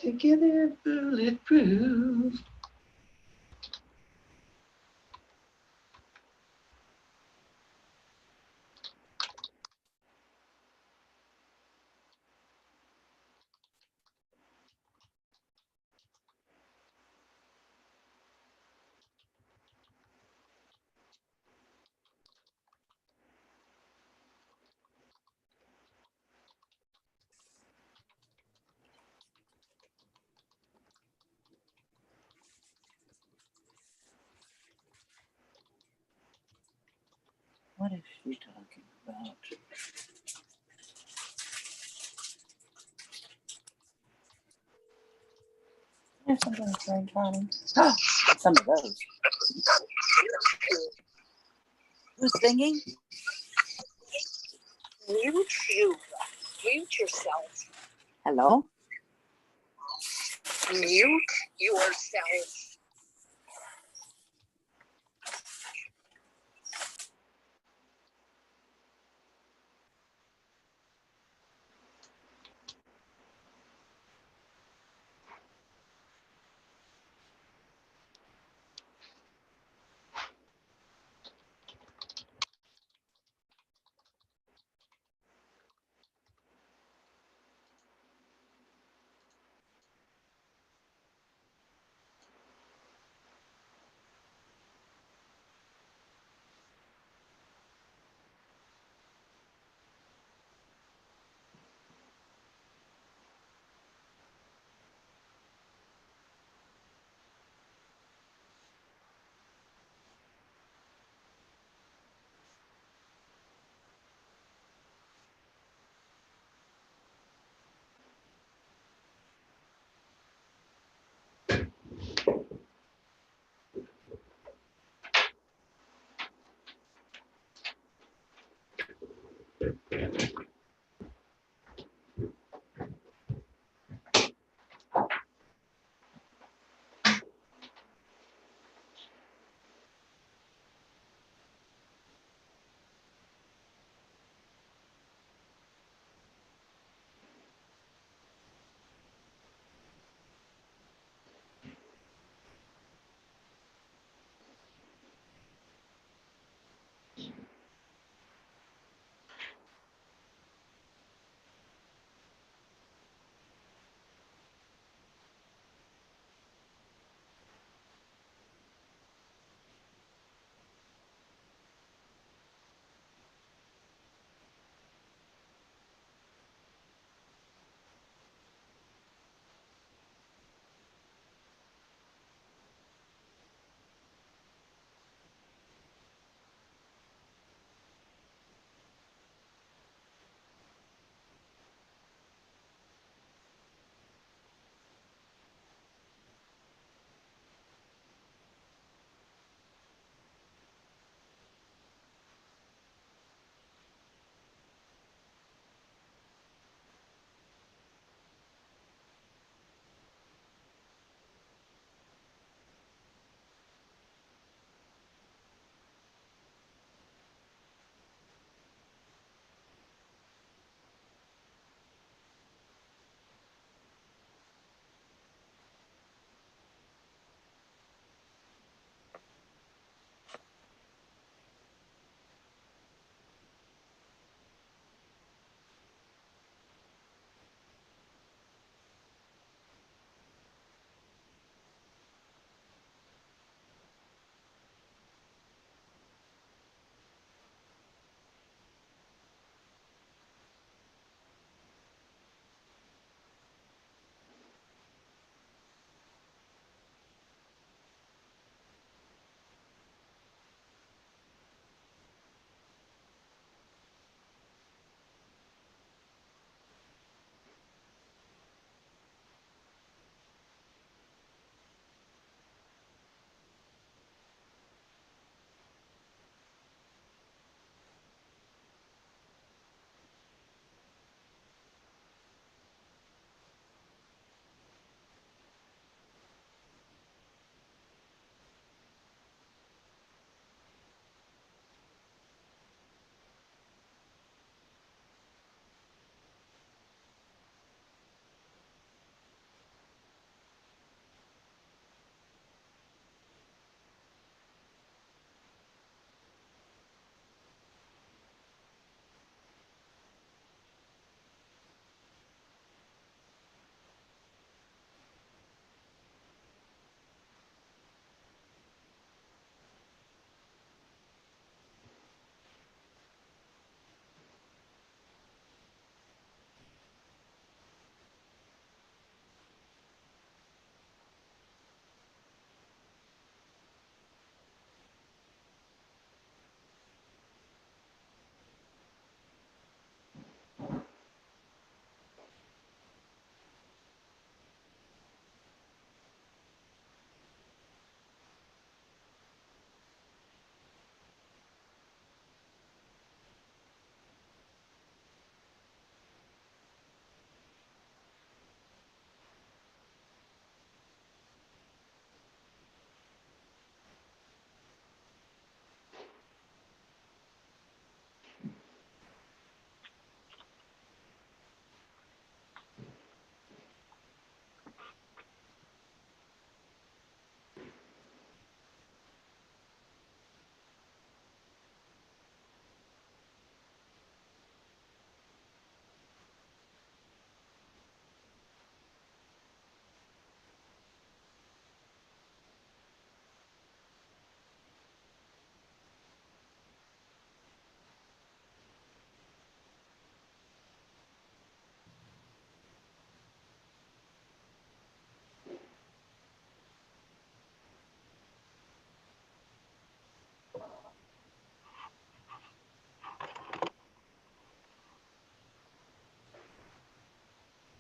Together, bulletproof. What is she talking about? There's something strange happening. Some of those. Who's singing? Mute you. Mute yourself. Hello? Mute yourself.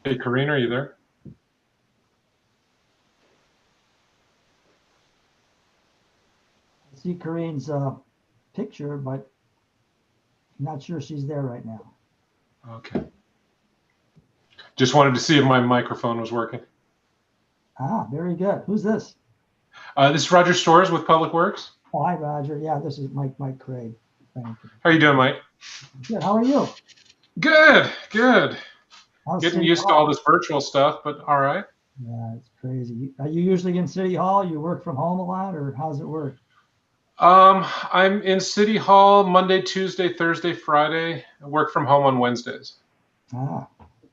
Hey, Karina, are you there? I see Corinne's picture, but I'm not sure she's there right now. Okay. Just wanted to see if my microphone was working. Ah, very good. Who's this? This is Roger Storrs with Public Works. Oh, hi, Roger. Yeah, this is Mike Craig. Thank you. How you doing, Mike? Good. How are you? Good, good. How's Getting City used to Hall? all this virtual stuff, but all right. Yeah, it's crazy. Are you usually in City Hall? You work from home a lot, or how's it work? I'm in City Hall Monday, Tuesday, Thursday, Friday. I work from home on Wednesdays. Ah,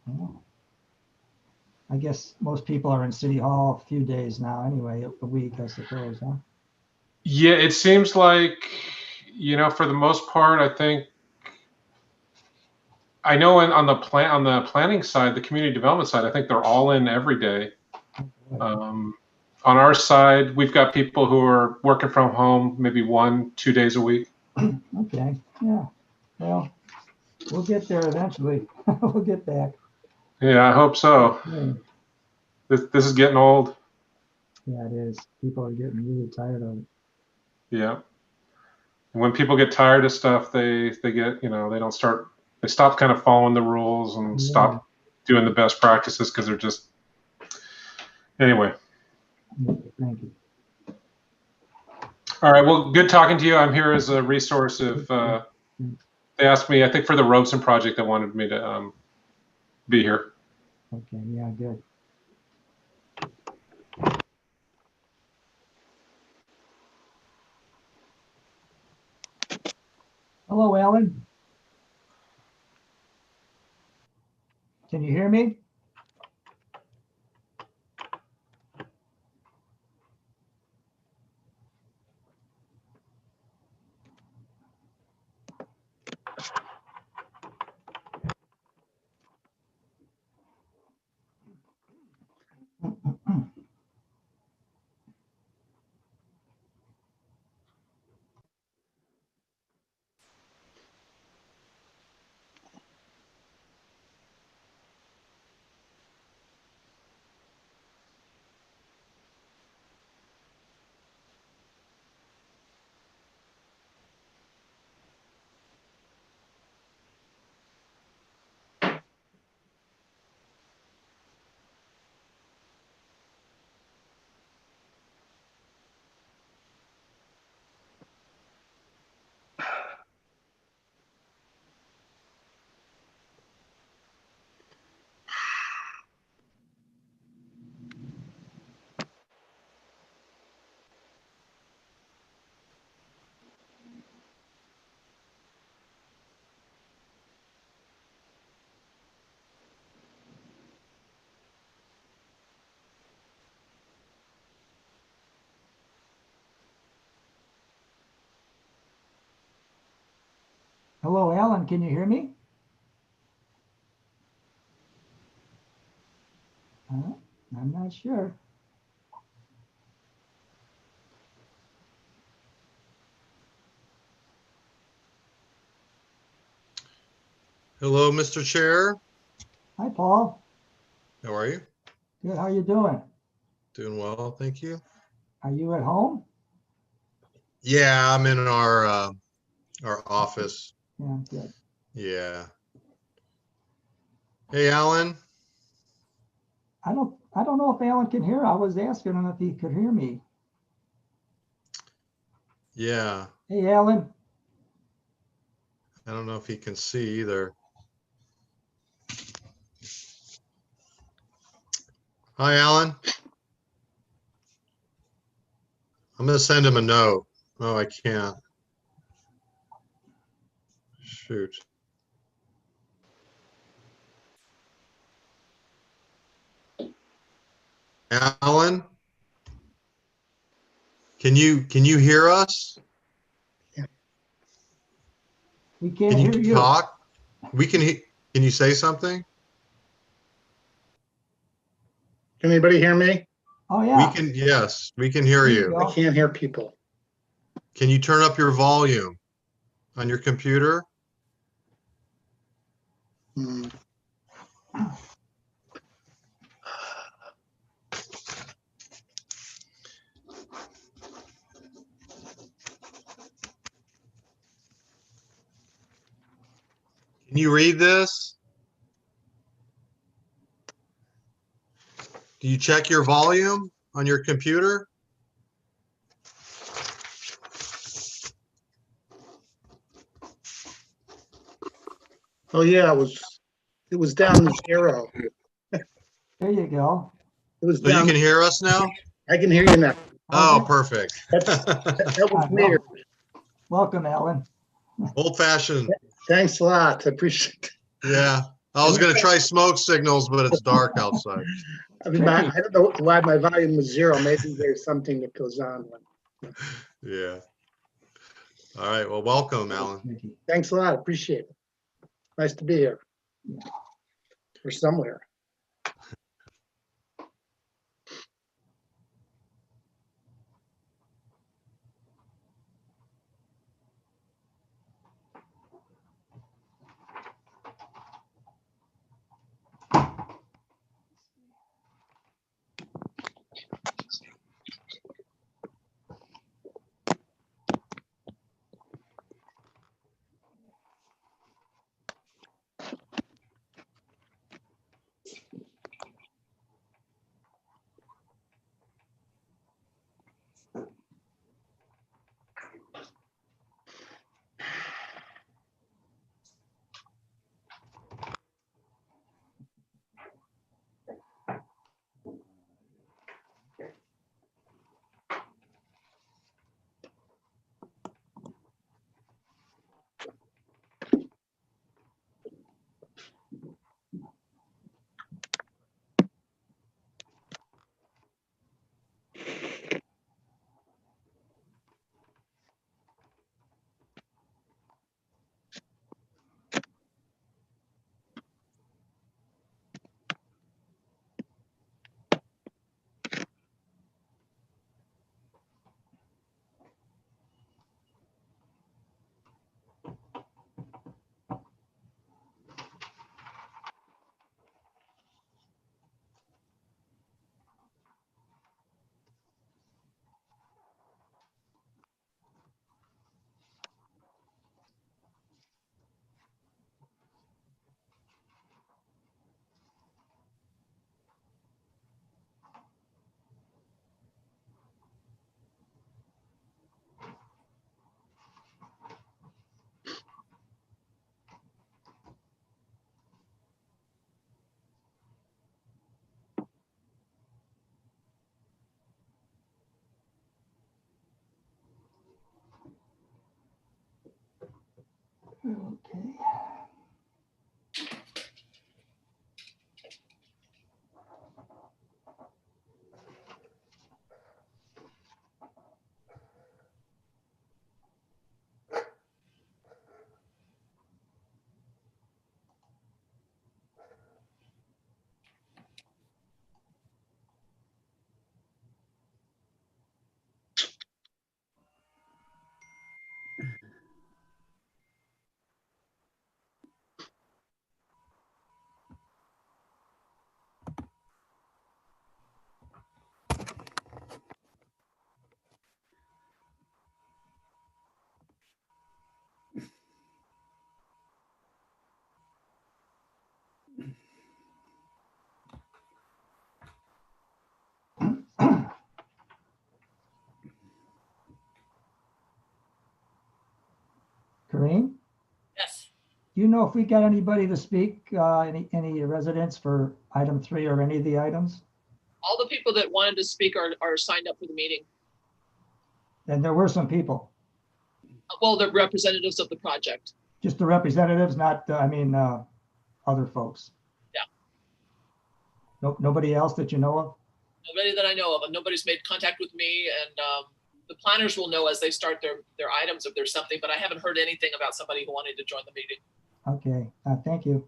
well, I guess most people are in City Hall a few days now anyway, a week, I suppose, huh? Yeah, it seems like, for the most part, I think I know on the planning side, the community development side, I think they're all in every day. On our side, we've got people who are working from home maybe 1-2 days a week. Okay, yeah. Well, we'll get there eventually. We'll get back. Yeah, I hope so. Yeah. This is getting old. Yeah, it is. People are getting really tired of it. Yeah. When people get tired of stuff, they get, they stop kind of following the rules and stop doing the best practices because they're just, anyway. Thank you. All right. Well, good talking to you. I'm here as a resource if they asked me, I think for the Robeson project, they wanted me to be here. Okay, yeah, good. Hello, Alan. Can you hear me? Hello, Alan. Can you hear me? I'm not sure. Hello, Mr. Chair. Hi, Paul. How are you? Good. How are you doing? Doing well, thank you. Are you at home? Yeah, I'm in our office. Yeah, good. Yeah. Hey, Alan. I don't know if Alan can hear. I was asking him if he could hear me. Yeah. Hey, Alan. I don't know if he can see either. Hi, Alan. I'm gonna send him a note. Oh, I can't. Shoot. Alan, can you hear us? We can't Can hear you you. talk? We can. Can you say something? Can anybody hear me? Oh, yeah. We can. Yes, we can hear There you you. go. I can't hear people. Can you turn up your volume on your computer? Hmm. Can you read this? Do you check your volume on your computer? Oh, yeah, it was down to 0. There you go. It was So you down, can hear us now? I can hear you now. Oh, Okay. perfect. That was weird. Welcome, Alan. Old fashioned. Thanks a lot. I appreciate it. Yeah. I was gonna try smoke signals, but it's dark outside. I mean, I don't know why my volume was 0. Maybe there's something that goes on. Yeah. All right. Well, welcome, Alan. Mickey. Thanks a lot. Appreciate it. Nice to be here. Or somewhere. Okay. Kareem, Yes. do you know if we got anybody to speak, any residents for item 3 or any of the items? All the people that wanted to speak are signed up for the meeting. And there were some people, Well, they're representatives of the project. just the representatives, not, other folks. Yeah. Nobody else that you know of? Nobody that I know of, and nobody's made contact with me. And the planners will know as they start their items if there's something, but I haven't heard anything about somebody who wanted to join the meeting. Okay, thank you.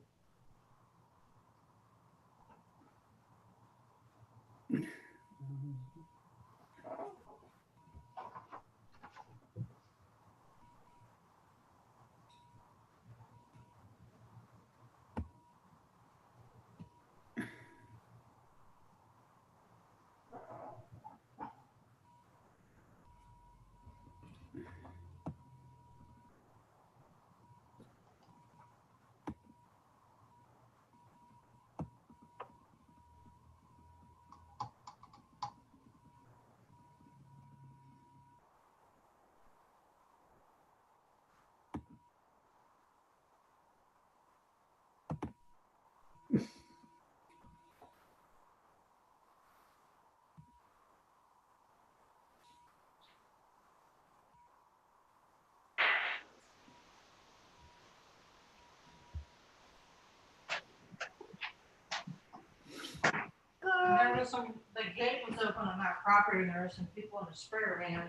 was the gate was open on that property and there were some people in the sprayer van.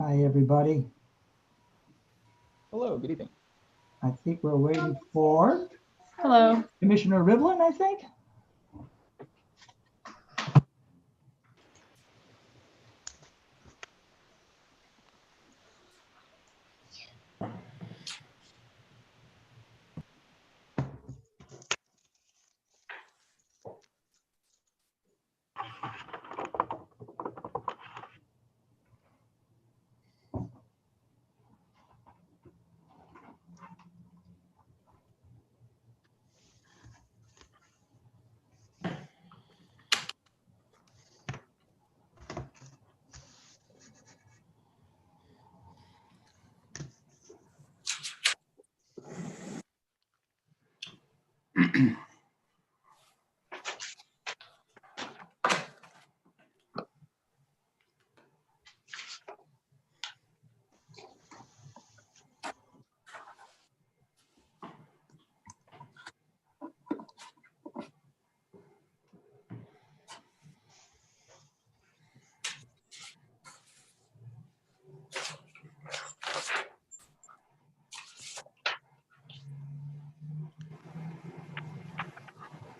Hi, everybody. Hello, good evening. I think we're waiting for Hello. Commissioner Rivlin, I think.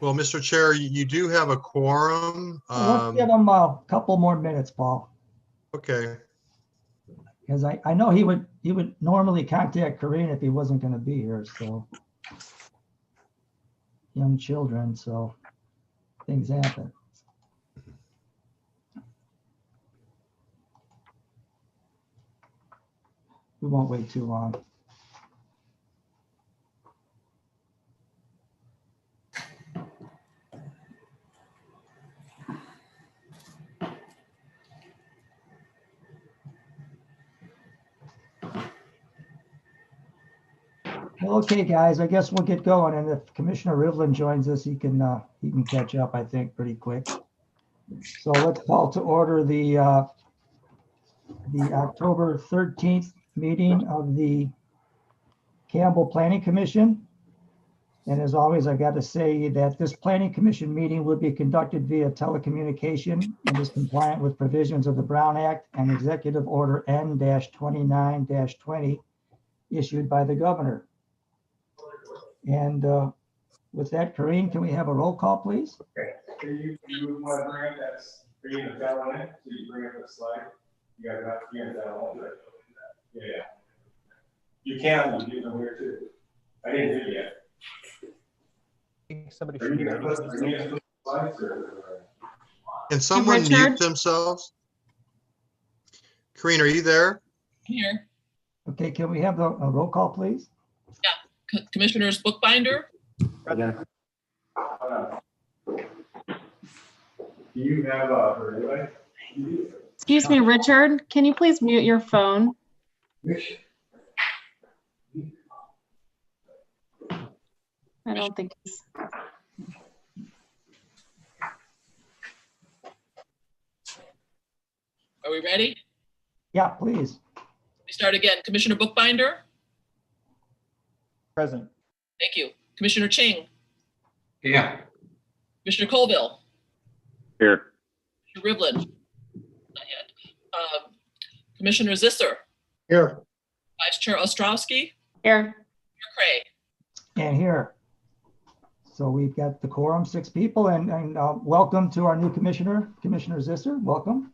Well, Mr. Chair, you do have a quorum. Let's give him a couple more minutes, Paul, Okay, because I know he would normally contact Corinne if he wasn't going to be here. So young children, so things happen. We won't wait too long. Well, okay, guys, I guess we'll get going. And if Commissioner Rivlin joins us, he can catch up, I think, pretty quick. So let's call to order the October 13th meeting of the Campbell Planning Commission. And as always, I've got to say that this Planning Commission meeting will be conducted via telecommunication and is compliant with provisions of the Brown Act and Executive Order N-29-20 issued by the governor. And with that, Corinne, can we have a roll call, please? Okay. You want to bring up that screen of that one in? So you bring up the slide? You got that one, right? Yeah. You can use them here too. I didn't do it yet. I think somebody should be ready. can someone Richard? mute themselves? Karine, are you there? Here, Okay, can we have a roll call, please? Commissioners Bookbinder, Do you have her anyway? Excuse me, Richard, can you please mute your phone? I don't think he's. are we ready? Yeah, please. We start again. Commissioner Bookbinder, Present. thank you. Commissioner Ching, Yeah. Commissioner Colville, Here. Commissioner Rivlin, not yet. Commissioner Zisser, Here, Vice Chair Ostrowski, Here. Chair Cray. And here. So we've got the quorum, 6 people, and welcome to our new commissioner, Commissioner Zisser. Welcome.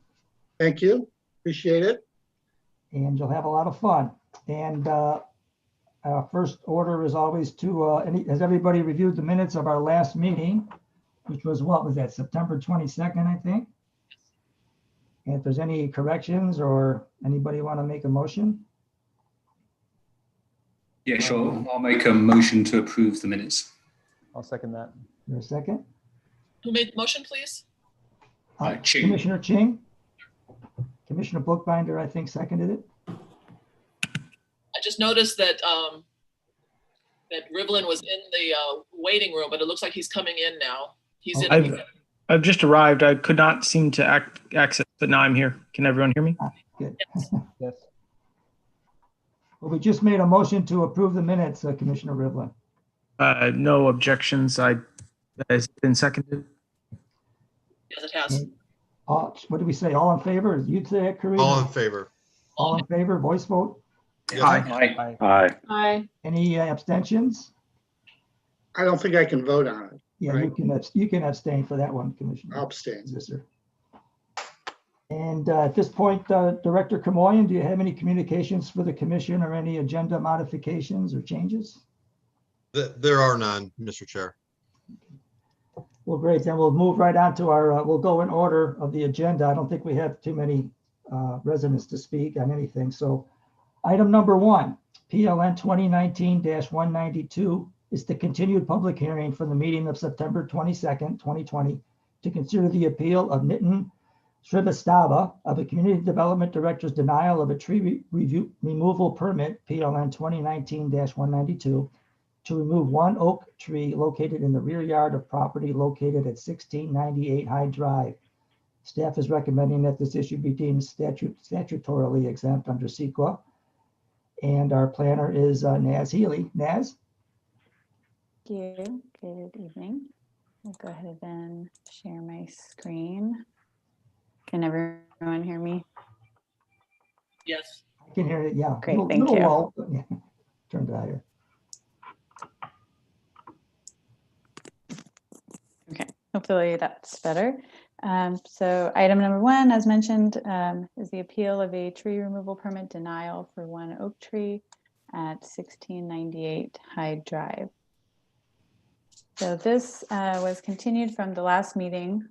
thank you. Appreciate it. And you'll have a lot of fun. And First order is always to, has everybody reviewed the minutes of our last meeting, which was, what was that, September 22nd, I think? And if there's any corrections or anybody want to make a motion? Yeah, sure. I'll make a motion to approve the minutes. I'll second that. Your second? Who made the motion, please? Ching. Commissioner Ching? Commissioner Bookbinder, I think, seconded it. I just noticed that that Rivlin was in the waiting room, but it looks like he's coming in now. He's in. I've just arrived. I could not seem to access, but now I'm here. Can everyone hear me? Good. Yes. Well, we just made a motion to approve the minutes, Commissioner Rivlin. No objections. That has been seconded. Yes, it has. What did we say? All in favor? You'd say it, Kareem? All in favor. All in favor, voice vote? Yes. Aye. Aye. Aye. Any abstentions? I don't think I can vote on it. Yeah, Right. you can abstain for that one, Commissioner. I'll abstain. Zisser. And at this point, Director Kamoyan, do you have any communications for the commission or any agenda modifications or changes? There are none, Mr. Chair. Well, great. Then we'll move right on to our, we'll go in order of the agenda. I don't think we have too many residents to speak on anything. So item number 1, PLN 2019-192 is the continued public hearing for the meeting of September 22nd, 2020 to consider the appeal of Nitin Srivastava of the Community Development Director's denial of a tree removal permit, PLN 2019-192, to remove one oak tree located in the rear yard of property located at 1698 Hyde Drive. Staff is recommending that this issue be deemed statutorily exempt under CEQA. And our planner is Naz Healy. Naz? Thank you. Good evening. I'll go ahead and share my screen. Can everyone hear me? Yes. I can hear it, yeah. Great, Little- thank little you. low, but yeah. Turned it higher. Okay, hopefully that's better. So item number 1, as mentioned, is the appeal of a tree removal permit denial for one oak tree at 1698 Hyde Drive. So this was continued from the last meeting,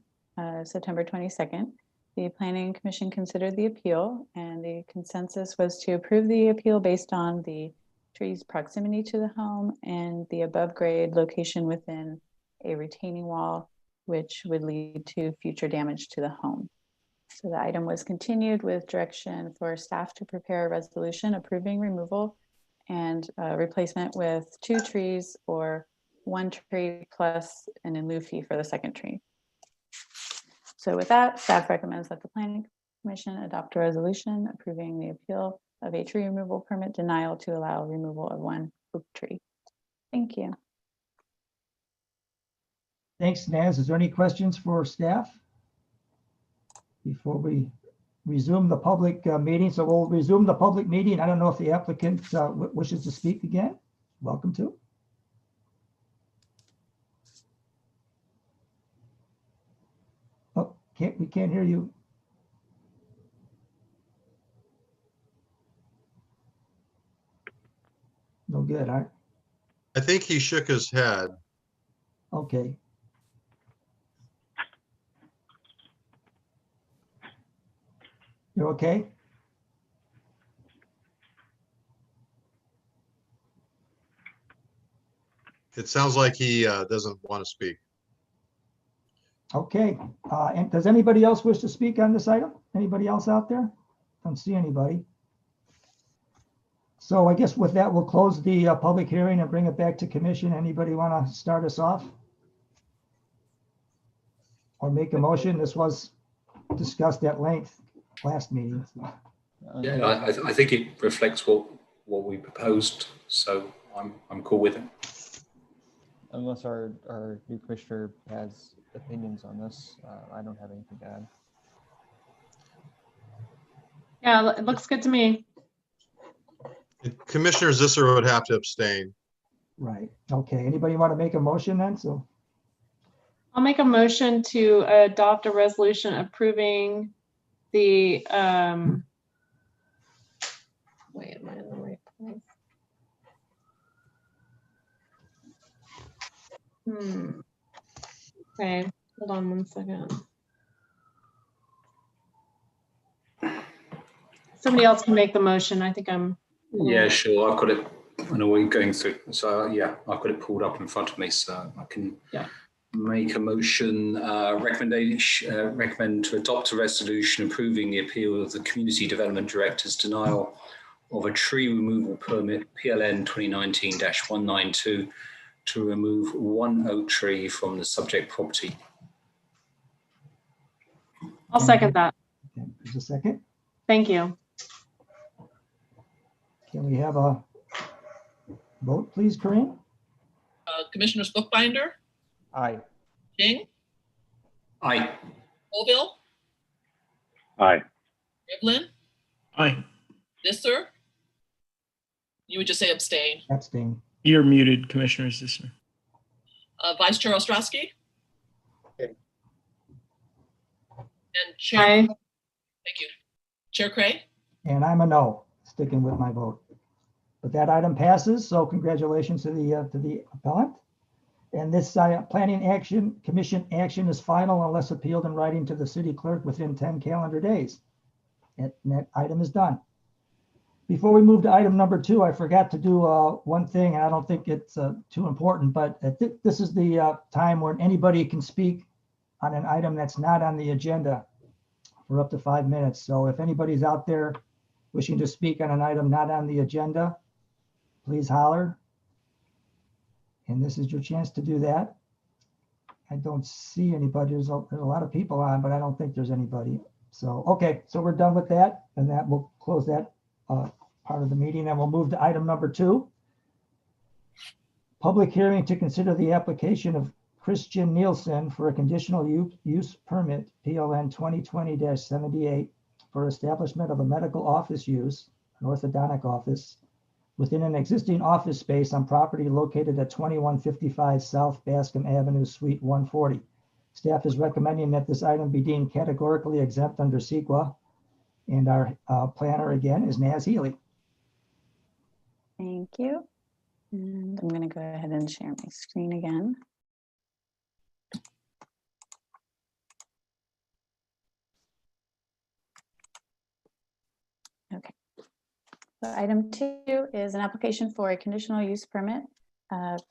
September 22nd. The Planning Commission considered the appeal, and the consensus was to approve the appeal based on the tree's proximity to the home and the above grade location within a retaining wall, which would lead to future damage to the home. So the item was continued with direction for staff to prepare a resolution approving removal and replacement with 2 trees or 1 tree plus an in lieu fee for the second tree. So with that, staff recommends that the Planning Commission adopt a resolution approving the appeal of a tree removal permit denial to allow removal of 1 oak tree. Thank you. Thanks, Naz. Is there any questions for staff before we resume the public meeting? So we'll resume the public meeting. I don't know if the applicant wishes to speak again. Welcome to. Oh, we can't hear you. No good, Art. I think he shook his head. Okay. You're okay? It sounds like he doesn't want to speak. Okay. And does anybody else wish to speak on this item? Anybody else out there? Don't see anybody. So I guess with that, we'll close the public hearing and bring it back to commission. Anybody want to start us off? Or make a motion? This was discussed at length last meeting. Yeah, I think it reflects what we proposed, so I'm cool with it. Unless our new commissioner has opinions on this, I don't have anything to add. Yeah, it looks good to me. Commissioner Zisser would have to abstain. Right. Okay. Anybody want to make a motion then? So I'll make a motion to adopt a resolution approving the, wait, am I in the right place? Okay, hold on one second. Somebody else can make the motion. I think I'm. Yeah, sure. I've got it. I know what you're going through. So yeah, I've got it pulled up in front of me, so I can make a motion. Recommend to adopt a resolution approving the appeal of the Community Development Director's denial of a tree removal permit PLN 2019-192 to remove one oak tree from the subject property. I'll second that. Okay, there's a second. Thank you. Can we have a vote, please, Corinne? Commissioners Bookbinder, Aye. King, Aye. Colville, Aye. Rivlin, Aye. Visser. You would just say abstain. Abstain. You're muted, Commissioner Zissmer. Vice Chair Ostrowski. Okay. And Chair. Aye. Thank you. Chair Cray. And I'm a no, sticking with my vote. But that item passes, so congratulations to the appellant. And this planning commission action is final unless appealed in writing to the city clerk within 10 calendar days. And that item is done. Before we move to item number 2, I forgot to do one thing, and I don't think it's too important, but this is the time when anybody can speak on an item that's not on the agenda for up to 5 minutes. So if anybody's out there wishing to speak on an item not on the agenda, please holler. And this is your chance to do that. I don't see anybody. There's a lot of people on, but I don't think there's anybody. So, okay, so we're done with that, and that will close that part of the meeting, and we'll move to item number 2. Public hearing to consider the application of Christian Nielsen for a conditional use permit, PLN 2020-78, for establishment of a medical office use, an orthodontic office, within an existing office space on property located at 2155 South Bascom Avenue, Suite 140. Staff is recommending that this item be deemed categorically exempt under CEQA, and our planner again is Naz Healy. Thank you. And I'm going to go ahead and share my screen again. Okay. So item 2 is an application for a conditional use permit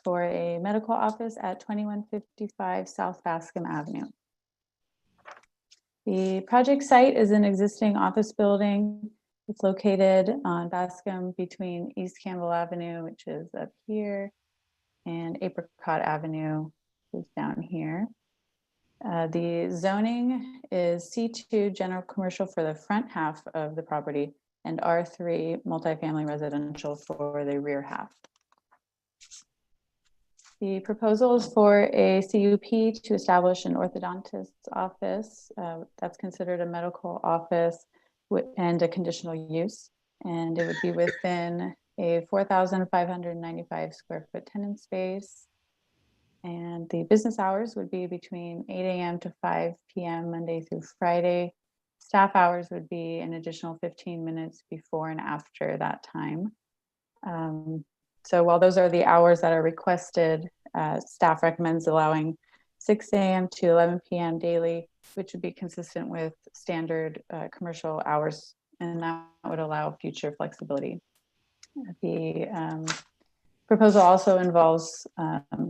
for a medical office at 2155 South Bascom Avenue. The project site is an existing office building. It's located on Bascom between East Campbell Avenue, which is up here, and Apricot Avenue, which is down here. The zoning is C2 general commercial for the front half of the property and R3 multifamily residential for the rear half. The proposal is for a CUP to establish an orthodontist's office. That's considered a medical office and a conditional use. And it would be within a 4,595 square foot tenant space. And the business hours would be between 8 a.m. to 5 p.m. Monday through Friday. Staff hours would be an additional 15 minutes before and after that time. So while those are the hours that are requested, staff recommends allowing 6 a.m. to 11 p.m. daily, which would be consistent with standard commercial hours, and that would allow future flexibility. The proposal also involves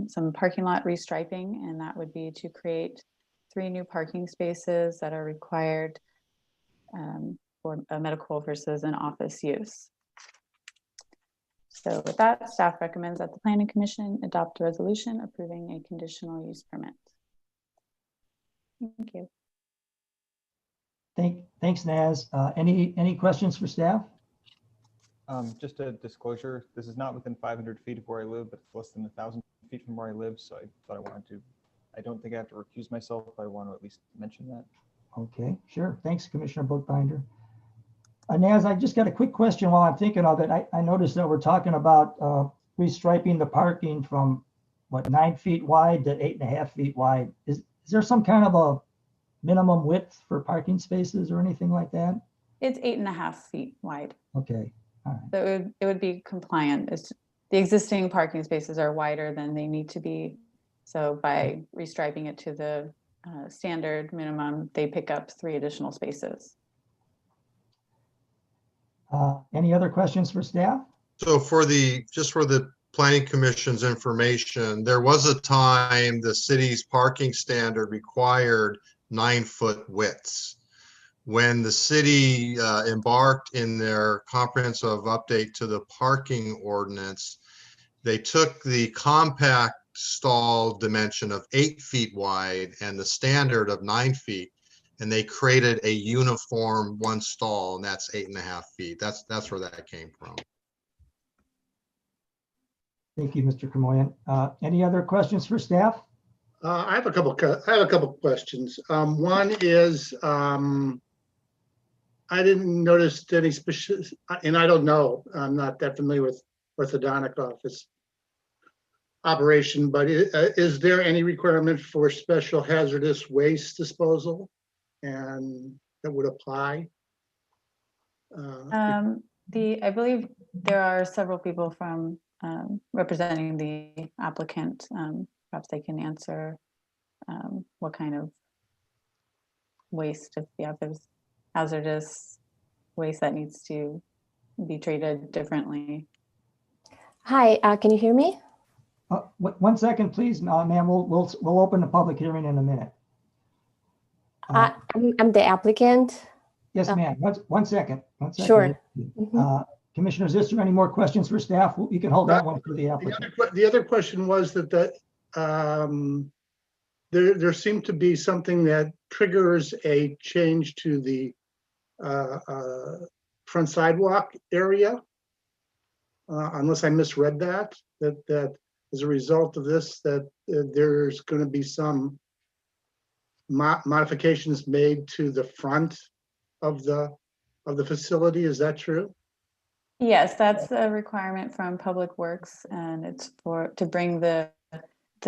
some parking lot restriping, and that would be to create 3 new parking spaces that are required for a medical versus an office use. So with that, staff recommends that the Planning Commission adopt a resolution approving a conditional use permit. Thank you. Thanks, Naz. Any questions for staff? Just a disclosure, this is not within 500 feet of where I live, but it's less than 1,000 feet from where I live. So I thought I wanted to, I don't think I have to recuse myself, but I want to at least mention that. Okay, sure. Thanks, Commissioner Bookbinder. Naz, I just got a quick question while I'm thinking of it. I noticed that we're talking about restriping the parking from what, 9 feet wide to 8.5 feet wide. Is there some kind of a minimum width for parking spaces or anything like that? It's 8.5 feet wide. Okay. All right. So it would be compliant. The existing parking spaces are wider than they need to be. So by restriping it to the standard minimum, they pick up 3 additional spaces. Any other questions for staff? So just for the planning commission's information, there was a time the city's parking standard required 9-foot widths. When the city embarked in their comprehensive update to the parking ordinance, they took the compact stall dimension of 8 feet wide and the standard of 9 feet, and they created a uniform one stall, and that's 8.5 feet. That's where that came from. Thank you, Mr. Kamoyan. Any other questions for staff? I have a couple questions. One is, I didn't notice any specific, and I don't know, I'm not that familiar with orthodontic office operation, but is there any requirement for special hazardous waste disposal and that would apply? I believe there are several people from representing the applicant. Perhaps they can answer what kind of waste, if there's hazardous waste that needs to be treated differently. Hi, can you hear me? 1 second, please, ma'am. We'll open the public hearing in a minute. I'm the applicant. Yes, ma'am. 1 second. 1 second. Sure. Commissioners, is there any more questions for staff? You can hold that one for the applicant. The other question was that there seemed to be something that triggers a change to the front sidewalk area, unless I misread that as a result of this, that there's going to be some modifications made to the front of the facility. Is that true? Yes, that's a requirement from Public Works, and it's to bring the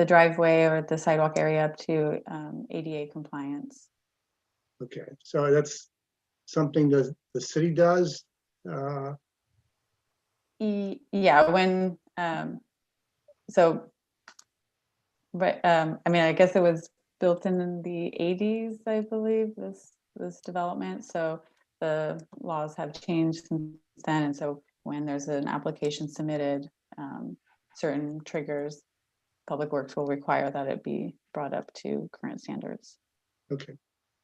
driveway or the sidewalk area up to ADA compliance. Okay, so that's something that the city does? Yeah, when but I mean, I guess it was built in the 80s, I believe, this development. So the laws have changed since then, and so when there's an application submitted, certain triggers, Public Works will require that it be brought up to current standards. Okay.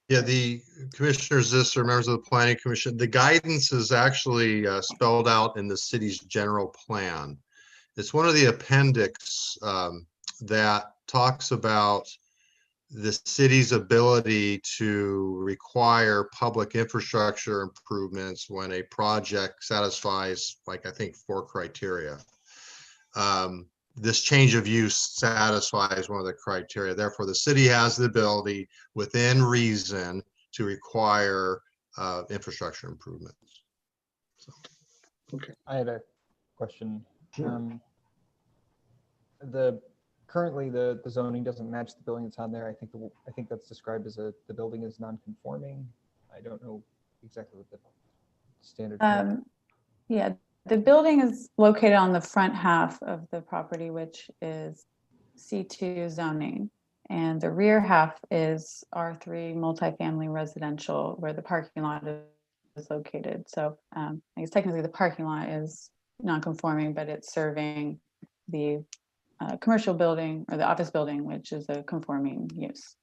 Yeah, the commissioners, or members of the planning commission, the guidance is actually spelled out in the city's general plan. It's one of the appendix that talks about the city's ability to require public infrastructure improvements when a project satisfies, like, I think 4 criteria. This change of use satisfies one of the criteria. Therefore, the city has the ability within reason to require infrastructure improvements. So. Okay. I had a question. Sure. Currently the zoning doesn't match the building that's on there. I think that's described as the building is non-conforming. I don't know exactly what the standard. Yeah, the building is located on the front half of the property, which is C2 zoning, and the rear half is R3 multifamily residential, where the parking lot is located. So I guess technically the parking lot is non-conforming, but it's serving the commercial building or the office building, which is a conforming use.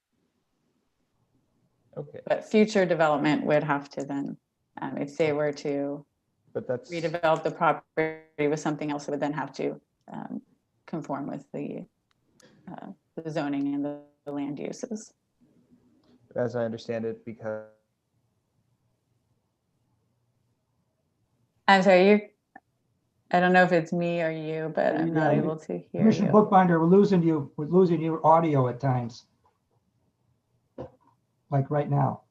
Okay. But future development would have to then, if they were to redevelop the property with something else, it would then have to conform with the zoning and the land uses. As I understand it, because I'm sorry, I don't know if it's me or you, but I'm not able to hear Commissioner you. Bookbinder, we're losing your audio at times. Like right now.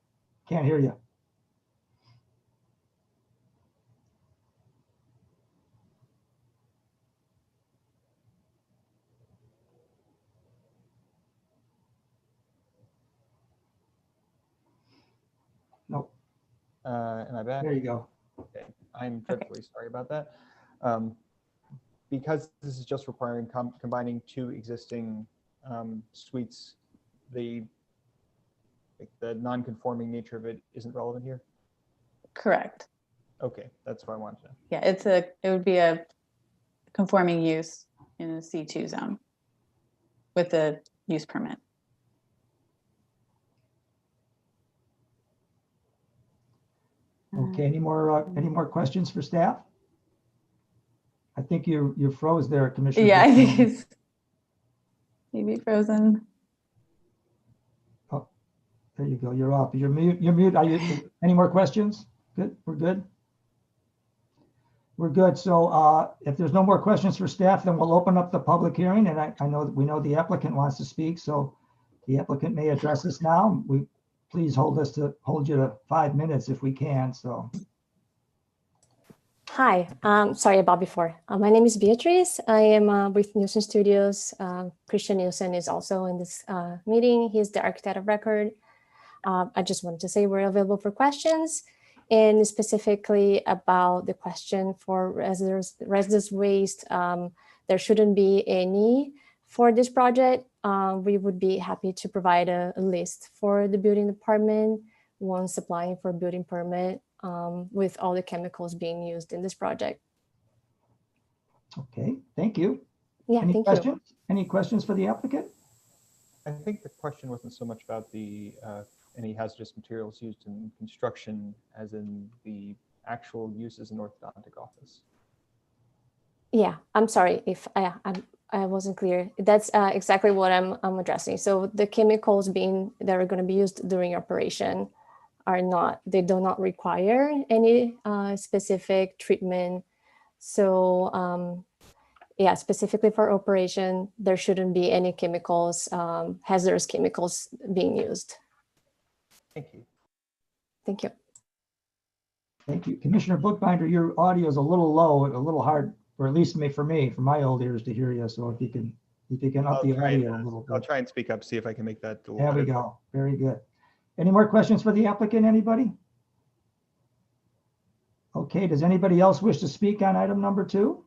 Can't hear you. Nope. Am I back? There you go. Okay. I'm dreadfully sorry about that. Because this is just requiring combining 2 existing suites, the non-conforming nature of it isn't relevant here? Correct. Okay, that's what I wanted to know. Yeah, it would be a conforming use in a C2 zone with a use permit. Okay, any more questions for staff? I think you froze there, Commissioner. Yeah, I Buchbinder. think it's maybe frozen. Oh, there you go. You're off. You're mute. You're mute. Are you? Any more questions? Good. We're good. We're good. So if there's no more questions for staff, then we'll open up the public hearing. And I know that we know the applicant wants to speak, so the applicant may address us now. Please hold you to 5 minutes if we can. So. Hi, sorry about before. My name is Beatrice. I am with Nielsen Studios. Christian Nielsen is also in this meeting. He's the architect of record. I just wanted to say we're available for questions, and specifically about the question for residence waste. There shouldn't be any for this project. We would be happy to provide a list for the building department once applying for a building permit, with all the chemicals being used in this project. Okay, thank you. Yeah, Any thank questions? you. Any questions for the applicant? I think the question wasn't so much about the any hazardous materials used in construction as in the actual use as an orthodontic office. Yeah, I'm sorry if I wasn't clear. That's exactly what I'm addressing. So the chemicals that are going to be used during operation they do not require any specific treatment. So yeah, specifically for operation, there shouldn't be any chemicals, hazardous chemicals being used. Thank you. Thank you. Thank you. Commissioner Bookbinder, your audio is a little low, a little hard, or at least for me, for my old ears to hear you. So if you can up the audio a little bit. I'll try and speak up, see if I can make that a little There we better. go. Very good. Any more questions for the applicant, anybody? Okay, does anybody else wish to speak on item number 2?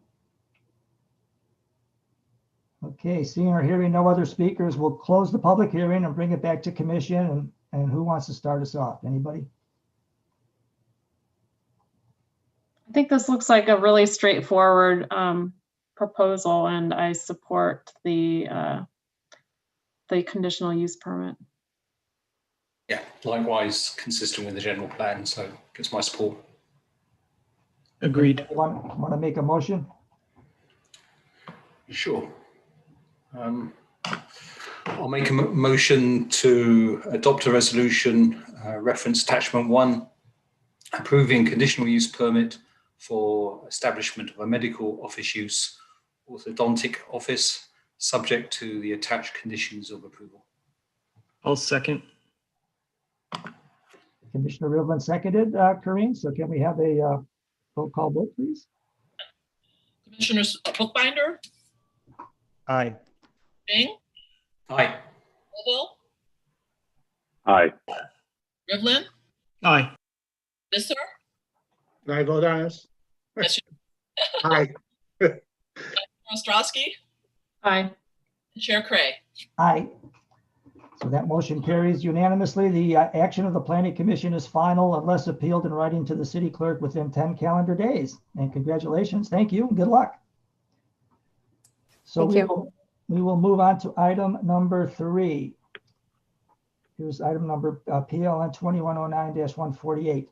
Okay, seeing or hearing no other speakers, we'll close the public hearing and bring it back to commission. And who wants to start us off? Anybody? I think this looks like a really straightforward proposal, and I support the conditional use permit. Yeah, likewise consistent with the general plan, so gets my support. Agreed. Want to make a motion? Sure. I'll make a motion to adopt a resolution, reference attachment 1, approving conditional use permit for establishment of a medical office use orthodontic office, subject to the attached conditions of approval. I'll second. Commissioner Rivlin seconded, Corinne. So can we have a roll call vote, please? Commissioners Bookbinder, Aye. Bing, Aye. Colville, Aye. Rivlin, Aye. Visser, Can I vote on this? Yes, Aye. Ostrowski, Aye. and Chair Cray. Aye. So that motion carries unanimously. The action of the Planning Commission is final unless appealed in writing to the city clerk within 10 calendar days. And congratulations. Thank you. Good luck. So we will move on to item number 3. Here's item number PLN 2109-148.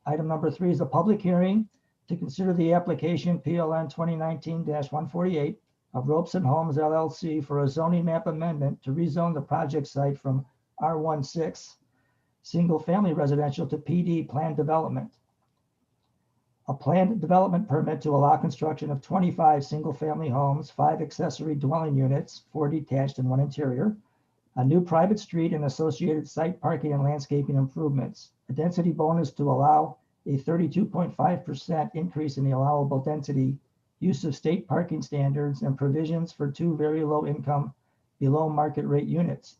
Item number 3 is a public hearing to consider the application PLN 2019-148 of Ropes and Homes LLC for a zoning map amendment to rezone the project site from R16 single family residential to PD planned development. A planned development permit to allow construction of 25 single family homes, 5 accessory dwelling units, 4 detached and 1 interior, a new private street and associated site parking and landscaping improvements, a density bonus to allow a 32.5% increase in the allowable density, use of state parking standards, and provisions for 2 very low income, below market rate units.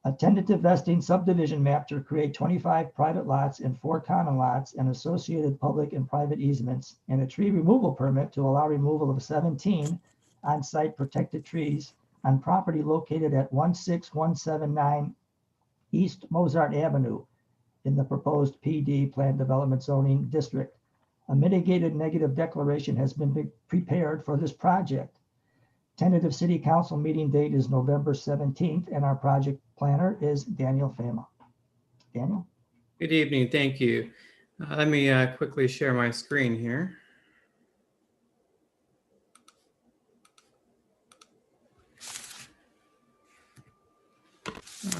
A tentative vesting subdivision map to create 25 private lots and 4 common lots and associated public and private easements, and a tree removal permit to allow removal of 17 on-site protected trees on property located at 16179 East Mozart Avenue in the proposed PD Planned Development Zoning District. A mitigated negative declaration has been prepared for this project. Tentative City Council meeting date is November 17th, and our project planner is Daniel Fama. Daniel? Good evening, thank you. Let me quickly share my screen here.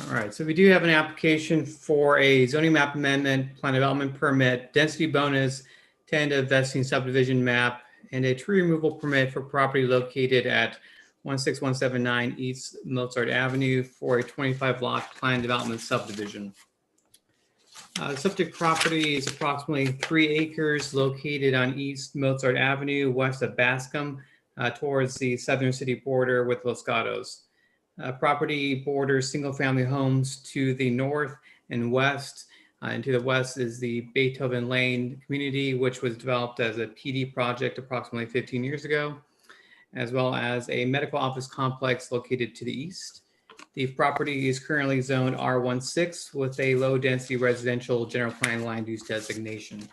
All right, so we do have an application for a zoning map amendment, plan development permit, density bonus, tentative vesting subdivision map, and a tree removal permit for property located at 16179 East Mozart Avenue for a 25 lot plan development subdivision. The subject property is approximately 3 acres located on East Mozart Avenue, west of Bascom, towards the southern city border with Los Gatos. Property borders single-family homes to the north and west. And to the west is the Beethoven Lane community, which was developed as a PD project approximately 15 years ago, as well as a medical office complex located to the east. The property is currently zoned R16 with a low-density residential general plan land use designation.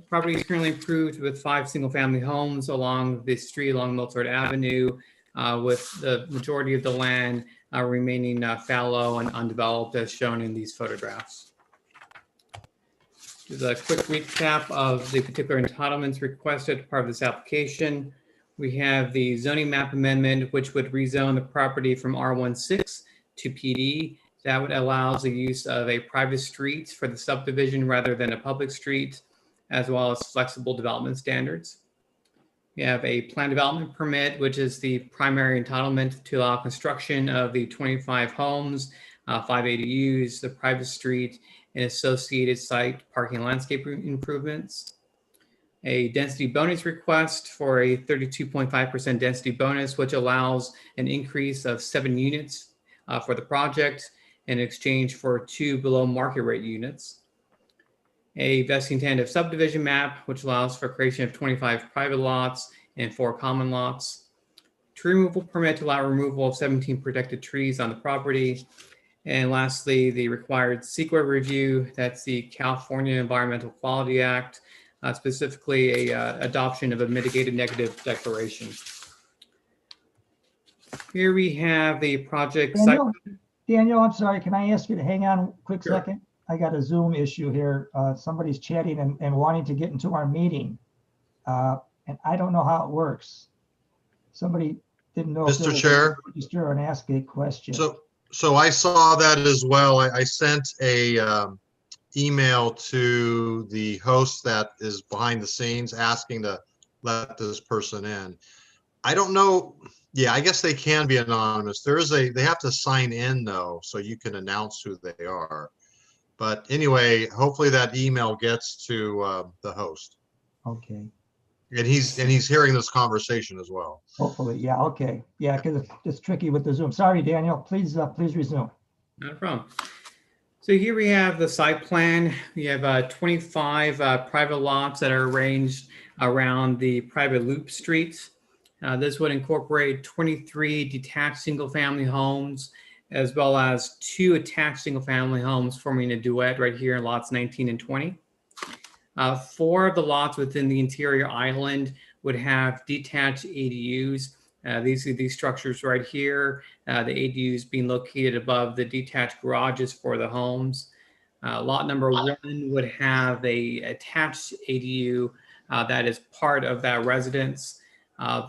Property is currently improved with 5 single-family homes along the street along Mozart Avenue, with the majority of the land remaining fallow and undeveloped as shown in these photographs. Just a quick recap of the particular entitlements requested as part of this application. We have the zoning map amendment, which would rezone the property from R16 to PD. That would allow the use of a private street for the subdivision rather than a public street, as well as flexible development standards. We have a plan development permit, which is the primary entitlement to allow construction of the 25 homes, 5 ADUs, the private street, and associated site parking landscape improvements. A density bonus request for a 32.5% density bonus, which allows an increase of 7 units for the project in exchange for 2 below market rate units. A vesting tentative subdivision map, which allows for creation of 25 private lots and 4 common lots. Tree removal permit to allow removal of 17 protected trees on the property. And lastly, the required CEQA review, that's the California Environmental Quality Act, specifically adoption of a mitigated negative declaration. Here we have the project site. Daniel, I'm sorry, can I ask you to hang on a quick second? I got a Zoom issue here. Somebody's chatting and wanting to get into our meeting. And I don't know how it works. Somebody didn't know. Mr. Chair. Register and ask a question. So I saw that as well. I sent a email to the host that is behind the scenes asking to let this person in. I don't know. Yeah, I guess they can be anonymous. They have to sign in though, so you can announce who they are. But anyway, hopefully that email gets to the host. Okay. And he's hearing this conversation as well. Hopefully, yeah, okay. Yeah, because it's tricky with the Zoom. Sorry, Daniel, please resume. Not a problem. So here we have the site plan. We have 25 private lots that are arranged around the private loop streets. This would incorporate 23 detached single-family homes, as well as 2 attached single-family homes forming a duet right here in lots 19 and 20. 4 of the lots within the interior island would have detached ADUs. These are these structures right here, the ADUs being located above the detached garages for the homes. Lot number 1 would have a attached ADU that is part of that residence.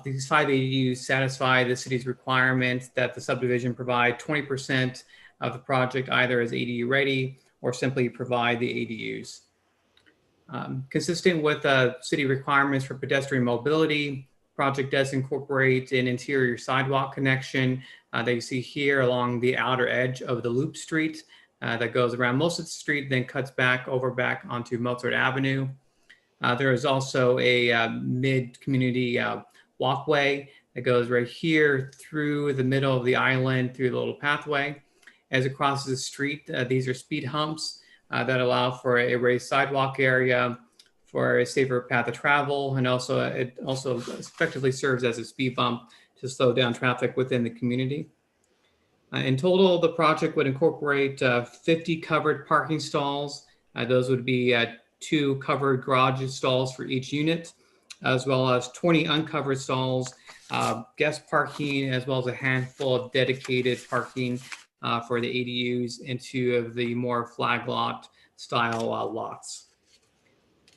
These 5 ADUs satisfy the city's requirement that the subdivision provide 20% of the project either as ADU ready or simply provide the ADUs. Consistent with city requirements for pedestrian mobility, project does incorporate an interior sidewalk connection that you see here along the outer edge of the loop street that goes around most of the street, then cuts back onto Mozart Avenue. There is also a mid-community walkway that goes right here through the middle of the island through the little pathway. As it crosses the street, these are speed humps that allow for a raised sidewalk area for a safer path of travel, and also it also effectively serves as a speed bump to slow down traffic within the community. In total, the project would incorporate 50 covered parking stalls. Those would be 2 covered garage stalls for each unit, as well as 20 uncovered stalls, guest parking, as well as a handful of dedicated parking for the ADUs and 2 of the more flag lot style lots.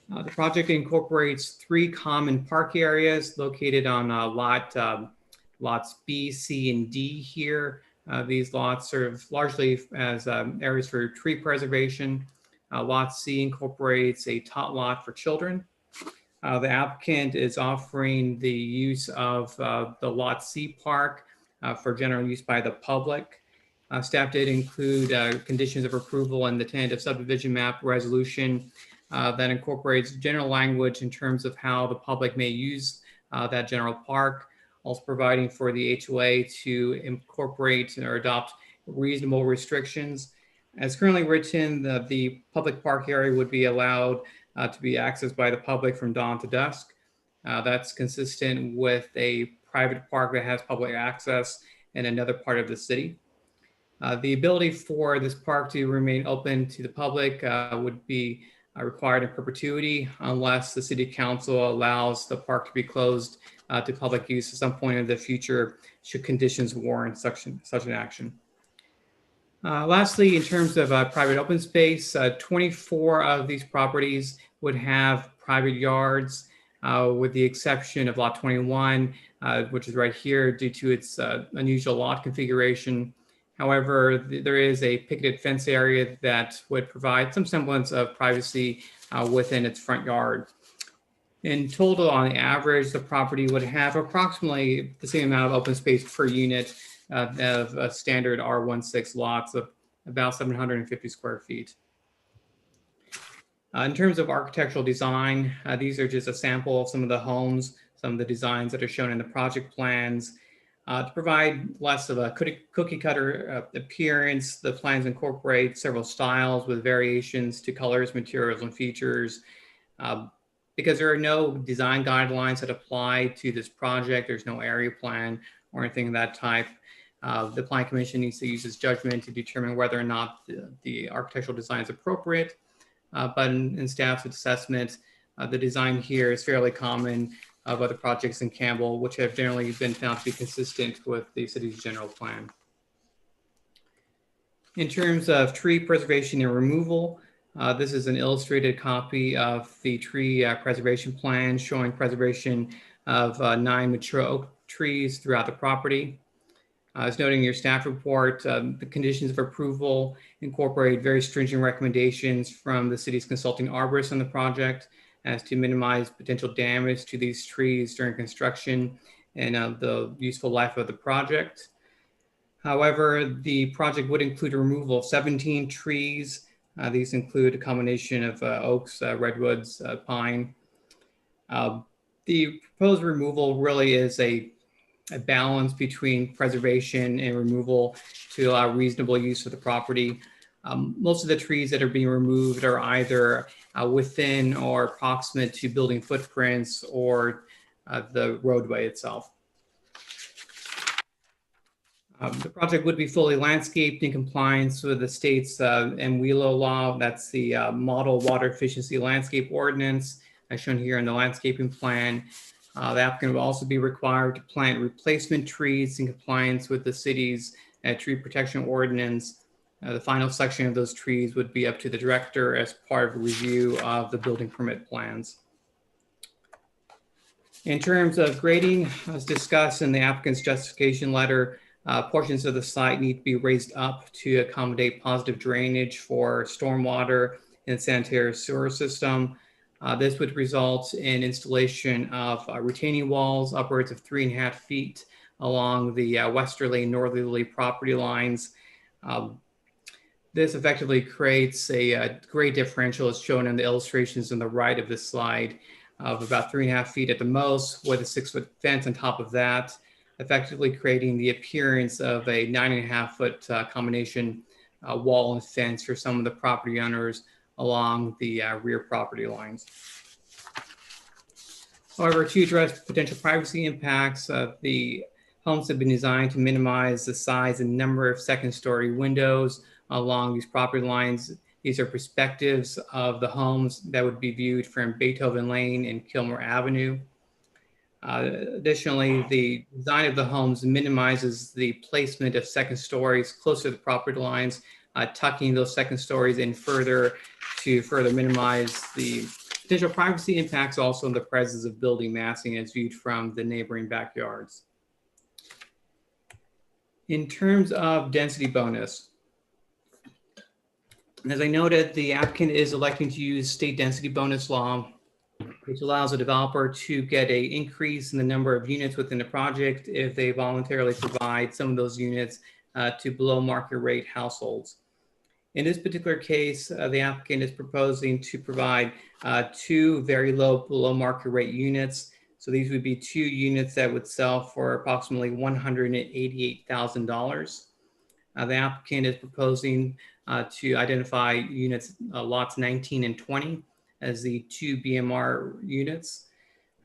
The project incorporates 3 common park areas located on lots B, C, and D here. These lots serve largely as areas for tree preservation. Lot C incorporates a tot lot for children. The applicant is offering the use of the Lot C park for general use by the public. Staff did include conditions of approval in the tentative subdivision map resolution that incorporates general language in terms of how the public may use that general park, also providing for the HOA to incorporate or adopt reasonable restrictions. As currently written, the public park area would be allowed to be accessed by the public from dawn to dusk. That's consistent with a private park that has public access in another part of the city. The ability for this park to remain open to the public would be required in perpetuity unless the city council allows the park to be closed to public use at some point in the future should conditions warrant such an action. Lastly, in terms of private open space, 24 of these properties would have private yards with the exception of lot 21, which is right here due to its unusual lot configuration. However, there is a picketed fence area that would provide some semblance of privacy within its front yard. In total, on average, the property would have approximately the same amount of open space per unit of a standard R16 lots of about 750 square feet. In terms of architectural design, these are just a sample of some of the homes, some of the designs that are shown in the project plans. To provide less of a cookie cutter appearance, the plans incorporate several styles with variations to colors, materials, and features. Because there are no design guidelines that apply to this project, there's no area plan or anything of that type. The Planning Commission needs to use its judgment to determine whether or not the architectural design is appropriate. But in staff's assessment, the design here is fairly common of other projects in Campbell, which have generally been found to be consistent with the city's general plan. In terms of tree preservation and removal, this is an illustrated copy of the tree preservation plan showing preservation of 9 mature oak trees throughout the property. As noted in your staff report, the conditions of approval incorporate very stringent recommendations from the city's consulting arborist on the project as to minimize potential damage to these trees during construction and the useful life of the project. However, the project would include a removal of 17 trees. These include a combination of oaks, redwoods, pine. The proposed removal really is a balance between preservation and removal to allow reasonable use of the property. Most of the trees that are being removed are either within or approximate to building footprints or the roadway itself. The project would be fully landscaped in compliance with the state's MWELO law. That's the Model Water Efficiency Landscape Ordinance, as shown here in the landscaping plan. The applicant will also be required to plant replacement trees in compliance with the city's tree protection ordinance. The final section of those trees would be up to the director as part of a review of the building permit plans. In terms of grading, as discussed in the applicant's justification letter, portions of the site need to be raised up to accommodate positive drainage for stormwater and sanitary sewer system. This would result in installation of retaining walls upwards of 3.5 feet along the westerly and northerly property lines. This effectively creates a grade differential as shown in the illustrations on the right of this slide of about 3.5 feet at the most with a 6-foot fence on top of that, effectively creating the appearance of a 9.5-foot combination wall and fence for some of the property owners along the rear property lines. However, to address potential privacy impacts, the Homes have been designed to minimize the size and number of second-story windows along these property lines. These are perspectives of the homes that would be viewed from Beethoven Lane and Kilmer Avenue. Additionally, the design of the homes minimizes the placement of second stories closer to the property lines, tucking those second stories in further to further minimize the potential privacy impacts, also in the presence of building massing as viewed from the neighboring backyards. In terms of density bonus, as I noted, the applicant is electing to use state density bonus law, which allows a developer to get an increase in the number of units within the project if they voluntarily provide some of those units to below market rate households. In this particular case, the applicant is proposing to provide 2 very low below market rate units. So these would be 2 units that would sell for approximately $188,000. The applicant is proposing to identify units, lots 19 and 20 as the 2 BMR units.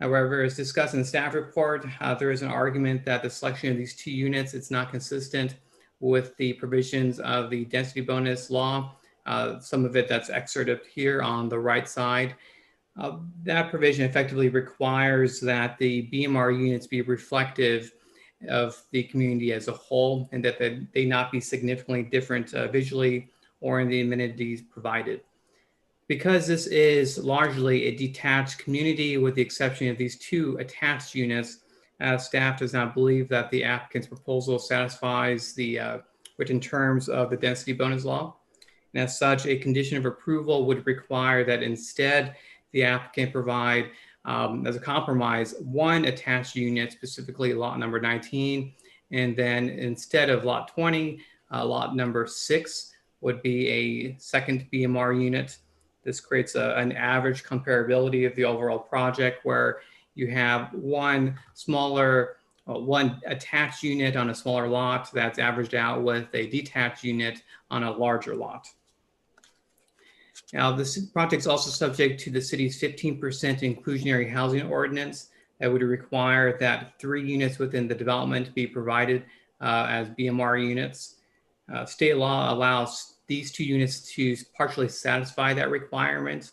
However, as discussed in the staff report, there is an argument that the selection of these 2 units is not consistent with the provisions of the density bonus law. Some of it that's excerpted here on the right side. That provision effectively requires that the BMR units be reflective of the community as a whole, and that they not be significantly different visually or in the amenities provided. Because this is largely a detached community with the exception of these 2 attached units, staff does not believe that the applicant's proposal satisfies the written terms of the density bonus law. And as such, a condition of approval would require that instead the applicant provide, as a compromise, 1 attached unit, specifically lot number 19, and then instead of lot 20, lot number 6 would be a second BMR unit. This creates an average comparability of the overall project where you have one attached unit on a smaller lot that's averaged out with a detached unit on a larger lot. Now, this project is also subject to the city's 15% inclusionary housing ordinance that would require that 3 units within the development be provided as BMR units. State law allows these 2 units to partially satisfy that requirement.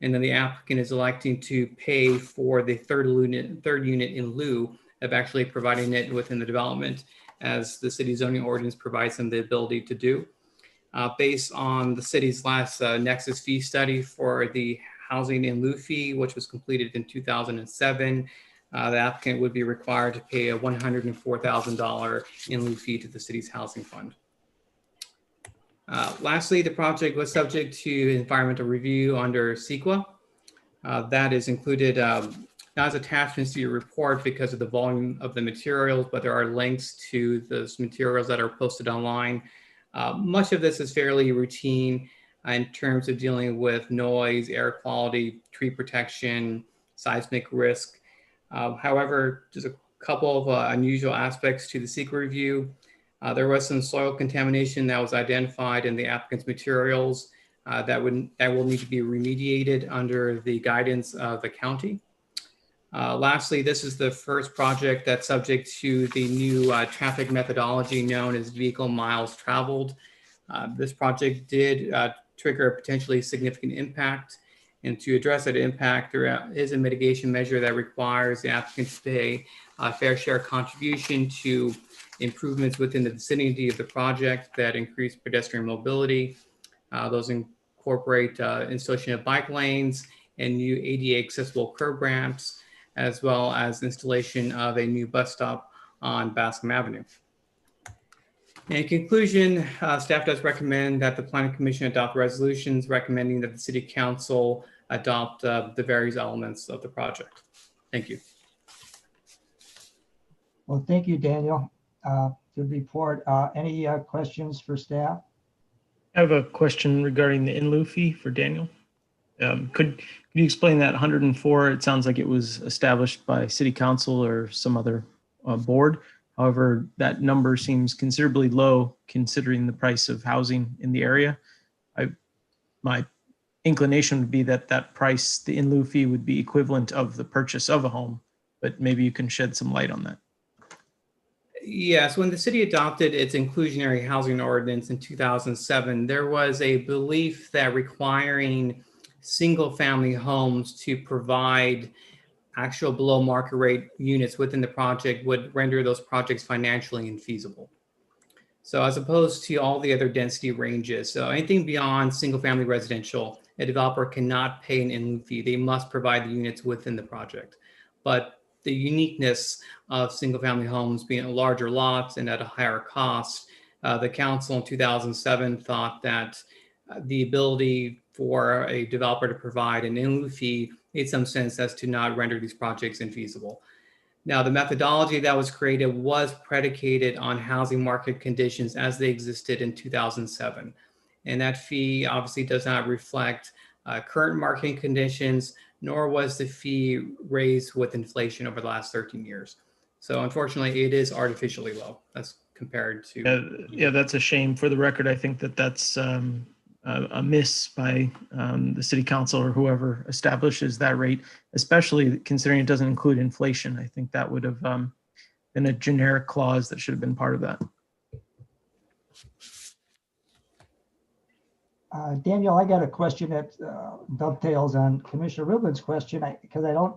And then the applicant is electing to pay for the third unit in lieu of actually providing it within the development, as the city zoning ordinance provides them the ability to do. Based on the city's last nexus fee study for the housing in lieu fee, which was completed in 2007, the applicant would be required to pay a $104,000 in lieu fee to the city's housing fund. Lastly, the project was subject to environmental review under CEQA. That is included not as attachments to your report because of the volume of the materials, but there are links to those materials that are posted online. Much of this is fairly routine in terms of dealing with noise, air quality, tree protection, seismic risk. However, there's a couple of unusual aspects to the CEQA review. There was some soil contamination that was identified in the applicant's materials that will need to be remediated under the guidance of the county. Lastly, this is the first project that's subject to the new traffic methodology known as vehicle miles traveled. This project did trigger a potentially significant impact. And to address that impact, there is a mitigation measure that requires the applicant to pay a fair share contribution to improvements within the vicinity of the project that increase pedestrian mobility. Those incorporate installation of bike lanes and new ADA accessible curb ramps, as well as installation of a new bus stop on Bascom Avenue. In conclusion, staff does recommend that the Planning Commission adopt resolutions recommending that the City Council adopt the various elements of the project. Thank you. Well, thank you, Daniel. Good report. Any questions for staff? I have a question regarding the in lieu fee for Daniel. Could you explain that 104? It sounds like it was established by City Council or some other board. However, that number seems considerably low considering the price of housing in the area. My inclination would be that that price, the in lieu fee, would be equivalent of the purchase of a home, but maybe you can shed some light on that. Yes, when the city adopted its inclusionary housing ordinance in 2007, there was a belief that requiring single-family homes to provide actual below market rate units within the project would render those projects financially infeasible. So as opposed to all the other density ranges, so anything beyond single-family residential, a developer cannot pay an in lieu fee. They must provide the units within the project. But the uniqueness of single-family homes being larger lots and at a higher cost, the council in 2007 thought that the ability for a developer to provide an in lieu fee made some sense as to not render these projects infeasible. Now, the methodology that was created was predicated on housing market conditions as they existed in 2007. And that fee obviously does not reflect current market conditions, nor was the fee raised with inflation over the last 13 years. So unfortunately, it is artificially low as compared to. Yeah, that's a shame. For the record, I think that that's a miss by the city council or whoever establishes that rate, especially considering it doesn't include inflation. I think that would have been a generic clause that should have been part of that. Daniel, I got a question that dovetails on Commissioner Rivlin's question, because I don't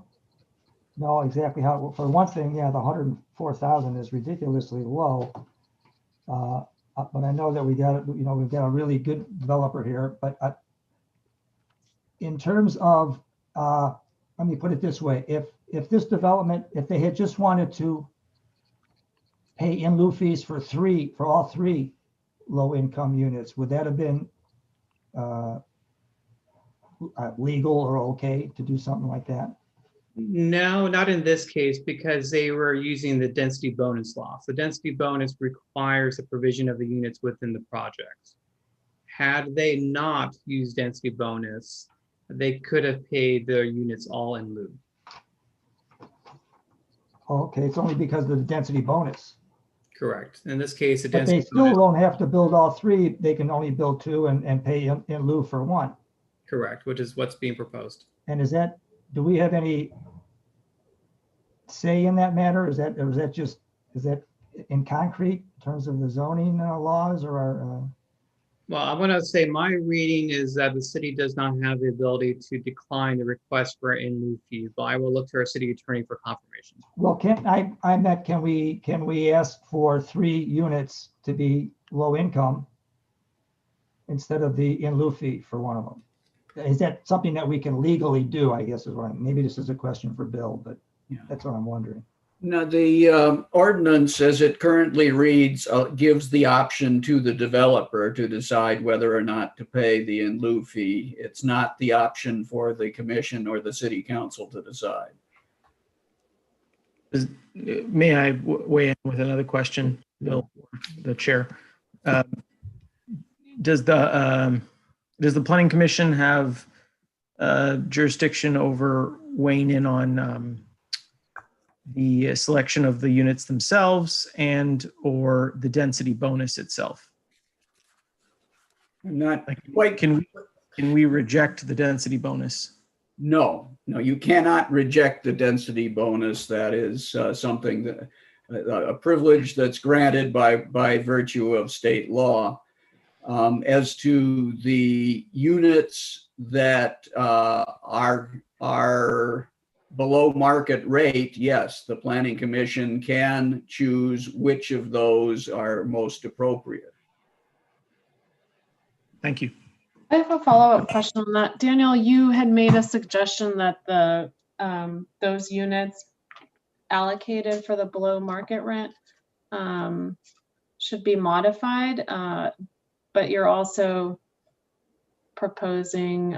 know exactly how. For one thing, yeah, the 104,000 is ridiculously low, but I know that we've got a really good developer here. But in terms of, let me put it this way: if this development, if they had just wanted to pay in lieu fees for all three low income units, would that have been legal or okay to do something like that? No, not in this case, because they were using the density bonus law. So density bonus requires the provision of the units within the project. Had they not used density bonus, they could have paid their units all in lieu. Okay, it's only because of the density bonus. Correct. In this case, the But density they still bonus. don't have to build all three. They can only build two and pay in lieu for one. Correct, which is what's being proposed. And do we have any say in that matter? Is that in concrete in terms of the zoning laws or our? Well, I want to say my reading is that the city does not have the ability to decline the request for in lieu fee, but I will look to our city attorney for confirmation. Well, can we ask for 3 units to be low income instead of the in lieu fee for one of them? Is that something that we can legally do, I guess is what maybe this is a question for Bill, but that's what I'm wondering. Now, the ordinance as it currently reads gives the option to the developer to decide whether or not to pay the in lieu fee. It's not the option for the commission or the city council to decide. May I weigh in with another question, Bill, the chair? Does the Planning Commission have jurisdiction over weighing in on the selection of the units themselves and or the density bonus itself? Not quite. Can we reject the density bonus? No, you cannot reject the density bonus. That is something that a privilege that's granted by virtue of state law. As to the units that are below market rate, yes, the Planning Commission can choose which of those are most appropriate. Thank you. I have a follow-up question on that. Daniel, you had made a suggestion that the those units allocated for the below market rent should be modified, but you're also proposing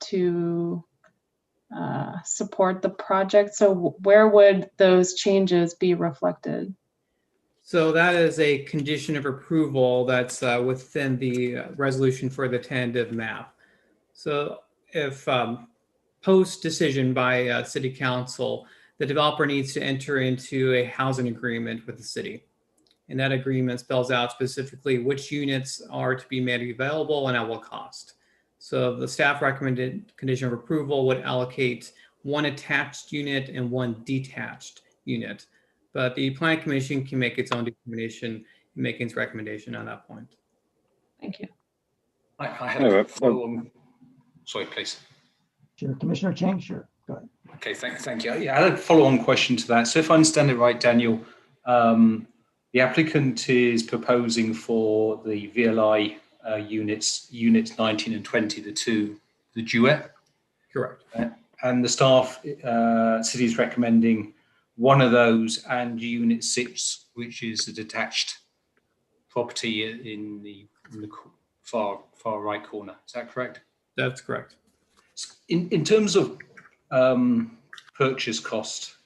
to support the project. So where would those changes be reflected? So that is a condition of approval that's within the resolution for the tentative map. So if post decision by city council, the developer needs to enter into a housing agreement with the city. And that agreement spells out specifically which units are to be made available and at what cost. So the staff recommended condition of approval would allocate 1 attached unit and 1 detached unit. But the Planning Commission can make its own determination, making its recommendation on that point. Thank you. I had a follow-on. Sorry, please. Sure, Commissioner Chang, sure, go ahead. Okay, thank you. Yeah, I had a follow-on question to that. So if I understand it right, Daniel, the applicant is proposing for the VLI units 19 and 20, the duet. Correct. And the staff city is recommending one of those and unit 6, which is a detached property in the far right corner. Is that correct? That's correct. In terms of purchase cost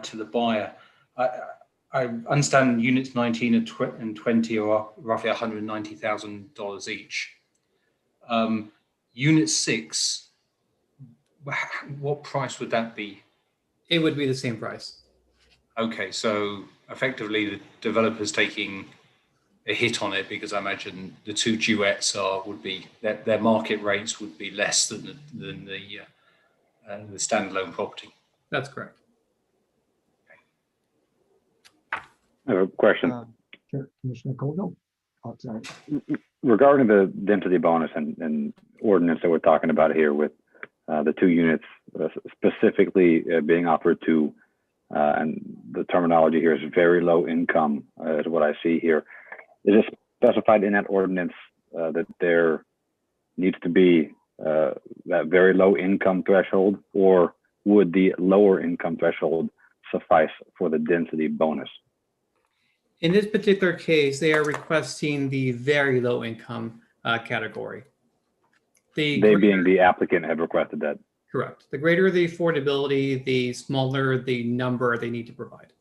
to the buyer, I understand units 19 and 20 are roughly $190,000 each. Unit 6, what price would that be? It would be the same price. Okay, so effectively the developer's taking a hit on it because I imagine the 2 duets would be their market rates would be less than the standalone property. That's correct. I have a question. Sure, Commissioner Colville. Oh, sorry. Regarding the density bonus and ordinance that we're talking about here with the 2 units specifically being offered to, and the terminology here is very low income, is what I see here. Is it specified in that ordinance that there needs to be that very low income threshold, or would the lower income threshold suffice for the density bonus? In this particular case, they are requesting the very low income category. They being the applicant have requested that. Correct. The greater the affordability, the smaller the number they need to provide.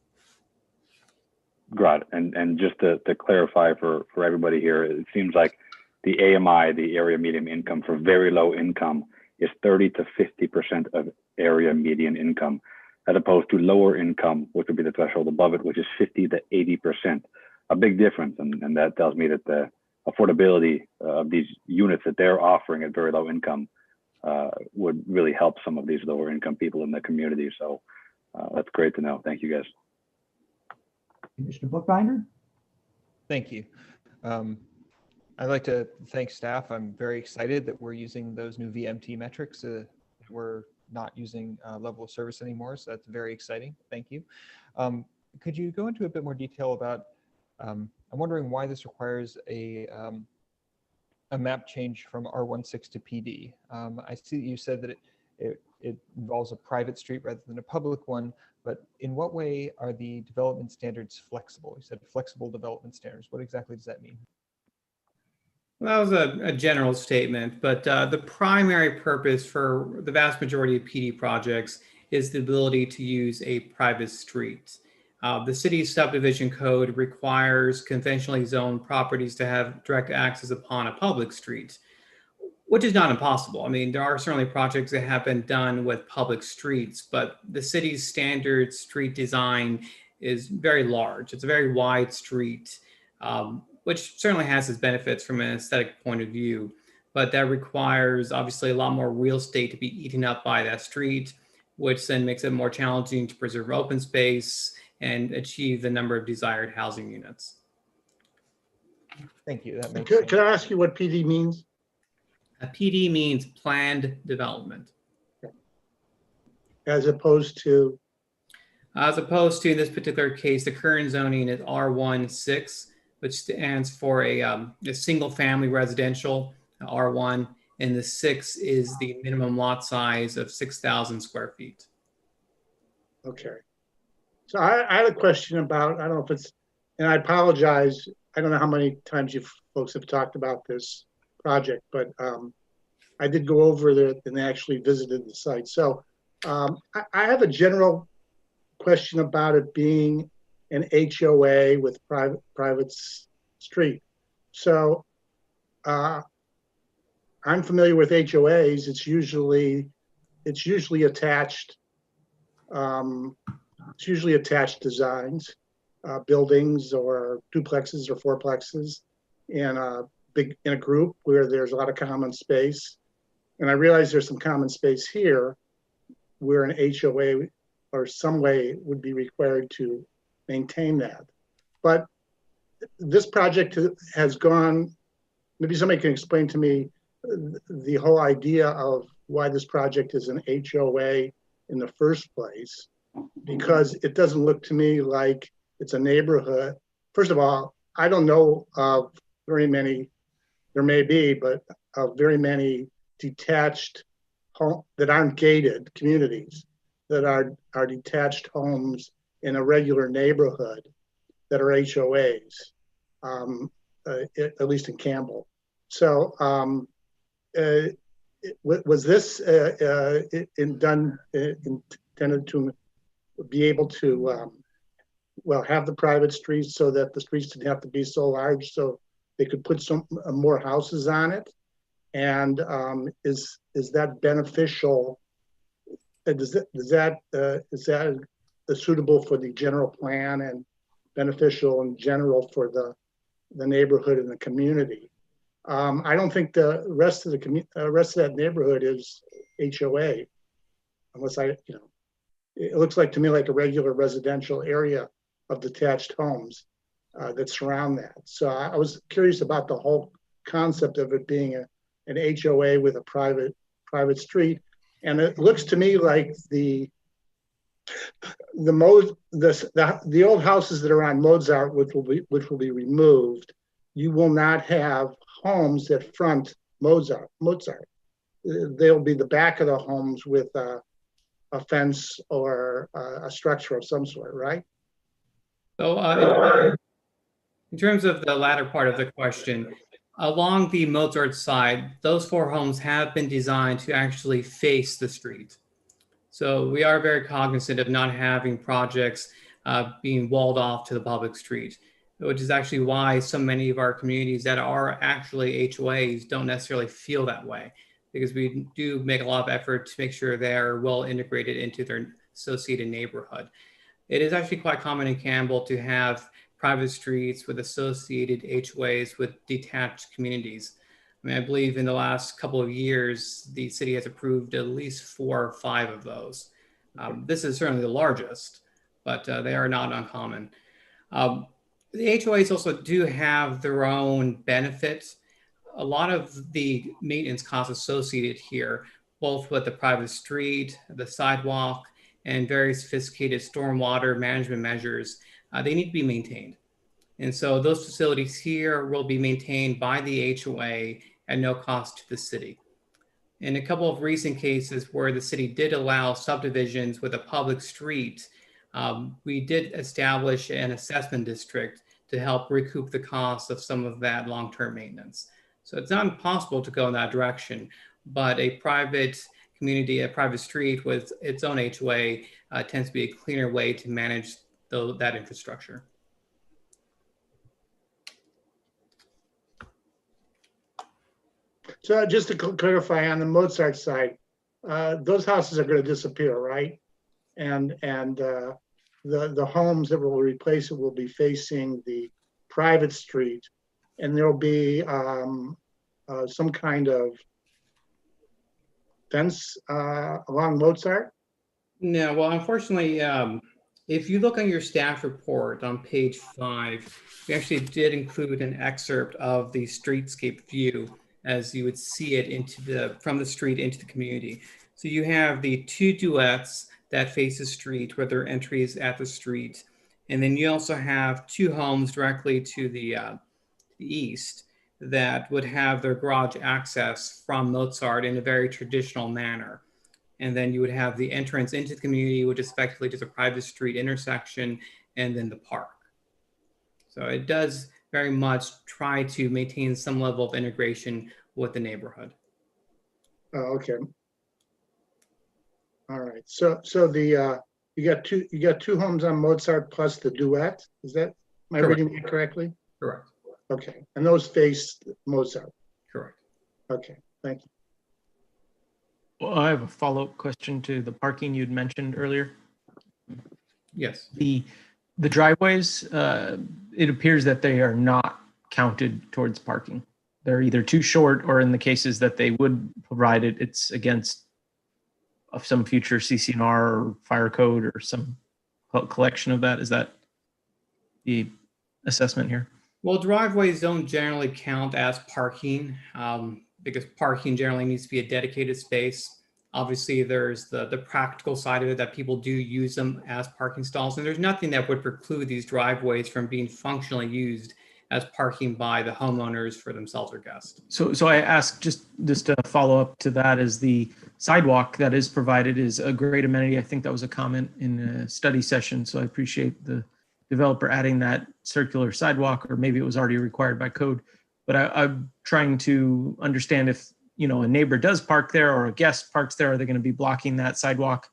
Got it. And just to clarify for everybody here, it seems like the AMI, the area median income for very low income, is 30 to 50% of area median income, as opposed to lower income, which would be the threshold above it, which is 50 to 80%. A big difference, and that tells me that the affordability of these units that they're offering at very low income would really help some of these lower income people in the community. So that's great to know. Thank you, guys. Commissioner Bookbinder. Thank you. I'd like to thank staff. I'm very excited that we're using those new VMT metrics. We're not using level of service anymore, so that's very exciting. Thank you. Could you go into a bit more detail about, I'm wondering why this requires a map change from R16 to PD. I see that you said that it involves a private street rather than a public one, but in what way are the development standards flexible? You said flexible development standards. What exactly does that mean? Well, that was a general statement, but the primary purpose for the vast majority of PD projects is the ability to use a private street. The city's subdivision code requires conventionally zoned properties to have direct access upon a public street, which is not impossible. I mean, there are certainly projects that have been done with public streets, but the city's standard street design is very large. It's a very wide street, which certainly has its benefits from an aesthetic point of view, but that requires obviously a lot more real estate to be eaten up by that street, which then makes it more challenging to preserve open space and achieve the number of desired housing units. Thank you. That makes Can I ask you what PD means? A PD means planned development. As opposed to? As opposed to, in this particular case, the current zoning is R16, which stands for a single family residential, R1, and the 6 is the minimum lot size of 6,000 square feet. Okay. So I had a question about, I don't know if it's, and I apologize, I don't know how many times you folks have talked about this project, but I did go over there and actually visited the site. So I have a general question about it being an HOA with private street. So I'm familiar with HOAs. It's usually attached. It's usually attached designs, buildings or duplexes or fourplexes, in a group where there's a lot of common space. And I realize there's some common space here where an HOA or some way would be required to maintain that. But this project has gone, maybe somebody can explain to me the whole idea of why this project is an HOA in the first place, because it doesn't look to me like it's a neighborhood. First of all, I don't know of very many, there may be, but of very many detached home that aren't gated communities that are detached homes in a regular neighborhood that are HOAs, at least in Campbell. So was this intended to be able to, well, have the private streets so that the streets didn't have to be so large so they could put some more houses on it? And is that beneficial? Is that suitable for the general plan and beneficial in general for the neighborhood and the community? I don't think the rest of that neighborhood is HOA, unless it looks like to me like a regular residential area of detached homes that surround that. So I was curious about the whole concept of it being an HOA with a private street. And it looks to me like the old houses that are on Mozart, which will be removed, you will not have homes that front Mozart. They'll be the back of the homes with a fence or a structure of some sort, right? So in terms of the latter part of the question, along the Mozart side, those 4 homes have been designed to actually face the street. So we are very cognizant of not having projects being walled off to the public street, which is actually why so many of our communities that are actually HOAs don't necessarily feel that way, because we do make a lot of effort to make sure they're well integrated into their associated neighborhood. It is actually quite common in Campbell to have private streets with associated HOAs with detached communities. I mean, I believe in the last couple of years, the city has approved at least 4 or 5 of those. This is certainly the largest, but they are not uncommon. The HOAs also do have their own benefits. A lot of the maintenance costs associated here, both with the private street, the sidewalk, and very sophisticated stormwater management measures, they need to be maintained. And so those facilities here will be maintained by the HOA at no cost to the city. In a couple of recent cases where the city did allow subdivisions with a public street, we did establish an assessment district to help recoup the cost of some of that long-term maintenance. So it's not impossible to go in that direction, but a private community, a private street with its own HOA tends to be a cleaner way to manage that infrastructure. So just to clarify, on the Mozart side, those houses are going to disappear, right? And the homes that will replace it will be facing the private street, and there'll be some kind of fence along Mozart? No, well, unfortunately, if you look on your staff report on page 5, we actually did include an excerpt of the streetscape view as you would see it from the street into the community. So you have the 2 duets that face the street where their entry is at the street. And then you also have 2 homes directly to the east that would have their garage access from Mozart in a very traditional manner. And then you would have the entrance into the community, which is effectively just a private street intersection, and then the park. So it does very much try to maintain some level of integration with the neighborhood. Oh, okay. All right. So the you got two homes on Mozart plus the duet. Is that, am I reading it correctly? Correct. Okay. And those face Mozart. Correct. Okay. Thank you. Well, I have a follow-up question to the parking you'd mentioned earlier. Yes. The driveways, it appears that they are not counted towards parking. They're either too short, or in the cases that they would provide it, it's against some future CCNR or fire code or some collection of that. Is that the assessment here? Well, driveways don't generally count as parking because parking generally needs to be a dedicated space. Obviously, there's the practical side of it that people do use them as parking stalls, and there's nothing that would preclude these driveways from being functionally used as parking by the homeowners for themselves or guests. So I ask just to follow up to that, is the sidewalk that is provided is a great amenity. I think that was a comment in a study session. So I appreciate the developer adding that circular sidewalk, or maybe it was already required by code. But I'm trying to understand if, a neighbor does park there or a guest parks there, are they going to be blocking that sidewalk?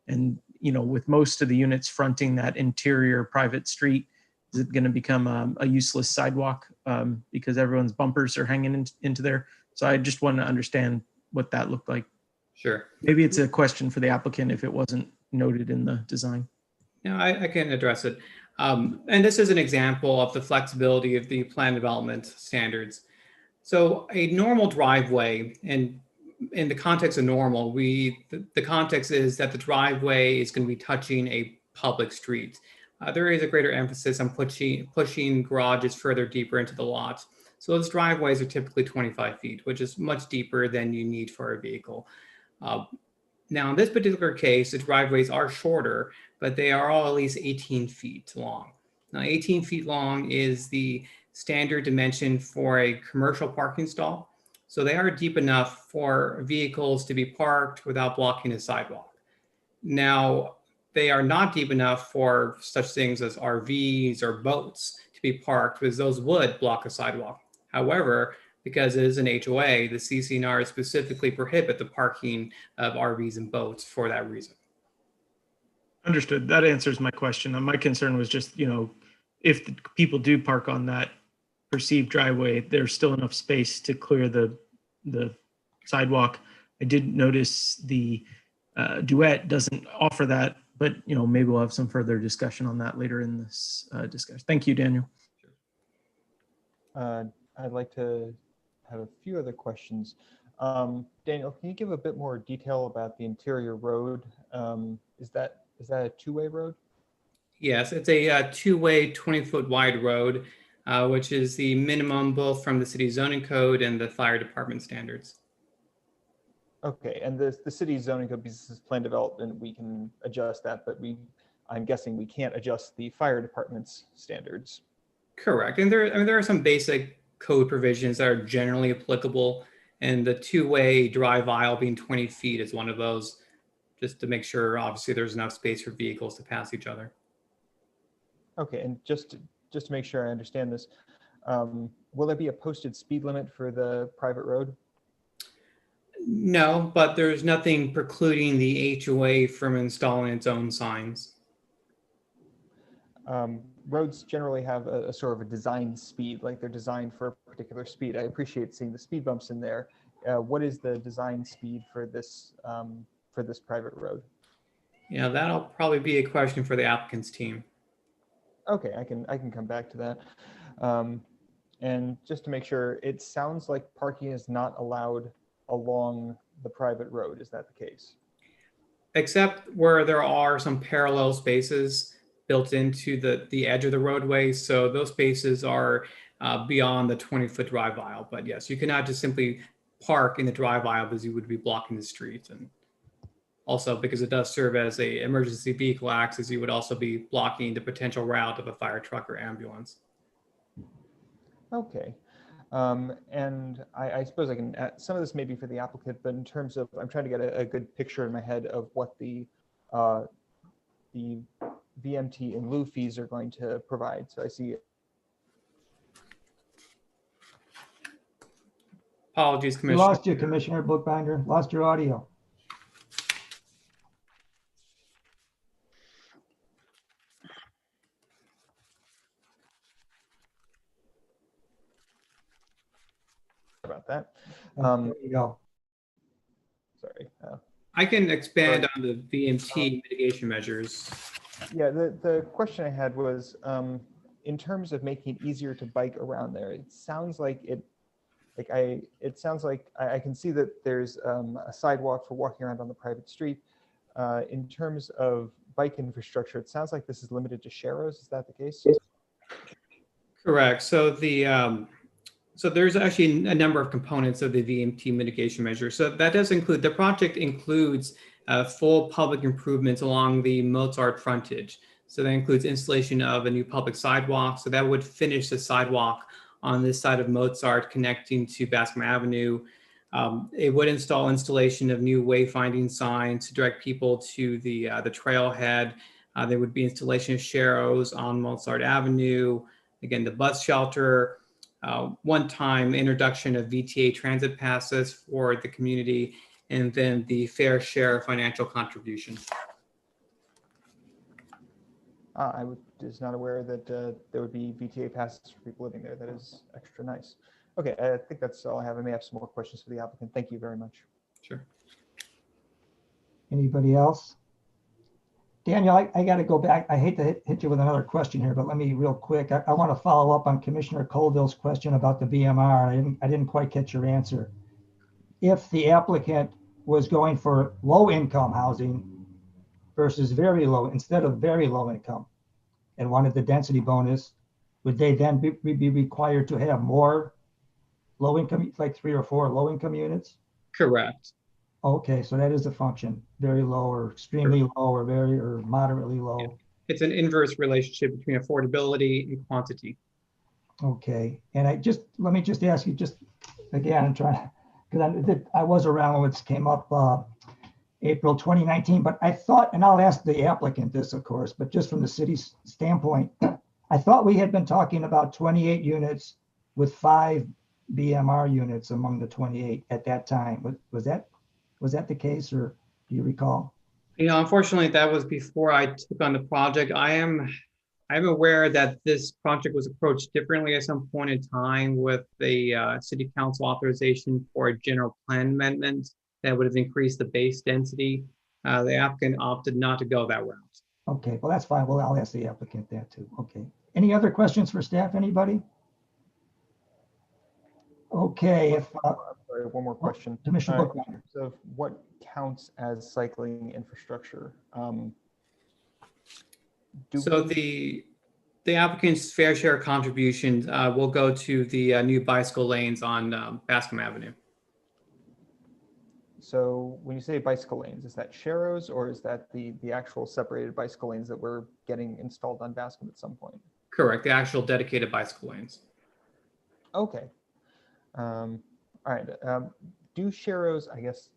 And, with most of the units fronting that interior private street, is it going to become a useless sidewalk because everyone's bumpers are hanging into there? So I just want to understand what that looked like. Sure. Maybe it's a question for the applicant if it wasn't noted in the design. Yeah, I can address it. And this is an example of the flexibility of the plan development standards. So a normal driveway, and in the context of normal, the context is that the driveway is going to be touching a public street. There is a greater emphasis on pushing garages further deeper into the lot. So those driveways are typically 25 feet, which is much deeper than you need for a vehicle. Now, in this particular case, the driveways are shorter, but they are all at least 18 feet long. Now, 18 feet long is the standard dimension for a commercial parking stall. So they are deep enough for vehicles to be parked without blocking the sidewalk. Now, they are not deep enough for such things as RVs or boats to be parked, because those would block a sidewalk. However, because it is an HOA, the CCNR specifically prohibit the parking of RVs and boats for that reason. Understood. That answers my question. My concern was just, if the people do park on that perceived driveway, there's still enough space to clear the sidewalk. I did notice the duet doesn't offer that, but maybe we'll have some further discussion on that later in this discussion. Thank you, Daniel. I'd like to have a few other questions. Daniel, can you give a bit more detail about the interior road? Is that a two-way road? Yes, it's a two-way 20-foot wide road, which is the minimum both from the city zoning code and the fire department standards. Okay, and the city zoning code business plan development, we can adjust that, but I'm guessing we can't adjust the fire department's standards. Correct, and there are some basic code provisions that are generally applicable, and the two-way drive aisle being 20 feet is one of those, just to make sure obviously there's enough space for vehicles to pass each other. Okay, and just to make sure I understand this, will there be a posted speed limit for the private road? No, but there's nothing precluding the HOA from installing its own signs. Roads generally have a sort of a design speed, like they're designed for a particular speed. I appreciate seeing the speed bumps in there. What is the design speed for this private road? Yeah, that'll probably be a question for the applicant's team. Okay, I can come back to that. And just to make sure, it sounds like parking is not allowed along the private road. Is that the case? Except where there are some parallel spaces built into the edge of the roadway. So those spaces are beyond the 20-foot drive aisle. But yes, you cannot just simply park in the drive aisle because you would be blocking the street. And also because it does serve as a emergency vehicle access, you would also be blocking the potential route of a fire truck or ambulance. Okay. And I suppose I can add, some of this may be for the applicant, but in terms of, I'm trying to get a good picture in my head of what the VMT and lieu fees are going to provide. So I see. Apologies, We Commissioner. lost you, Commissioner Bookbinder. Lost your audio. About that. There you go. Sorry. I can expand on the VMT mitigation measures. Yeah, the question I had was, in terms of making it easier to bike around there, it sounds like I can see that there's a sidewalk for walking around on the private street. In terms of bike infrastructure, it sounds like this is limited to sharrows. Is that the case? Correct. So so there's actually a number of components of the VMT mitigation measure. So that does include, the project includes full public improvements along the Mozart frontage. So that includes installation of a new public sidewalk. So that would finish the sidewalk on this side of Mozart connecting to Bascom Avenue. It would installation of new wayfinding signs to direct people to the trailhead. There would be installation of sharrows on Mozart Avenue. Again, the bus shelter, one-time introduction of VTA transit passes for the community, and then the fair share financial contribution. I was not aware that there would be VTA passes for people living there. That is extra nice. Okay, I think that's all I have. I may have some more questions for the applicant. Thank you very much. Sure. Anybody else? Daniel, I got to go back. I hate to hit you with another question here, but let me real quick. I want to follow up on Commissioner Colville's question about the BMR. I didn't quite catch your answer. If the applicant was going for low income housing versus very low, instead of very low income, and wanted the density bonus, would they then be required to have more low income, like 3 or 4 low income units? Correct. Okay, so that is a function, very low or extremely low or very or moderately low. It's an inverse relationship between affordability and quantity. Okay, and let me just ask you just again, I'm trying, because I was around when it came up April 2019, but I thought, and I'll ask the applicant this, of course, but just from the city's standpoint, I thought we had been talking about 28 units with 5 BMR units among the 28 at that time. Was that the case, or do you recall? Unfortunately, that was before I took on the project. I'm aware that this project was approached differently at some point in time with the city council authorization for a general plan amendment that would have increased the base density. The applicant opted not to go that route. Okay, well, that's fine. Well, I'll ask the applicant that too. Okay. Any other questions for staff, anybody? Okay, if sorry, one more question. Commissioner Bookbinder. So what counts as cycling infrastructure? So the applicant's fair share contributions will go to the new bicycle lanes on Bascom Avenue. So when you say bicycle lanes, is that sharrows or is that the actual separated bicycle lanes that we're getting installed on Bascom at some point? Correct, the actual dedicated bicycle lanes. Okay. All right. Do sharrows, I guess,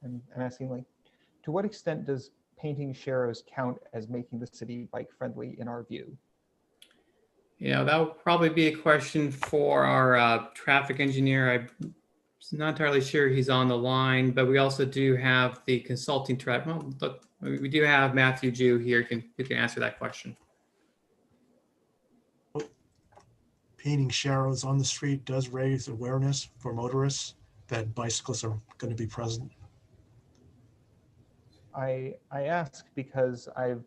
I'm asking, like, to what extent does painting sharrows count as making the city bike friendly in our view? Yeah, that would probably be a question for our traffic engineer. I'm not entirely sure he's on the line, but we also do have the consulting traffic. Well, look, we do have Matthew Jew here who can answer that question. Painting sharrows on the street does raise awareness for motorists that bicyclists are going to be present. I ask because I've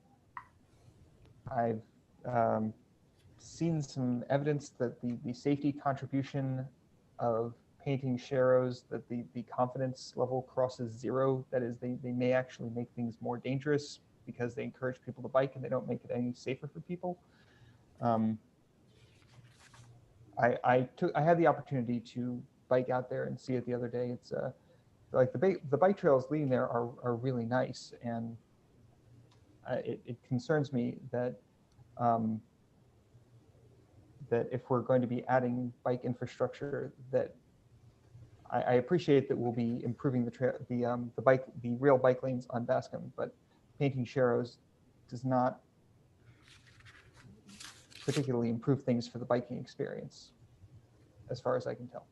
seen some evidence that the safety contribution of painting sharrows, that the confidence level crosses 0. That is, they may actually make things more dangerous because they encourage people to bike and they don't make it any safer for people. I had the opportunity to bike out there and see it the other day. It's like the bike trails leading there are really nice, and it concerns me that that if we're going to be adding bike infrastructure, that I appreciate that we'll be improving the real bike lanes on Bascom, but painting sharrows does not particularly improve things for the biking experience, as far as I can tell.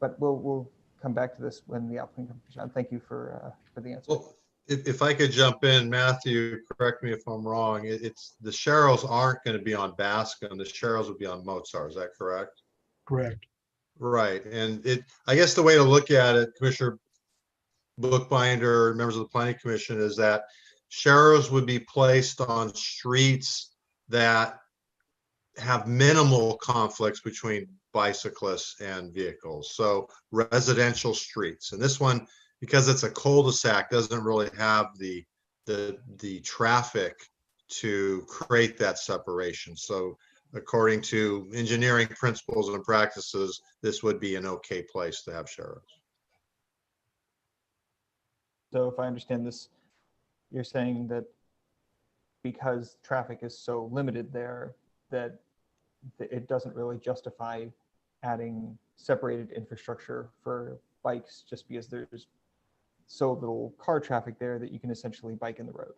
But we'll come back to this when the applicant comes on. Thank you for the answer. Well, if I could jump in, Matthew, correct me if I'm wrong. It's the sharrows aren't going to be on Bascom. The sharrows would be on Mozart. Is that correct? Correct. Right. And I guess the way to look at it, Commissioner Bookbinder, members of the Planning Commission, is that sharrows would be placed on streets that have minimal conflicts between bicyclists and vehicles. So residential streets. And this one, because it's a cul-de-sac, doesn't really have the traffic to create that separation. So according to engineering principles and practices, this would be an okay place to have sharrows. So if I understand this, you're saying that because traffic is so limited there, that it doesn't really justify adding separated infrastructure for bikes just because there's so little car traffic there that you can essentially bike in the road.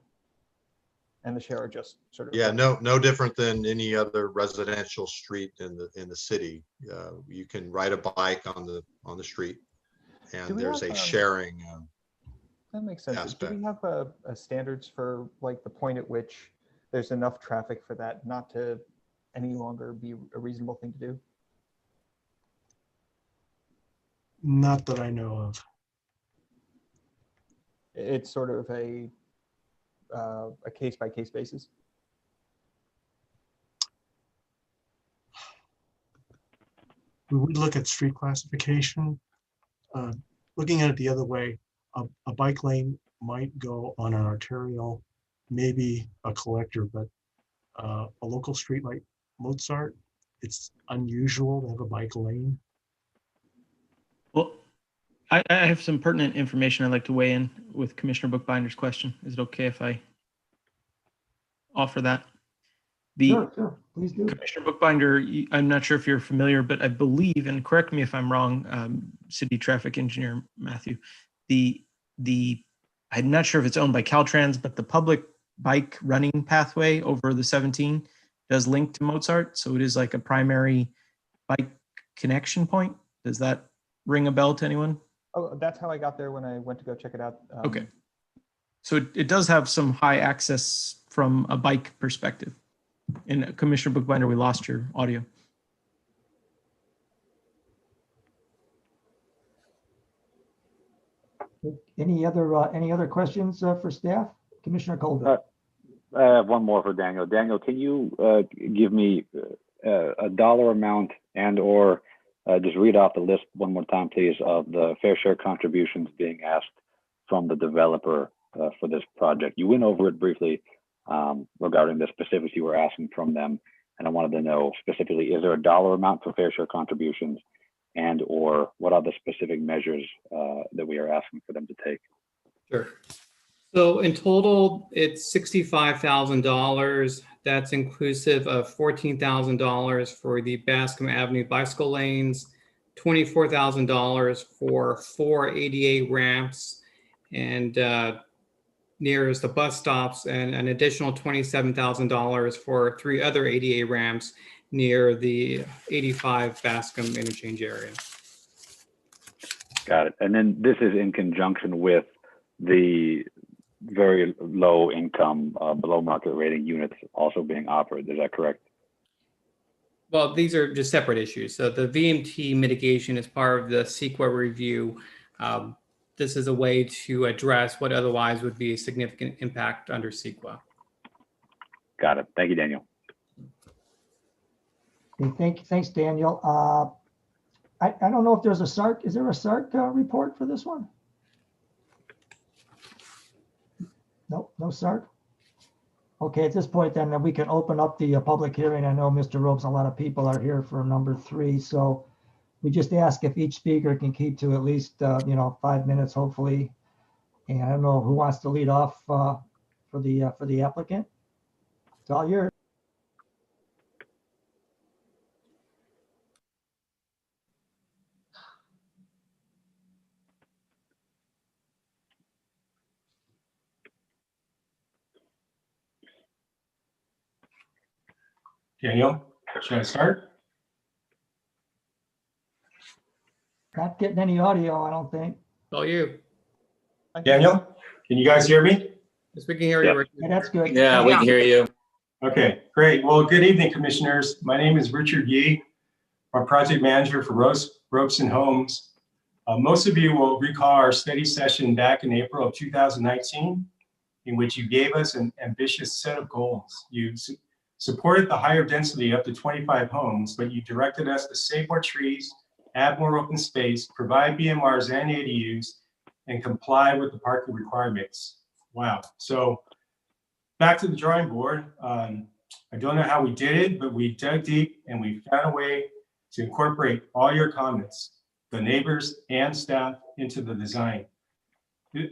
And the sharrow just sort of. Yeah, no different than any other residential street in the city. You can ride a bike on the street, and there's a sharing that makes sense. aspect. Do we have a standards for like the point at which there's enough traffic for that not to any longer be a reasonable thing to do? Not that I know of. It's sort of a case-by-case basis. We would look at street classification. Looking at it the other way, a bike lane might go on an arterial, maybe a collector, but a local street like Mozart, it's unusual to have a bike lane. Well, I have some pertinent information I'd like to weigh in with Commissioner Bookbinder's question. Is it okay if I offer that? Sure, please do. Commissioner Bookbinder, I'm not sure if you're familiar, but I believe, and correct me if I'm wrong, City Traffic Engineer Matthew, I'm not sure if it's owned by Caltrans, but the public bike running pathway over the 17 does link to Mozart. So it is like a primary bike connection point. Does that ring a bell to anyone? Oh, that's how I got there when I went to go check it out. Okay. So it does have some high access from a bike perspective. And Commissioner Bookbinder, we lost your audio. Any other questions for staff? Commissioner Colville. I have one more for Daniel. Daniel, can you give me a dollar amount and or just read off the list one more time, please, of the fair share contributions being asked from the developer for this project? You went over it briefly regarding the specifics you were asking from them. And I wanted to know specifically, is there a dollar amount for fair share contributions and or what are the specific measures that we are asking for them to take? Sure. So in total, it's $65,000. That's inclusive of $14,000 for the Bascom Avenue bicycle lanes, $24,000 for 4 ADA ramps and nearest the bus stops, and an additional $27,000 for 3 other ADA ramps near the 85 Bascom interchange area. Got it. And then this is in conjunction with the very low income, below market rating units also being offered. Is that correct? Well, these are just separate issues. So the VMT mitigation is part of the CEQA review. This is a way to address what otherwise would be a significant impact under CEQA. Got it. Thank you, Daniel. Okay, thanks, Daniel. I don't know if there's a SARC. Is there a SARC report for this one? No SARC. Okay, at this point, then we can open up the public hearing. I know Mr. Ropes, a lot of people are here for number 3, so we just ask if each speaker can keep to at least 5 minutes, hopefully. And I don't know who wants to lead off for the applicant. It's all yours. Daniel, should I start? Not getting any audio, I don't think. All you. Daniel, can you guys hear me? Yes, we can hear you. Yeah, that's good. Yeah, we can hear you. Okay, great. Well, good evening, commissioners. My name is Richard Yee. I'm project manager for Ropes and Homes. Most of you will recall our study session back in April of 2019, in which you gave us an ambitious set of goals. You supported the higher density up to 25 homes, but you directed us to save more trees, add more open space, provide BMRs and ADUs, and comply with the parking requirements. Wow. So back to the drawing board. I don't know how we did it, but we dug deep and we found a way to incorporate all your comments, the neighbors and staff, into the design.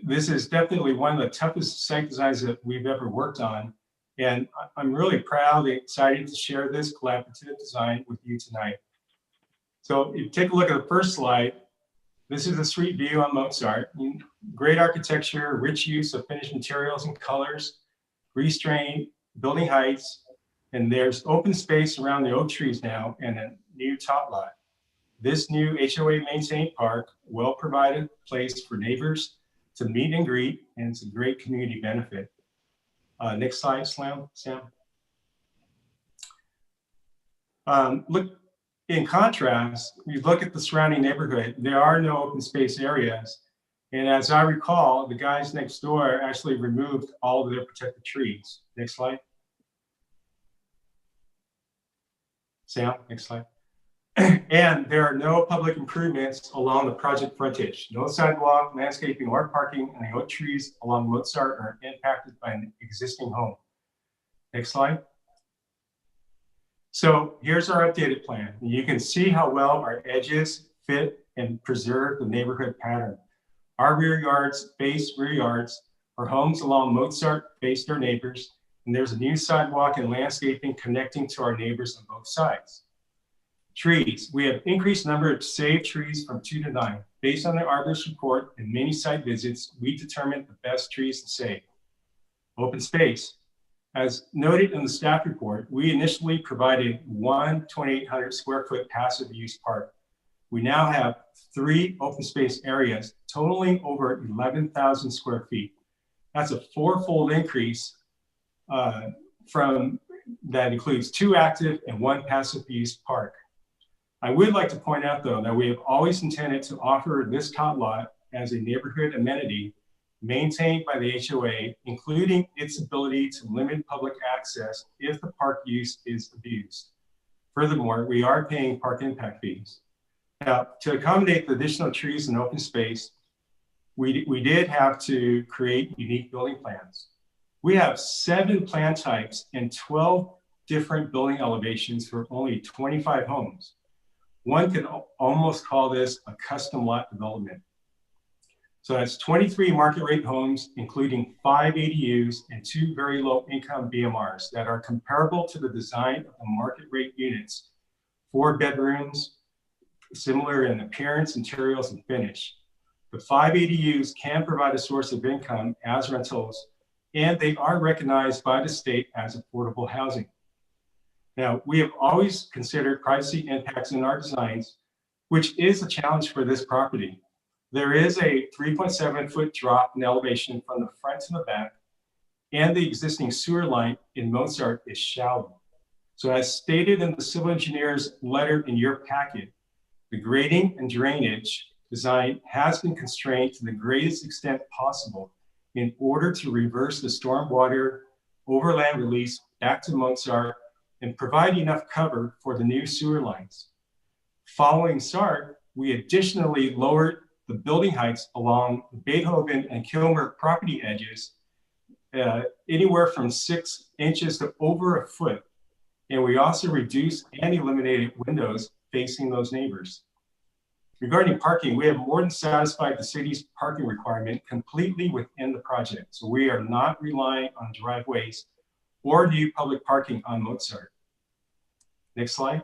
This is definitely one of the toughest site designs that we've ever worked on. And I'm really proud and excited to share this collaborative design with you tonight. So if you take a look at the first slide, this is a street view on Mozart. Great architecture, rich use of finished materials and colors, restrained building heights, and there's open space around the oak trees now and a new top lot. This new HOA maintained park will provide a place for neighbors to meet and greet, and it's a great community benefit. Next slide, Sam. Look, in contrast, we look at the surrounding neighborhood, there are no open space areas. And as I recall, the guys next door actually removed all of their protected trees. Next slide. Sam, next slide. And there are no public improvements along the project frontage. No sidewalk, landscaping, or parking, and the oak trees along Mozart are impacted by an existing home. Next slide. So here's our updated plan. You can see how well our edges fit and preserve the neighborhood pattern. Our rear yards face rear yards. Our homes along Mozart face their neighbors, and there's a new sidewalk and landscaping connecting to our neighbors on both sides. Trees, we have increased number of saved trees from 2 to 9. Based on the arborist report and many site visits, we determined the best trees to save. Open space. As noted in the staff report, we initially provided one 2,800 square foot passive use park. We now have 3 open space areas totaling over 11,000 square feet. That's a 4-fold increase from that includes 2 active and 1 passive use park. I would like to point out though that we have always intended to offer this tot lot as a neighborhood amenity maintained by the HOA, including its ability to limit public access if the park use is abused. Furthermore, we are paying park impact fees. Now, to accommodate the additional trees and open space, we did have to create unique building plans. We have 7 plan types and 12 different building elevations for only 25 homes. One could almost call this a custom lot development. So that's 23 market rate homes, including 5 ADUs and 2 very low income BMRs that are comparable to the design of the market rate units. 4 bedrooms, similar in appearance, interiors, and finish. The 5 ADUs can provide a source of income as rentals, and they are recognized by the state as affordable housing. Now, we have always considered privacy impacts in our designs, which is a challenge for this property. There is a 3.7 foot drop in elevation from the front to the back, and the existing sewer line in Mozart is shallow. So as stated in the civil engineer's letter in your packet, the grading and drainage design has been constrained to the greatest extent possible in order to reverse the stormwater overland release back to Mozart and provide enough cover for the new sewer lines. Following SART, we additionally lowered the building heights along Beethoven and Kilmer property edges anywhere from 6 inches to over a foot. And we also reduced and eliminated windows facing those neighbors. Regarding parking, we have more than satisfied the city's parking requirement completely within the project. So we are not relying on driveways or new public parking on Mozart. Next slide.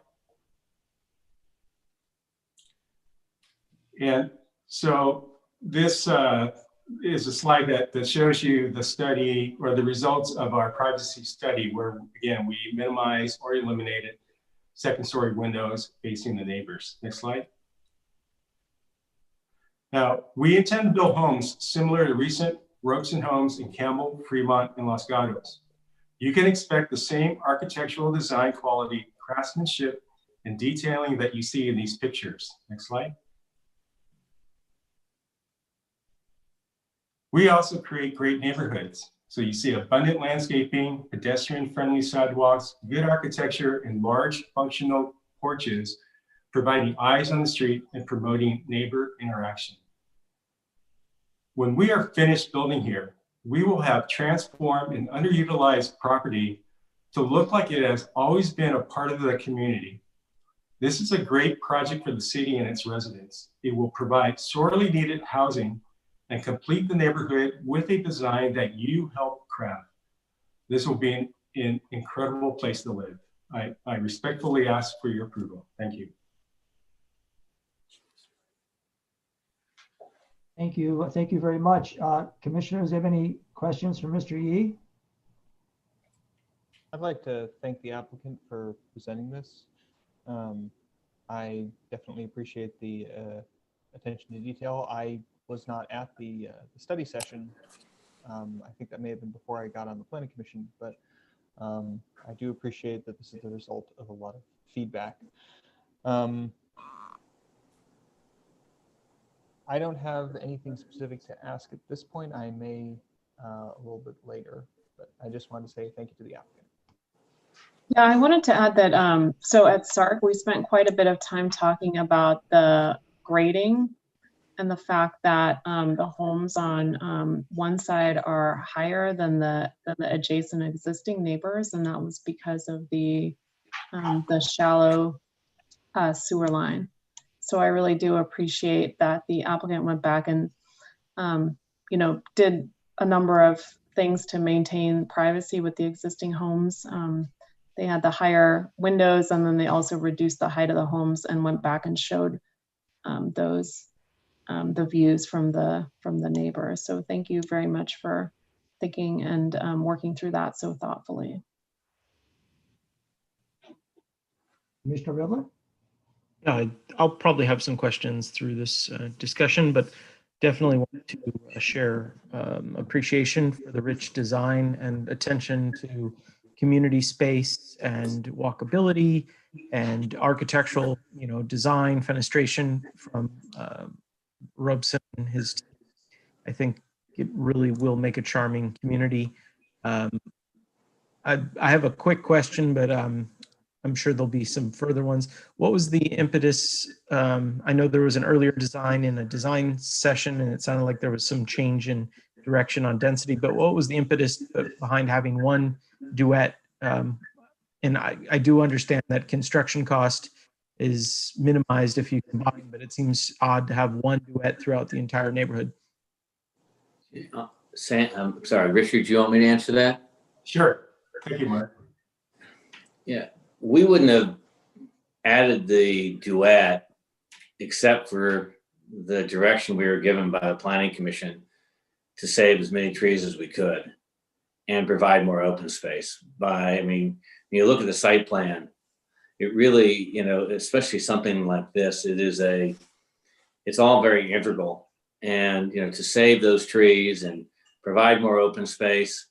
And so this is a slide that shows you the study or the results of our privacy study where, again, we minimized or eliminated second-story windows facing the neighbors. Next slide. Now, we intend to build homes similar to recent Robeson homes in Campbell, Fremont, and Los Gatos. You can expect the same architectural design quality, craftsmanship, and detailing that you see in these pictures. Next slide. We also create great neighborhoods. So you see abundant landscaping, pedestrian-friendly sidewalks, good architecture, and large functional porches, providing eyes on the street and promoting neighbor interaction. When we are finished building here, we will have transformed and underutilized property to look like it has always been a part of the community. This is a great project for the city and its residents. It will provide sorely needed housing and complete the neighborhood with a design that you helped craft. This will be an incredible place to live. I respectfully ask for your approval. Thank you. Thank you. Thank you very much. Commissioners, have any questions for Mr. Yee? I'd like to thank the applicant for presenting this. I definitely appreciate the attention to detail. I was not at the study session. I think that may have been before I got on the planning commission, but I do appreciate that this is the result of a lot of feedback. I don't have anything specific to ask at this point. I may a little bit later, but I just wanted to say thank you to the applicant. Yeah, I wanted to add that, so at SARC, we spent quite a bit of time talking about the grading and the fact that the homes on one side are higher than the adjacent existing neighbors, and that was because of the shallow sewer line. So I really do appreciate that the applicant went back and you know, did a number of things to maintain privacy with the existing homes. They had the higher windows, and then they also reduced the height of the homes and went back and showed the views from the neighbors. So thank you very much for thinking and working through that so thoughtfully. Commissioner Riddler? Yeah, I'll probably have some questions through this discussion, but definitely want to share appreciation for the rich design and attention to community space and walkability and architectural, you know, design, fenestration from Robson and his team. I think it really will make a charming community. I have a quick question, but I'm sure there'll be some further ones. What was the impetus? I know there was an earlier design in a design session, and it sounded like there was some change in direction on density, but what was the impetus behind having one duet? And I do understand that construction cost is minimized if you combine, but it seems odd to have one duet throughout the entire neighborhood. I'm sorry, Richard, do you want me to answer that? Sure. Thank you, Mark. Yeah, we wouldn't have added the duet except for the direction we were given by the Planning Commission to save as many trees as we could and provide more open space. I mean, when you look at the site plan, it really, you know, especially something like this, it's all very integral. And, you know, to save those trees and provide more open space,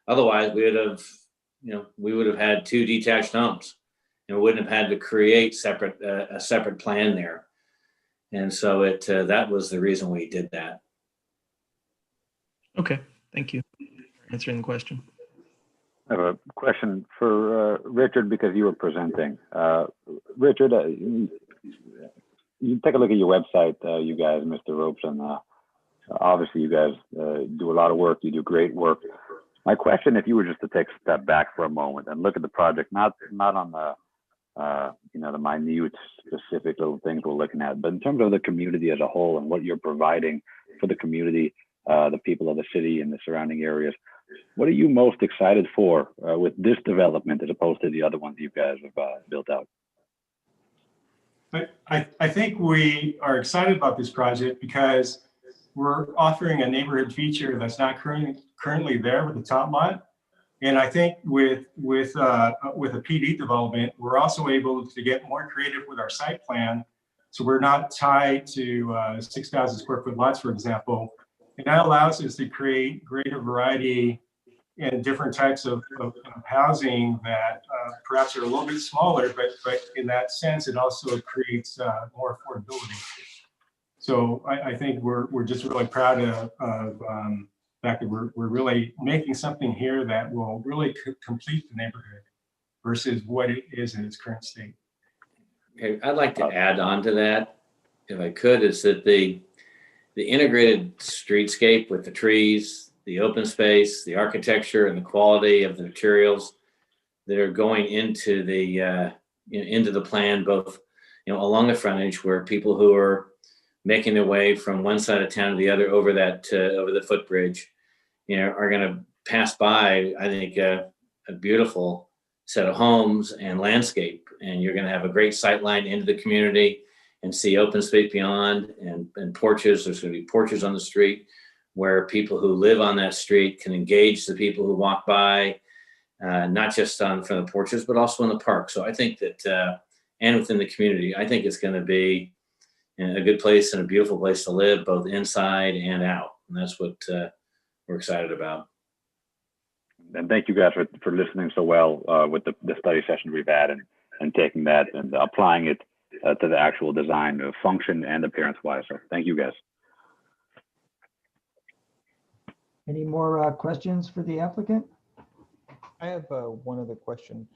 otherwise we would have had two detached homes and we wouldn't have had to create a separate plan there. And so that was the reason we did that. Okay, thank you for answering the question. I have a question for Richard, because you were presenting. Richard, you take a look at your website, you guys, Mr. Robeson. Obviously, you guys do a lot of work. You do great work. My question, if you were just to take a step back for a moment and look at the project, not on the the minute specific little things we're looking at, but in terms of the community as a whole and what you're providing for the community, the people of the city and the surrounding areas. What are you most excited for with this development as opposed to the other ones you guys have built out? I think we are excited about this project because we're offering a neighborhood feature that's not currently there with the top lot. And I think with a PD development, we're also able to get more creative with our site plan. So we're not tied to 6,000 square foot lots, for example. And that allows us to create greater variety and different types of housing that perhaps are a little bit smaller, but in that sense, it also creates more affordability. So I think we're just really proud of the fact that we're really making something here that will really complete the neighborhood versus what it is in its current state. Okay, I'd like to add on to that, if I could, is that the integrated streetscape with the trees, the open space, the architecture, and the quality of the materials, that are going into the plan, both along the frontage, where people who are making their way from one side of town to the other over the footbridge, are going to pass by, I think, a beautiful set of homes and landscape, and you're going to have a great sight line into the community and see open space beyond and porches. There's going to be porches on the street where people who live on that street can engage the people who walk by, not just from the porches, but also in the park. So I think that, and within the community, I think it's going to be a good place and a beautiful place to live, both inside and out. And that's what we're excited about. And thank you guys for listening so well with the study session we've had and taking that and applying it to the actual design function and appearance wise. So thank you guys. Any more questions for the applicant? I have one other question.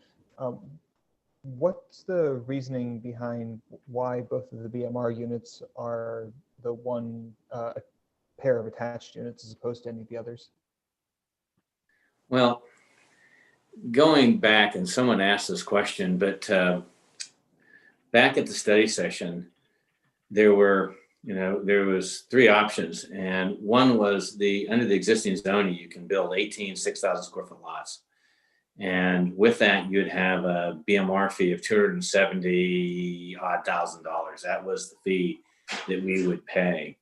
What's the reasoning behind why both of the BMR units are the one pair of attached units as opposed to any of the others? Well, going back, and someone asked this question, but back at the study session, there was 3 options, and one was under the existing zoning, you can build 18 6,000 square foot lots. And with that, you'd have a BMR fee of $270,000. That was the fee that we would pay.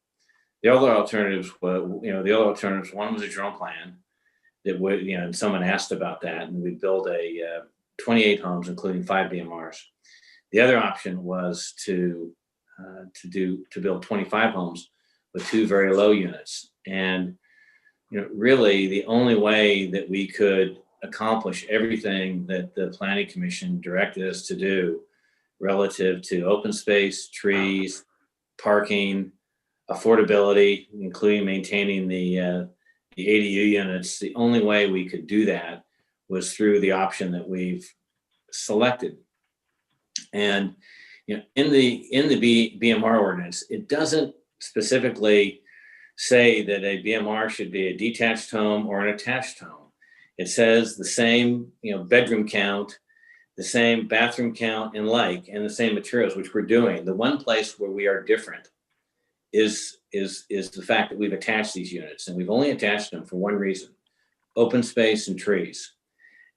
The other alternatives were, one was a drone plan that would, and someone asked about that, and we'd build 28 homes, including 5 BMRs. The other option was to build 25 homes with 2 very low units. And really the only way that we could accomplish everything that the Planning Commission directed us to do relative to open space, trees, parking, affordability, including maintaining the ADU units, the only way we could do that was through the option that we've selected. And in the BMR ordinance, it doesn't specifically say that a BMR should be a detached home or an attached home. It says the same bedroom count, the same bathroom count and the same materials, which we're doing. The one place where we are different is the fact that we've attached these units, and we've only attached them for one reason: open space and trees.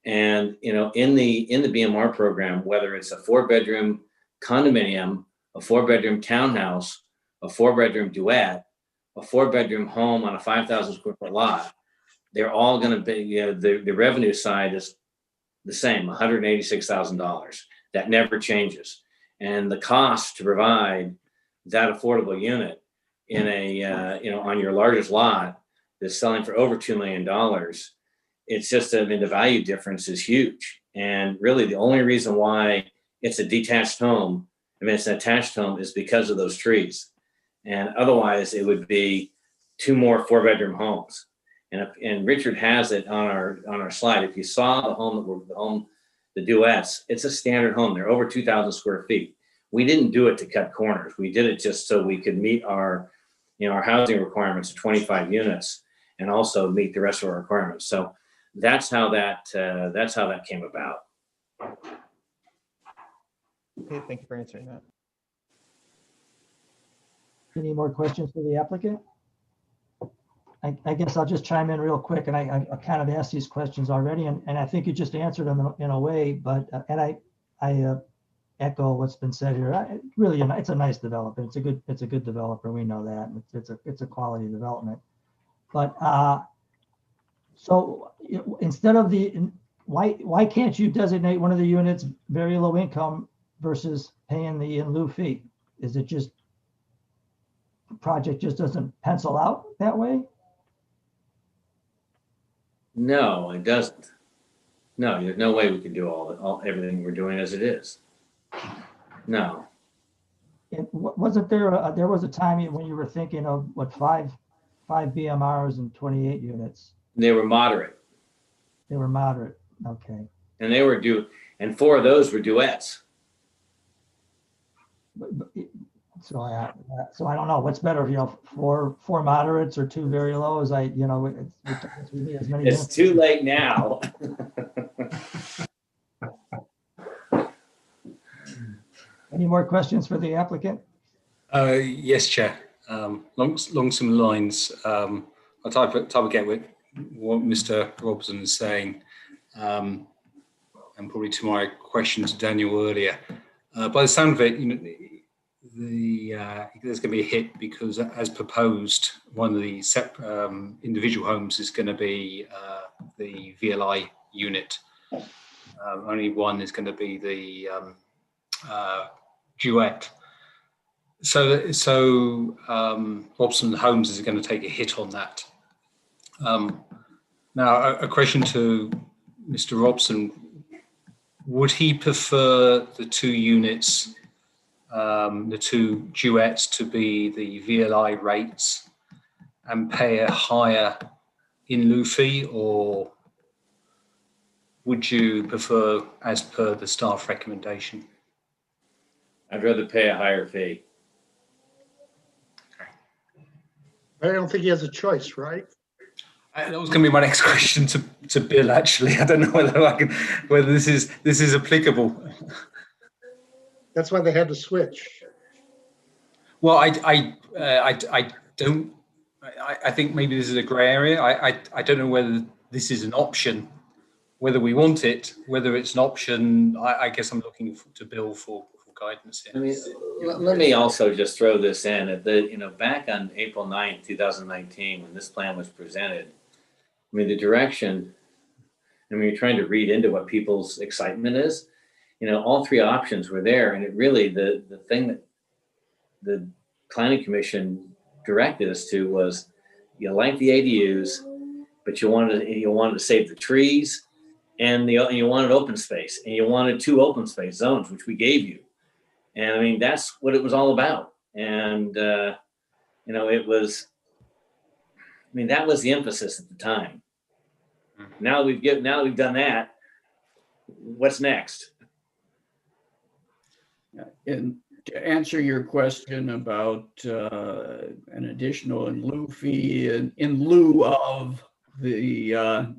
And in the BMR program, whether it's a 4-bedroom condominium, a 4-bedroom townhouse, a 4-bedroom duet, a 4-bedroom home on a 5,000 square foot lot, they're all going to be, the revenue side is the same, $186,000. That never changes. And the cost to provide that affordable unit in on your largest lot that's selling for over $2 million, it's just, the value difference is huge. And really the only reason why it's a detached home, it's an attached home, is because of those trees. And otherwise it would be 2 more 4-bedroom homes. And Richard has it on our slide. If you saw the duets, it's a standard home. They're over 2,000 square feet. We didn't do it to cut corners. We did it just so we could meet our housing requirements of 25 units and also meet the rest of our requirements. So that's how that came about. Okay, thank you for answering that. Any more questions for the applicant? I guess I'll just chime in real quick, and I kind of asked these questions already, and I think you just answered them in a way, but and I echo what's been said here. Really, it's a nice development. It's a good developer. We know that. It's a quality development. But so instead of why can't you designate one of the units very low income versus paying the in lieu fee? Is it just the project just doesn't pencil out that way? No, it doesn't. No, there's no way we can do everything we're doing as it is. No. And wasn't there there was a time when you were thinking of what, five BMRs and 28 units? They were moderate. They were moderate. Okay. And they were and 4 of those were duets. So I don't know what's better, 4 moderates or 2 very lows. It's too late now. Any more questions for the applicant? Yes, Chair. Along some lines, I'll type again with what Mr. Robson is saying, and probably to my question to Daniel earlier. By the sound of it, you know, there's going to be a hit because, as proposed, one of the individual homes is going to be the VLI unit. Only one is going to be the duet. So Robson Homes is going to take a hit on that. Now, a question to Mr. Robson: would he prefer the two units, the two duets, to be the VLI rates and pay a higher in lieu fee, or would you prefer as per the staff recommendation? I'd rather pay a higher fee. I don't think he has a choice, right? That was going to be my next question to Bill. Actually, I don't know whether this is applicable. That's why they had to switch. Well, I don't. I think maybe this is a grey area. I don't know whether this is an option, whether we want it, whether it's an option. I guess I'm looking to Bill for guidance here. I mean, let me also just throw this in at back on April 9th, 2019, when this plan was presented. I mean, the direction, I mean, you're trying to read into what people's excitement is. All three options were there, and it really, the thing that the Planning Commission directed us to was, you like the ADUs, but you wanted to save the trees, and you wanted open space, and you wanted 2 open space zones, which we gave you. And I mean, that's what it was all about. And it was, I mean, that was the emphasis at the time. Now that we've done that, what's next? And to answer your question about an additional in lieu fee, in lieu of the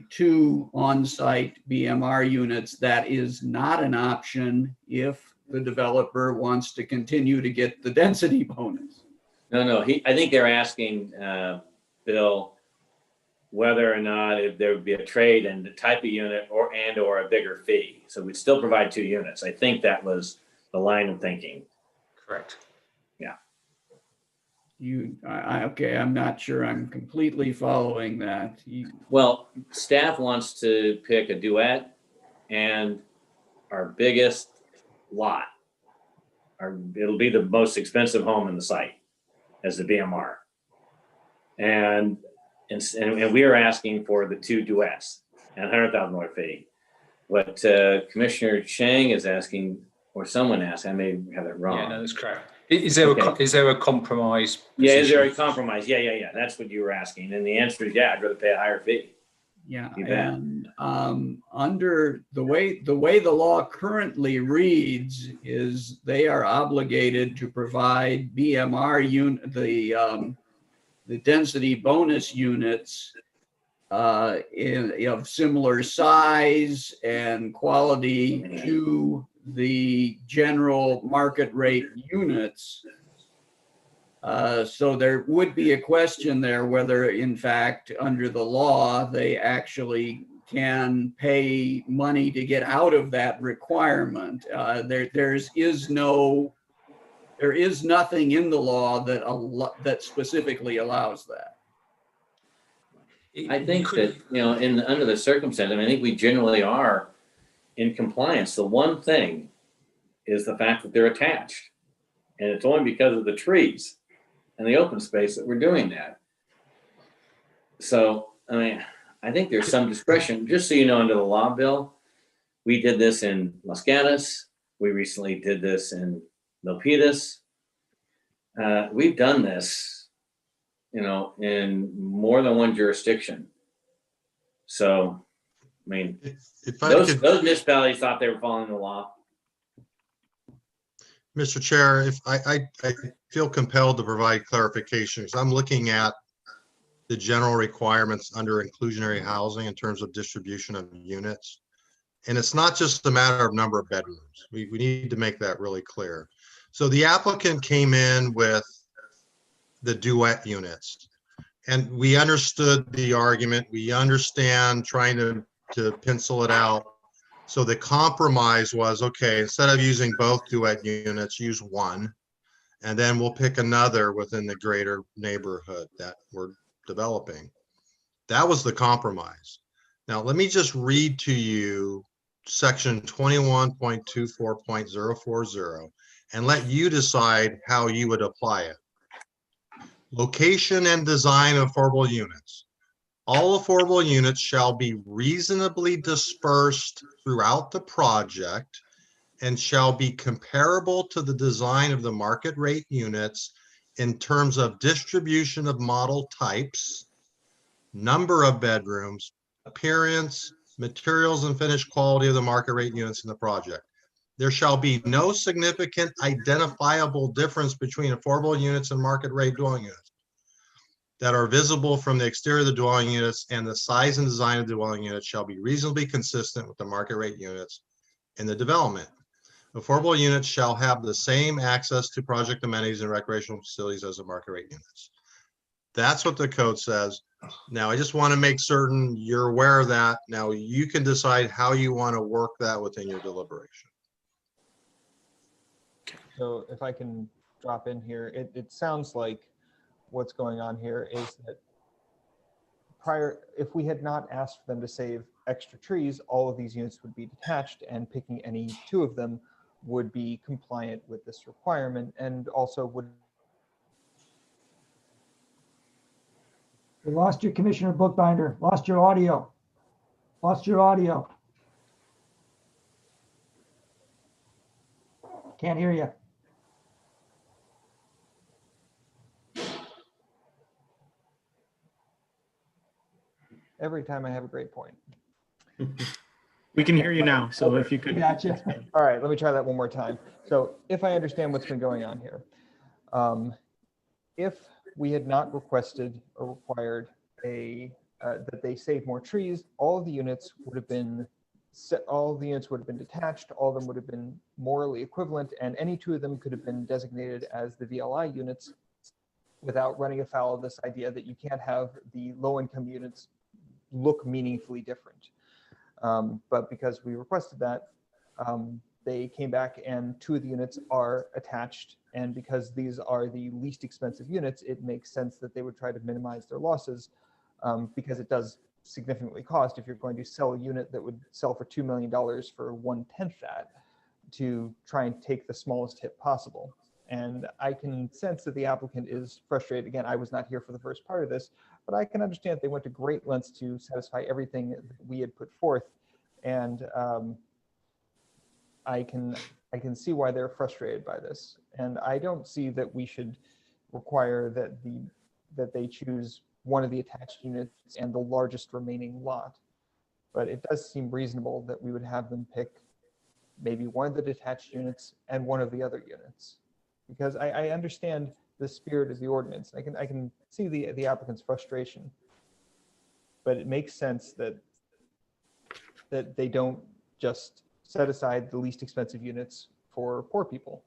2 on-site BMR units, that is not an option if the developer wants to continue to get the density bonus. No. I think they're asking, Bill, whether or not if there would be a trade in the type of unit or a bigger fee. So we'd still provide 2 units. I think that was the line of thinking. Correct. Yeah. Okay, I'm not sure I'm completely following that. Well, staff wants to pick a duet and our biggest lot. It'll be the most expensive home in the site as the BMR. And we are asking for the 2 duets and $100,000 fee. But Commissioner Chang is asking, or someone asked, I may have it wrong. Yeah, no, that's correct. Is there a compromise? Yeah, is there a compromise? Yeah. That's what you were asking. And the answer is, yeah, I'd rather pay a higher fee. Yeah, and under the way the law currently reads is they are obligated to provide BMR the density bonus units of similar size and quality to the general market rate units. So there would be a question there whether, in fact, under the law, they actually can pay money to get out of that requirement. There is nothing in the law that specifically allows that. I think that, under the circumstance, I think we generally are in compliance. The one thing is the fact that they're attached, and it's only because of the trees and the open space that we're doing that. So, I think there's some discretion. Just so you know, under the law, Bill, we did this in Los Gatos. We recently did this in Milpitas. We've done this, in more than one jurisdiction. So, those municipalities thought they were following the law. Mr. Chair, if I feel compelled to provide clarification, because I'm looking at the general requirements under inclusionary housing in terms of distribution of units. And it's not just a matter of number of bedrooms. We need to make that really clear. So the applicant came in with the duet units, and we understood the argument. We understand trying to pencil it out. So the compromise was, okay, instead of using both duet units, use one, and then we'll pick another within the greater neighborhood that we're developing. That was the compromise. Now, let me just read to you section 21.24.040 and let you decide how you would apply it. Location and design of affordable units. All affordable units shall be reasonably dispersed throughout the project and shall be comparable to the design of the market rate units in terms of distribution of model types, number of bedrooms, appearance, materials, and finished quality of the market rate units in the project. There shall be no significant identifiable difference between affordable units and market rate dwelling units that are visible from the exterior of the dwelling units, and the size and design of the dwelling units shall be reasonably consistent with the market rate units in the development. Affordable units shall have the same access to project amenities and recreational facilities as the market rate units. That's what the code says. Now, I just want to make certain you're aware of that. Now, you can decide how you want to work that within your deliberation. So if I can drop in here, it sounds like what's going on here is that if we had not asked them to save extra trees, all of these units would be detached, and picking any two of them would be compliant with this requirement, and also would. We lost your Commissioner Bookbinder, lost your audio. Lost your audio. Can't hear you. Every time I have a great point. We can hear you now, so if you could. Gotcha. All right, let me try that one more time. So if I understand what's been going on here, if we had not requested or required that they save more trees, all of the units would have been detached, all of them would have been morally equivalent, and any two of them could have been designated as the VLI units without running afoul of this idea that you can't have the low-income units look meaningfully different. But because we requested that, they came back and two of the units are attached. And because these are the least expensive units, it makes sense that they would try to minimize their losses, because it does significantly cost if you're going to sell a unit that would sell for $2 million for 1/10 that, to try and take the smallest hit possible. And I can sense that the applicant is frustrated. Again, I was not here for the first part of this, but I can understand that they went to great lengths to satisfy everything that we had put forth. And I can see why they're frustrated by this. And I don't see that we should require that they choose one of the attached units and the largest remaining lot. But it does seem reasonable that we would have them pick maybe one of the detached units and one of the other units. Because I understand the spirit of the ordinance. I can see the applicant's frustration, but it makes sense that they don't just set aside the least expensive units for poor people,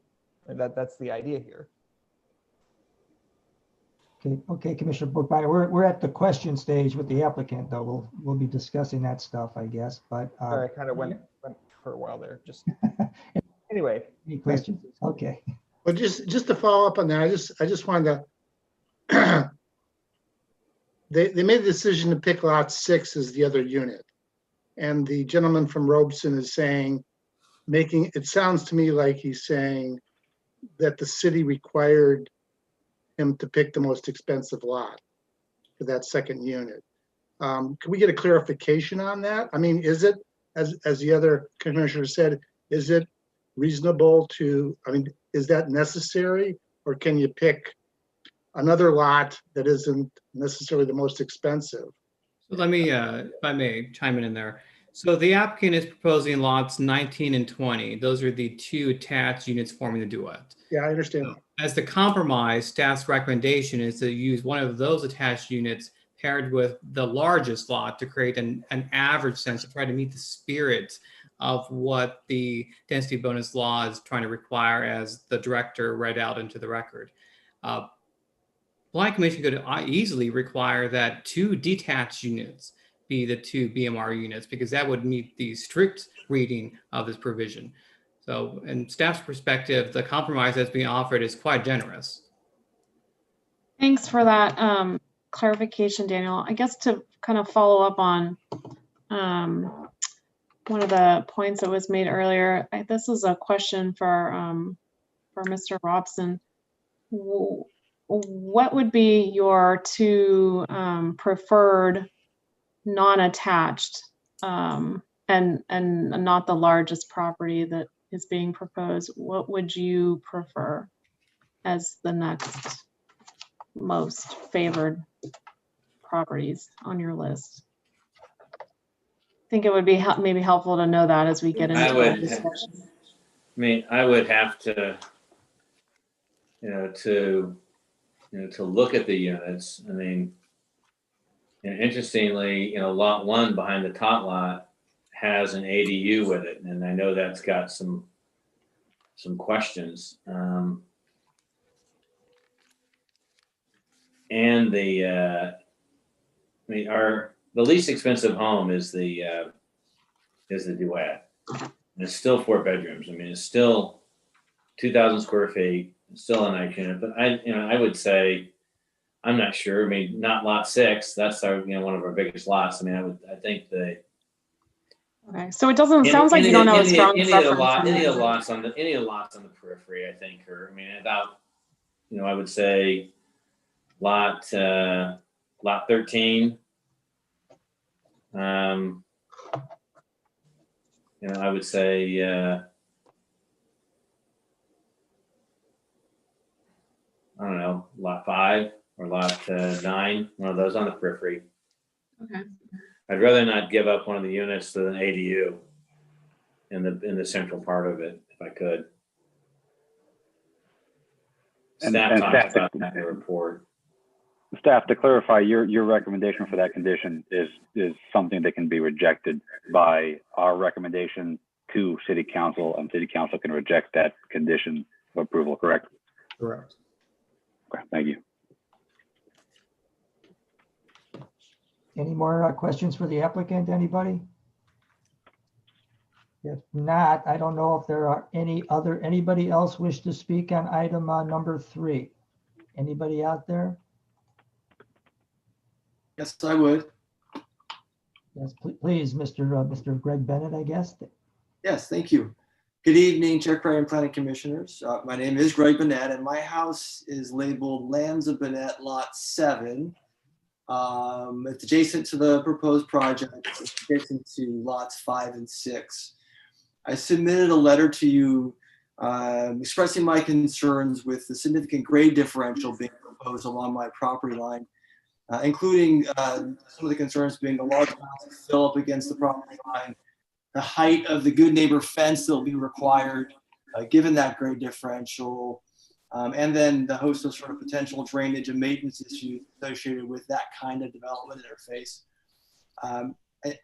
and that's the idea here. Okay, Commissioner Bookbinder, we're at the question stage with the applicant, though. We'll be discussing that stuff, I guess. But I kind of went for a while there. Just anyway. Any questions? Okay. Well, just to follow up on that, I just wanted to. They made the decision to pick lot 6 as the other unit, and the gentleman from Robeson is saying, it sounds to me like he's saying that the city required him to pick the most expensive lot for that second unit. Can we get a clarification on that? I mean, is it, as the other commissioner said, is it reasonable to, is that necessary, or can you pick another lot that isn't necessarily the most expensive? So let me, if I may chime in there. So the applicant is proposing lots 19 and 20. Those are the two attached units forming the duet. Yeah, I understand. So, as the compromise, staff's recommendation is to use one of those attached units paired with the largest lot to create an average sense to try to meet the spirit of what the density bonus law is trying to require as the director read out into the record. Planning Commission could easily require that 2 detached units be the 2 BMR units, because that would meet the strict reading of this provision. So in staff's perspective, the compromise that's being offered is quite generous. Thanks for that clarification, Daniel. I guess to kind of follow up on one of the points that was made earlier, this is a question for Mr. Robson. What would be your 2 preferred non-attached and not the largest property that is being proposed? What would you prefer as the next most favored properties on your list? I think it would be maybe helpful to know that as we get into the discussion. I would have to, to look at the units. I mean, interestingly, lot 1 behind the tot lot has an ADU with it, and I know that's got some questions. And the least expensive home is the duet. And it's still 4 bedrooms. I mean, it's still 2,000 square feet. It's still a nice unit, but I would say, I'm not sure. I mean, not lot 6. That's our, one of our biggest lots. I mean, I think the. Okay, so it doesn't. Sounds like you don't have a strong preference. Any of the lots on the periphery, I think, I mean, about, I would say, lot 13. I would say. I don't know, lot 5 or lot 9, one of those on the periphery. Okay. I'd rather not give up one of the units to an ADU in the central part of it, if I could. Staff talks about that in the report. Staff, to clarify, your recommendation for that condition is something that can be rejected by our recommendation to City Council, and City Council can reject that condition of approval, correct? Correct. Okay, thank you. Any more questions for the applicant, anybody? If not, I don't know if there are anybody else wish to speak on item number 3. Anybody out there? Yes, I would. Yes, please, Mr. Greg Bennett, I guess. Yes, thank you. Good evening, Chair Cray and Planning Commissioners. My name is Greg Bennett, and my house is labeled Lands of Bennett Lot 7. It's adjacent to the proposed project. It's adjacent to lots 5 and 6. I submitted a letter to you expressing my concerns with the significant grade differential being proposed along my property line, including some of the concerns being the large amounts of fill up against the property line, the height of the good neighbor fence that will be required given that grade differential, and then the host of sort of potential drainage and maintenance issues associated with that kind of development interface.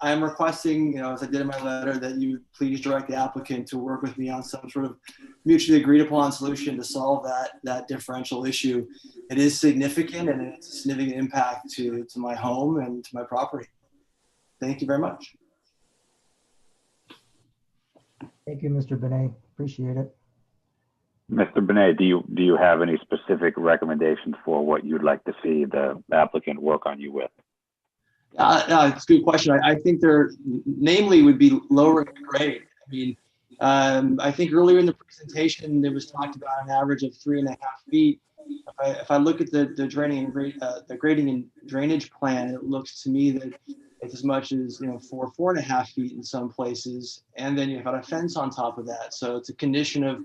I'm requesting, as I did in my letter, that you please direct the applicant to work with me on some sort of mutually agreed upon solution to solve that differential issue. It is significant, and it's a significant impact to my home and to my property. Thank you very much. Thank you, Mr. Benet. Appreciate it. Mr. Benet, do you have any specific recommendations for what you'd like to see the applicant work on you with? It's a good question. I think there, namely, would be lowering the grade. I mean, I think earlier in the presentation, there was talked about an average of 3.5 feet. If I look at the grading and drainage plan, it looks to me that it's as much as 4.5 feet in some places, and then you've got a fence on top of that. So it's a condition of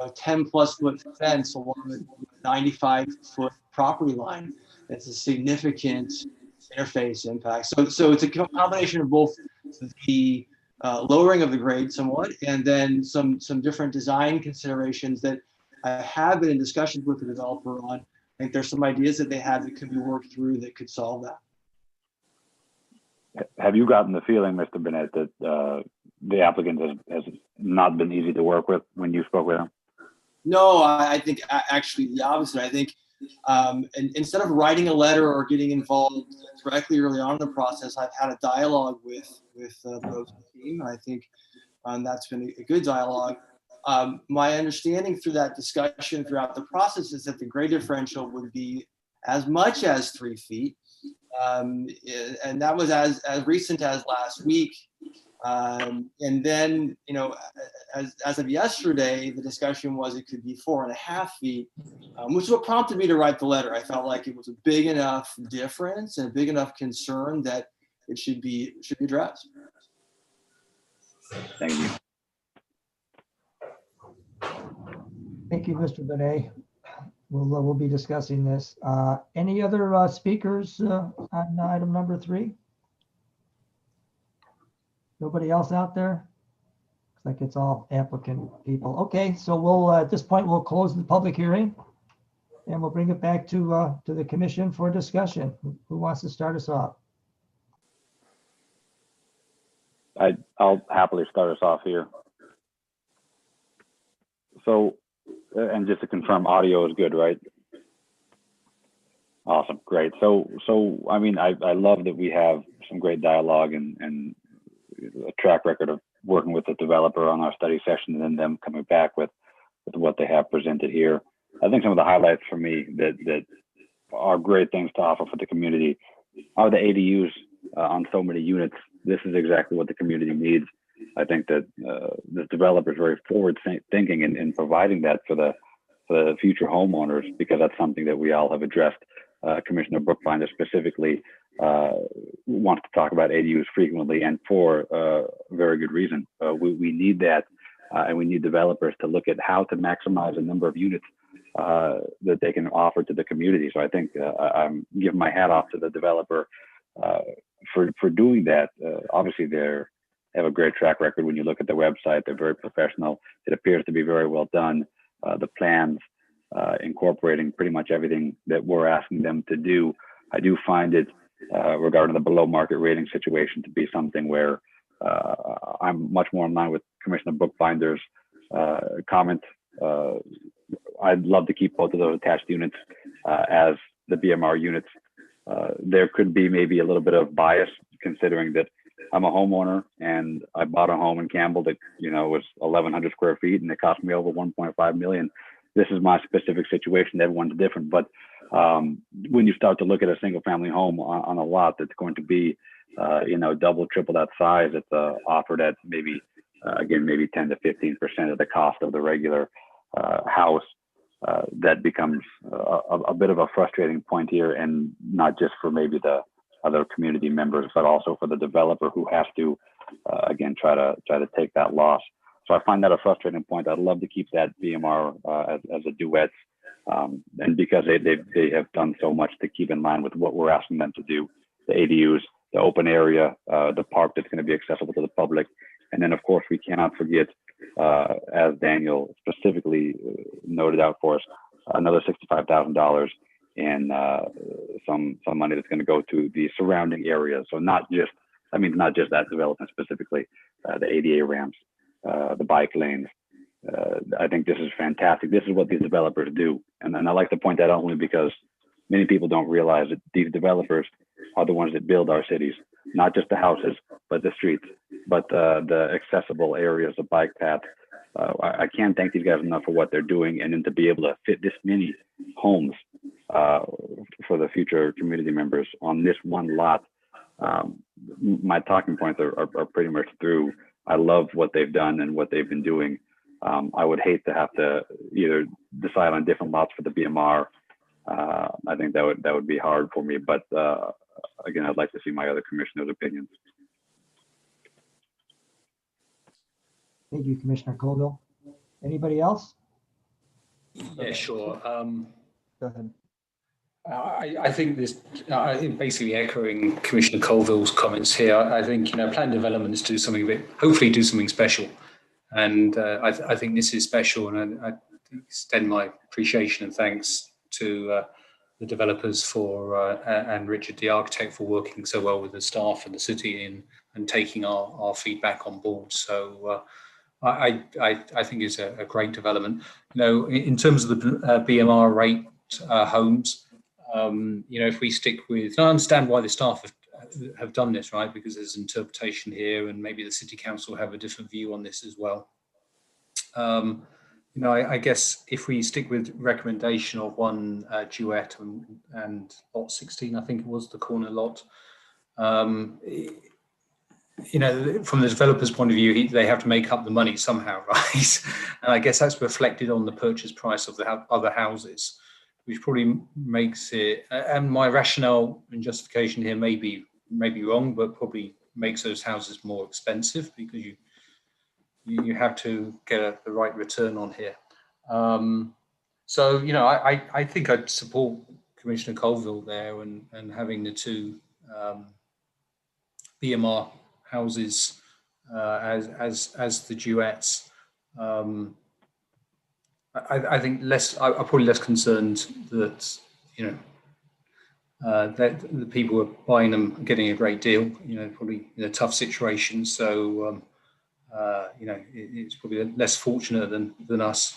a 10+ foot fence along the 95-foot property line. It's a significant interface impact. So it's a combination of both the lowering of the grade somewhat, and then some different design considerations that I have been in discussions with the developer on. I think there's some ideas that they have that could be worked through that could solve that. Have you gotten the feeling, Mr. Bennett, that the applicant has not been easy to work with when you spoke with him? No, I think actually the opposite. I think and instead of writing a letter or getting involved directly early on in the process, I've had a dialogue with both the team. I think that's been a good dialogue. My understanding through that discussion throughout the process is that the grade differential would be as much as 3 feet. And that was as recent as last week. And then, you know, as of yesterday, the discussion was it could be 4.5 feet, which is what prompted me to write the letter. I felt like it was a big enough difference and a big enough concern that it should be addressed. Thank you. Thank you, Mr. Benet. We'll be discussing this. Any other speakers on item number 3? Nobody else out there? Looks like it's all applicant people. Okay, so we'll at this point we'll close the public hearing, and we'll bring it back to the commission for discussion. Who wants to start us off? I'll happily start us off here. So, and just to confirm, audio is good, right? Awesome, great. So I mean, I love that we have some great dialogue and a track record of working with the developer on our study session, and then them coming back with what they have presented here. I think some of the highlights for me that are great things to offer for the community are the ADUs on so many units. This is exactly what the community needs. I think that the developer is very forward thinking in providing that for the future homeowners, because that's something that we all have addressed. Commissioner Bookbinder specifically wants to talk about ADUs frequently, and for a very good reason. We need that, and we need developers to look at how to maximize the number of units that they can offer to the community. So I think I'm giving my hat off to the developer for doing that. Obviously, they have a great track record. When you look at the website, they're very professional. It appears to be very well done. The plans incorporating pretty much everything that we're asking them to do. I do find it regarding the below market rating situation to be something where I'm much more in line with Commissioner Bookbinder's comment. I'd love to keep both of those attached units as the BMR units. There could be maybe a little bit of bias, considering that I'm a homeowner and I bought a home in Campbell that, you know, was 1,100 square feet and it cost me over 1.5 million. This is my specific situation. Everyone's different, but when you start to look at a single family home on a lot that's going to be, you know, double, triple that size, it's offered at maybe, again, maybe 10 to 15% of the cost of the regular house. That becomes a bit of a frustrating point here, and not just for maybe the other community members, but also for the developer who has to, again, try to take that loss. So I find that a frustrating point. I'd love to keep that BMR as a duet, and because they have done so much to keep in line with what we're asking them to do, the ADUs, the open area, the park that's going to be accessible to the public, and then of course we cannot forget, as Daniel specifically noted out for us, another $65,000 in some money that's going to go to the surrounding areas. So not just that development specifically, the ADA ramps, the bike lanes. I think this is fantastic. This is what these developers do. And I like to point that out only because many people don't realize that these developers are the ones that build our cities, not just the houses, but the streets, but the accessible areas, the bike paths. I can't thank these guys enough for what they're doing, and then to be able to fit this many homes for the future community members on this one lot. My talking points are pretty much through. I love what they've done and what they've been doing. I would hate to have to either decide on different lots for the BMR. I think that would be hard for me, but again, I'd like to see my other commissioners' opinions. Thank you, Commissioner Colville. Anybody else? Yeah, sure. Go ahead. I think this, I think basically echoing Commissioner Colville's comments here, I think, you know, planned developments do something a bit, hopefully do something special. And I think this is special, and I extend my appreciation and thanks to the developers and Richard, the architect, for working so well with the staff and the city in and taking our feedback on board. So I think it's a great development. You know, in terms of the BMR rate homes, you know, if we stick with, I understand why the staff have done this, right? Because there's interpretation here, and maybe the city council have a different view on this as well. You know, I guess if we stick with recommendation of one duet and lot 16, I think it was the corner lot. You know, from the developer's point of view, they have to make up the money somehow, right? And I guess that's reflected on the purchase price of the other houses, which probably makes it, and my rationale and justification here may be wrong, but probably makes those houses more expensive because you have to get the right return on here. So, you know, I think I'd support Commissioner Colville there and having the two BMR houses as the duets. I think I'm probably less concerned that, you know, that the people who are buying them are getting a great deal, you know, probably in a tough situation. So, you know, it's probably less fortunate than us.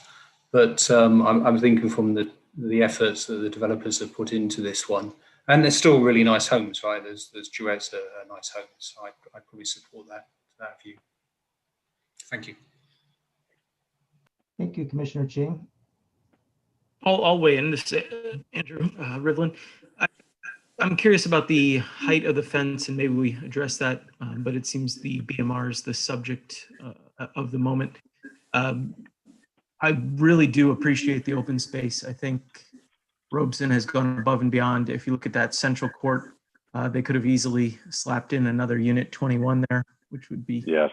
But I'm thinking from the efforts that the developers have put into this one, and they're still really nice homes, right? There's duets that are nice homes. So I'd probably support that view. Thank you. Thank you, Commissioner Ching. I'll weigh in this, Andrew Rivlin. I'm curious about the height of the fence, and maybe we address that, but it seems the BMR is the subject of the moment. I really do appreciate the open space. I think Robeson has gone above and beyond. If you look at that central court, they could have easily slapped in another unit 21 there, which would be. Yes.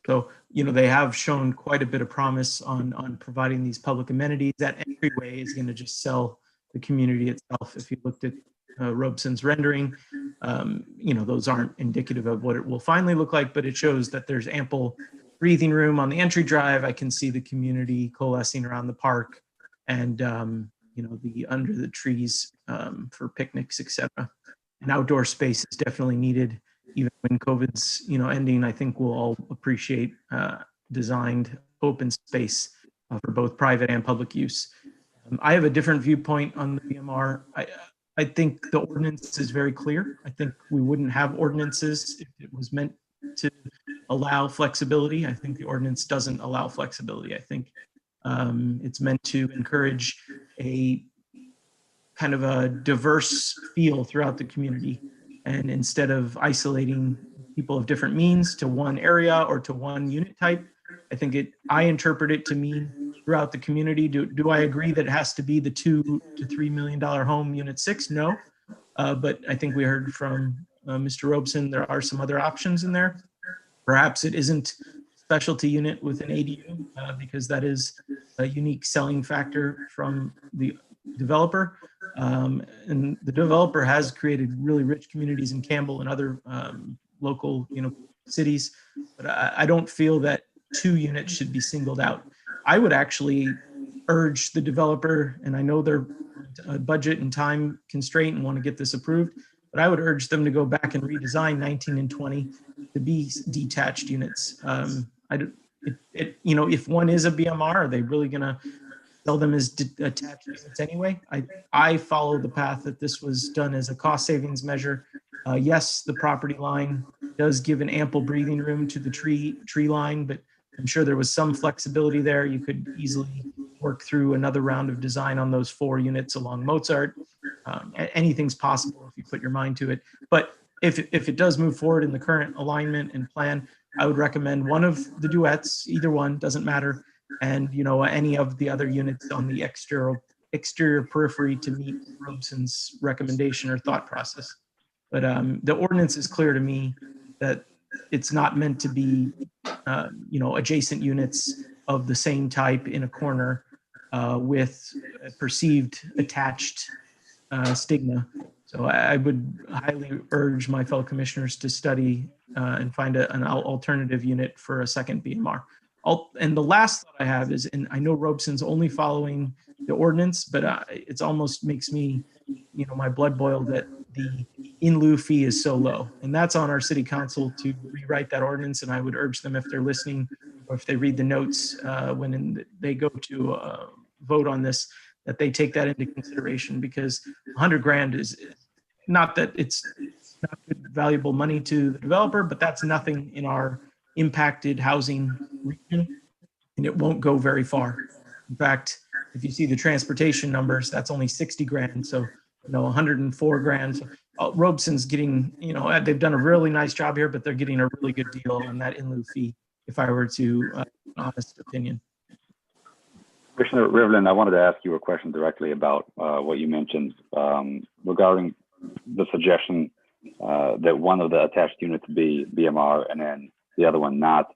So, you know, they have shown quite a bit of promise on providing these public amenities. That entryway is going to just sell the community itself. If you looked at Robeson's rendering, you know, those aren't indicative of what it will finally look like, but it shows that there's ample breathing room on the entry drive. I can see the community coalescing around the park and, you know, under the trees for picnics, etc. And outdoor space is definitely needed. Even when COVID's, you know, ending, I think we'll all appreciate designed open space for both private and public use. I have a different viewpoint on the BMR. I think the ordinance is very clear. I think we wouldn't have ordinances if it was meant to allow flexibility. I think the ordinance doesn't allow flexibility. I think it's meant to encourage a kind of a diverse feel throughout the community. And instead of isolating people of different means to one area or to one unit type, I interpret it to mean throughout the community. Do I agree that it has to be the $2 to $3 million home unit 6? No, but I think we heard from Mr. Robeson, there are some other options in there. Perhaps it isn't specialty unit with an ADU because that is a unique selling factor from the developer. And the developer has created really rich communities in Campbell and other local, you know, cities, but I don't feel that 2 units should be singled out. I would actually urge the developer, and I know they're budget and time constraint and want to get this approved, but I would urge them to go back and redesign 19 and 20 to be detached units. You know, if one is a BMR, are they really going to sell them as attached units anyway? I follow the path that this was done as a cost savings measure. Yes, the property line does give an ample breathing room to the tree line, but I'm sure there was some flexibility there. You could easily work through another round of design on those 4 units along Mozart. Anything's possible if you put your mind to it. But if it does move forward in the current alignment and plan, I would recommend one of the duets, either one, doesn't matter. And, you know, any of the other units on the exterior periphery to meet Robeson's recommendation or thought process. But the ordinance is clear to me that it's not meant to be, you know, adjacent units of the same type in a corner with a perceived attached stigma. So I would highly urge my fellow commissioners to study and find an alternative unit for a second BMR. And the last thought I have is, and I know Robeson's only following the ordinance, but it almost makes me, you know, my blood boil that the in lieu fee is so low. And that's on our city council to rewrite that ordinance. And I would urge them, if they're listening or if they read the notes when they go to vote on this, that they take that into consideration, because 100 grand is not that it's not good, valuable money to the developer, but that's nothing in our impacted housing region, and it won't go very far. In fact, if you see the transportation numbers, that's only 60 grand. So, 104 grand. So, Robeson's getting, they've done a really nice job here, but they're getting a really good deal on that in lieu fee, if I were to, an honest opinion. Commissioner Rivlin, I wanted to ask you a question directly about what you mentioned regarding the suggestion that one of the attached units be BMR and then the other one not.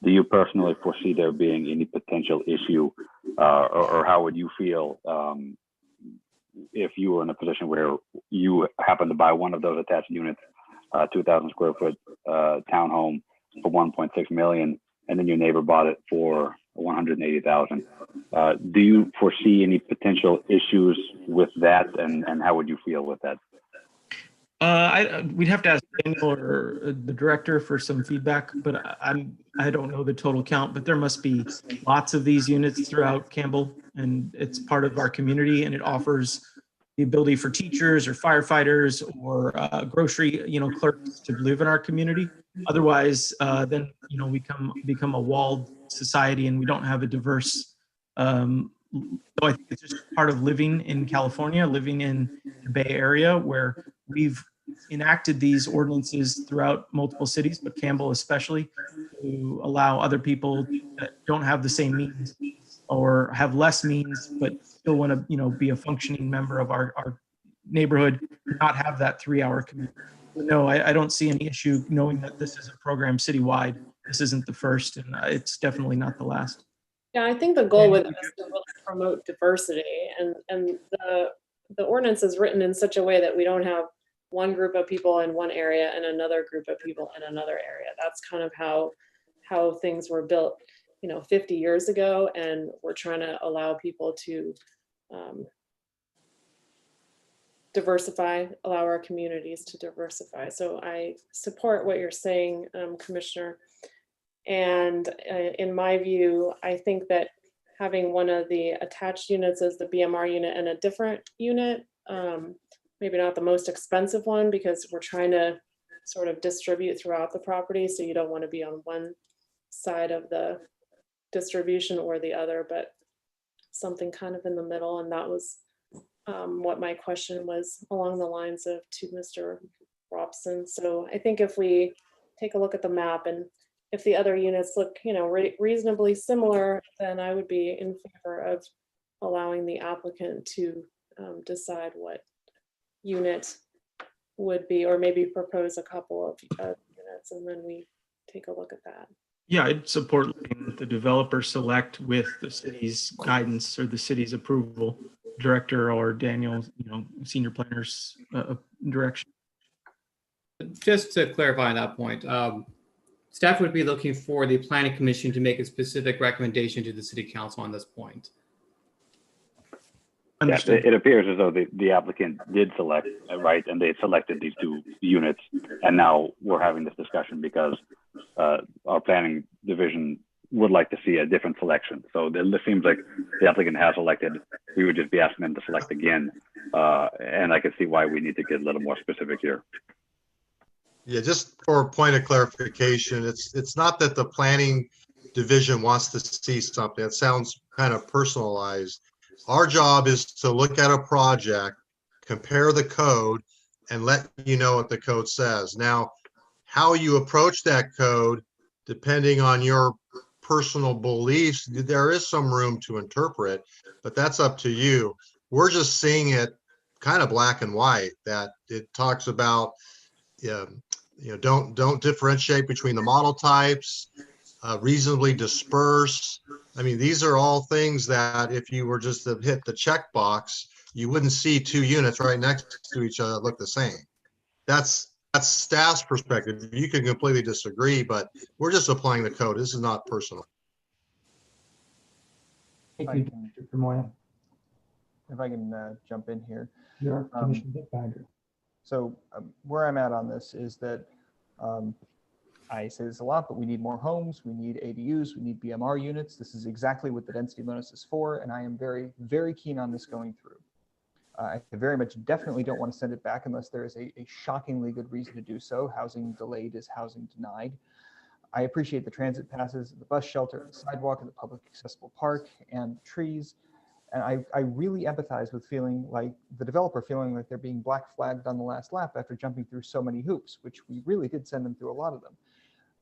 Do you personally foresee there being any potential issue, or how would you feel if you were in a position where you happen to buy one of those attached units, 2,000 square foot townhome for 1.6 million, and then your neighbor bought it for 180,000? Do you foresee any potential issues with that, and how would you feel with that? We'd have to ask Daniel or the director for some feedback, but I don't know the total count, but there must be lots of these units throughout Campbell, and it's part of our community, and it offers the ability for teachers or firefighters or grocery, clerks to live in our community. Otherwise, then, we become a walled society, and we don't have a diverse, so I think it's just part of living in California, living in the Bay Area, where we've enacted these ordinances throughout multiple cities, but Campbell especially, to allow other people that don't have the same means or have less means, but still want to, be a functioning member of our neighborhood, not have that 3-hour commute. No, I don't see any issue knowing that this is a program citywide. This isn't the first, and it's definitely not the last. Yeah, I think the goal with this is to really promote diversity, and the ordinance is written in such a way that we don't have one group of people in one area and another group of people in another area. That's kind of how things were built, 50 years ago, and we're trying to allow people to diversify, allow our communities to diversify. So I support what you're saying, Commissioner. And in my view, I think that having one of the attached units as the BMR unit and a different unit, maybe not the most expensive one, because we're trying to sort of distribute throughout the property. So you don't want to be on one side of the distribution or the other, but something kind of in the middle. And that was what my question was, along the lines of to Mr. Robson. So I think if we take a look at the map, and if the other units look, reasonably similar, then I would be in favor of allowing the applicant to decide what unit would be, or maybe propose a couple of units, and then we take a look at that. Yeah, I'd support letting the developer select with the city's guidance or the city's approval, director or Daniel, senior planner's direction. Just to clarify on that point, staff would be looking for the planning commission to make a specific recommendation to the city council on this point. Yeah, it appears as though the applicant did select, right, and they selected these two units, and now we're having this discussion because our planning division would like to see a different selection. So it seems like the applicant has selected. We would just be asking them to select again, and I can see why we need to get a little more specific here. Yeah, just for a point of clarification, it's not that the planning division wants to see something. It sounds kind of personalized. Our job is to look at a project, compare the code, and let you know what the code says. Now, how you approach that code, depending on your personal beliefs, there is some room to interpret, but that's up to you. We're just seeing it kind of black and white, that it talks about, don't differentiate between the model types, reasonably disperse. I mean, these are all things that if you were just to hit the checkbox, you wouldn't see two units right next to each other that look the same. That's staff's perspective. You can completely disagree, but we're just applying the code. This is not personal. Thank you, Dr. Moya. If I can jump in here. You're Commissioner Bittbinder. So where I'm at on this is that I say this a lot, but we need more homes, we need ADUs, we need BMR units. This is exactly what the density bonus is for, and I am very, very keen on this going through. I very much definitely don't want to send it back unless there is a shockingly good reason to do so. Housing delayed is housing denied. I appreciate the transit passes, the bus shelter, the sidewalk, and the public accessible park, and trees. And I really empathize with feeling like the developer feeling like they're being black flagged on the last lap after jumping through so many hoops, which we really did send them through a lot of them.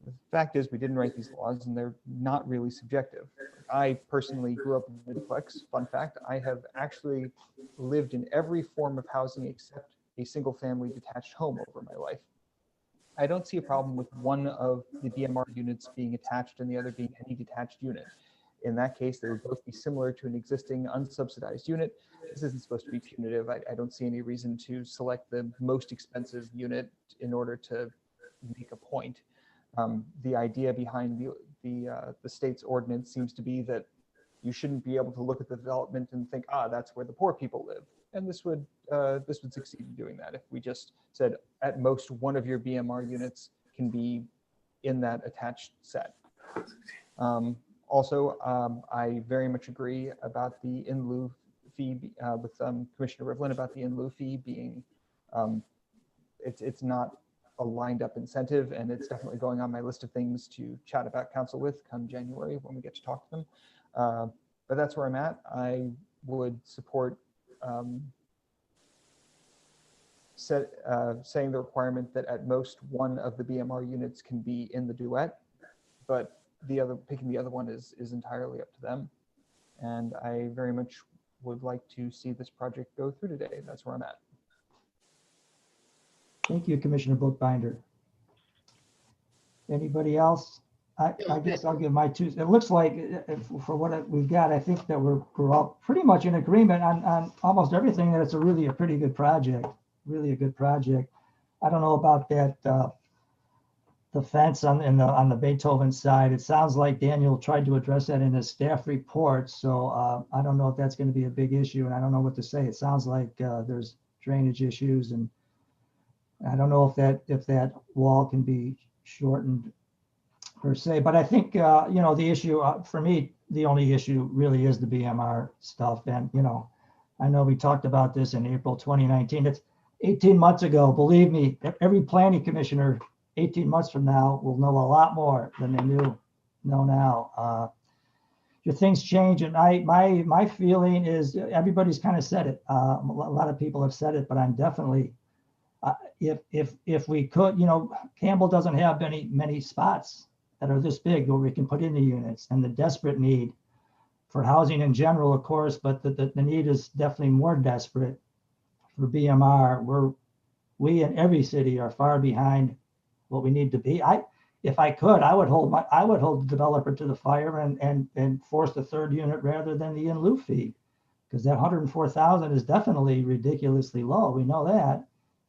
The fact is we didn't write these laws and they're not really subjective. I personally grew up in a duplex. Fun fact, I have actually lived in every form of housing except a single family detached home over my life. I don't see a problem with one of the BMR units being attached and the other being any detached unit. In that case, they would both be similar to an existing unsubsidized unit. This isn't supposed to be punitive. I don't see any reason to select the most expensive unit in order to make a point. The idea behind the state's ordinance seems to be that you shouldn't be able to look at the development and think, that's where the poor people live. And this would succeed in doing that if we just said at most one of your BMR units can be in that attached set. Also, I very much agree about the in lieu fee with Commissioner Rivlin about the in lieu fee being it's not a lined up incentive, and it's definitely going on my list of things to chat about council with come January when we get to talk to them. But that's where I'm at. I would support saying the requirement that at most one of the BMR units can be in the duet, but picking the other one is entirely up to them. And I very much would like to see this project go through today. That's where I'm at. Thank you, Commissioner Bookbinder. Anybody else? I guess I'll give my two. It looks like for what we've got, I think that we're all pretty much in agreement on almost everything, that it's a pretty good project, really a good project. I don't know about that, the fence on the Beethoven side. It sounds like Daniel tried to address that in his staff report. So I don't know if that's going to be a big issue, and I don't know what to say. It sounds like there's drainage issues, and I don't know if that wall can be shortened per se, but I think, the issue for me, the only issue really is the BMR stuff. And, I know we talked about this in April 2019. It's 18 months ago. Believe me, every planning commissioner 18 months from now will know a lot more than they know now. Your things change, and my feeling is everybody's kind of said it. A lot of people have said it, but I'm definitely, if we could, Campbell doesn't have many spots that are this big where we can put in the units, and the desperate need for housing in general, of course, but the need is definitely more desperate for BMR. We in every city are far behind what we need to be. If I could, I would hold the developer to the fire and force the third unit rather than the in lieu fee, because that 104,000 is definitely ridiculously low. We know that.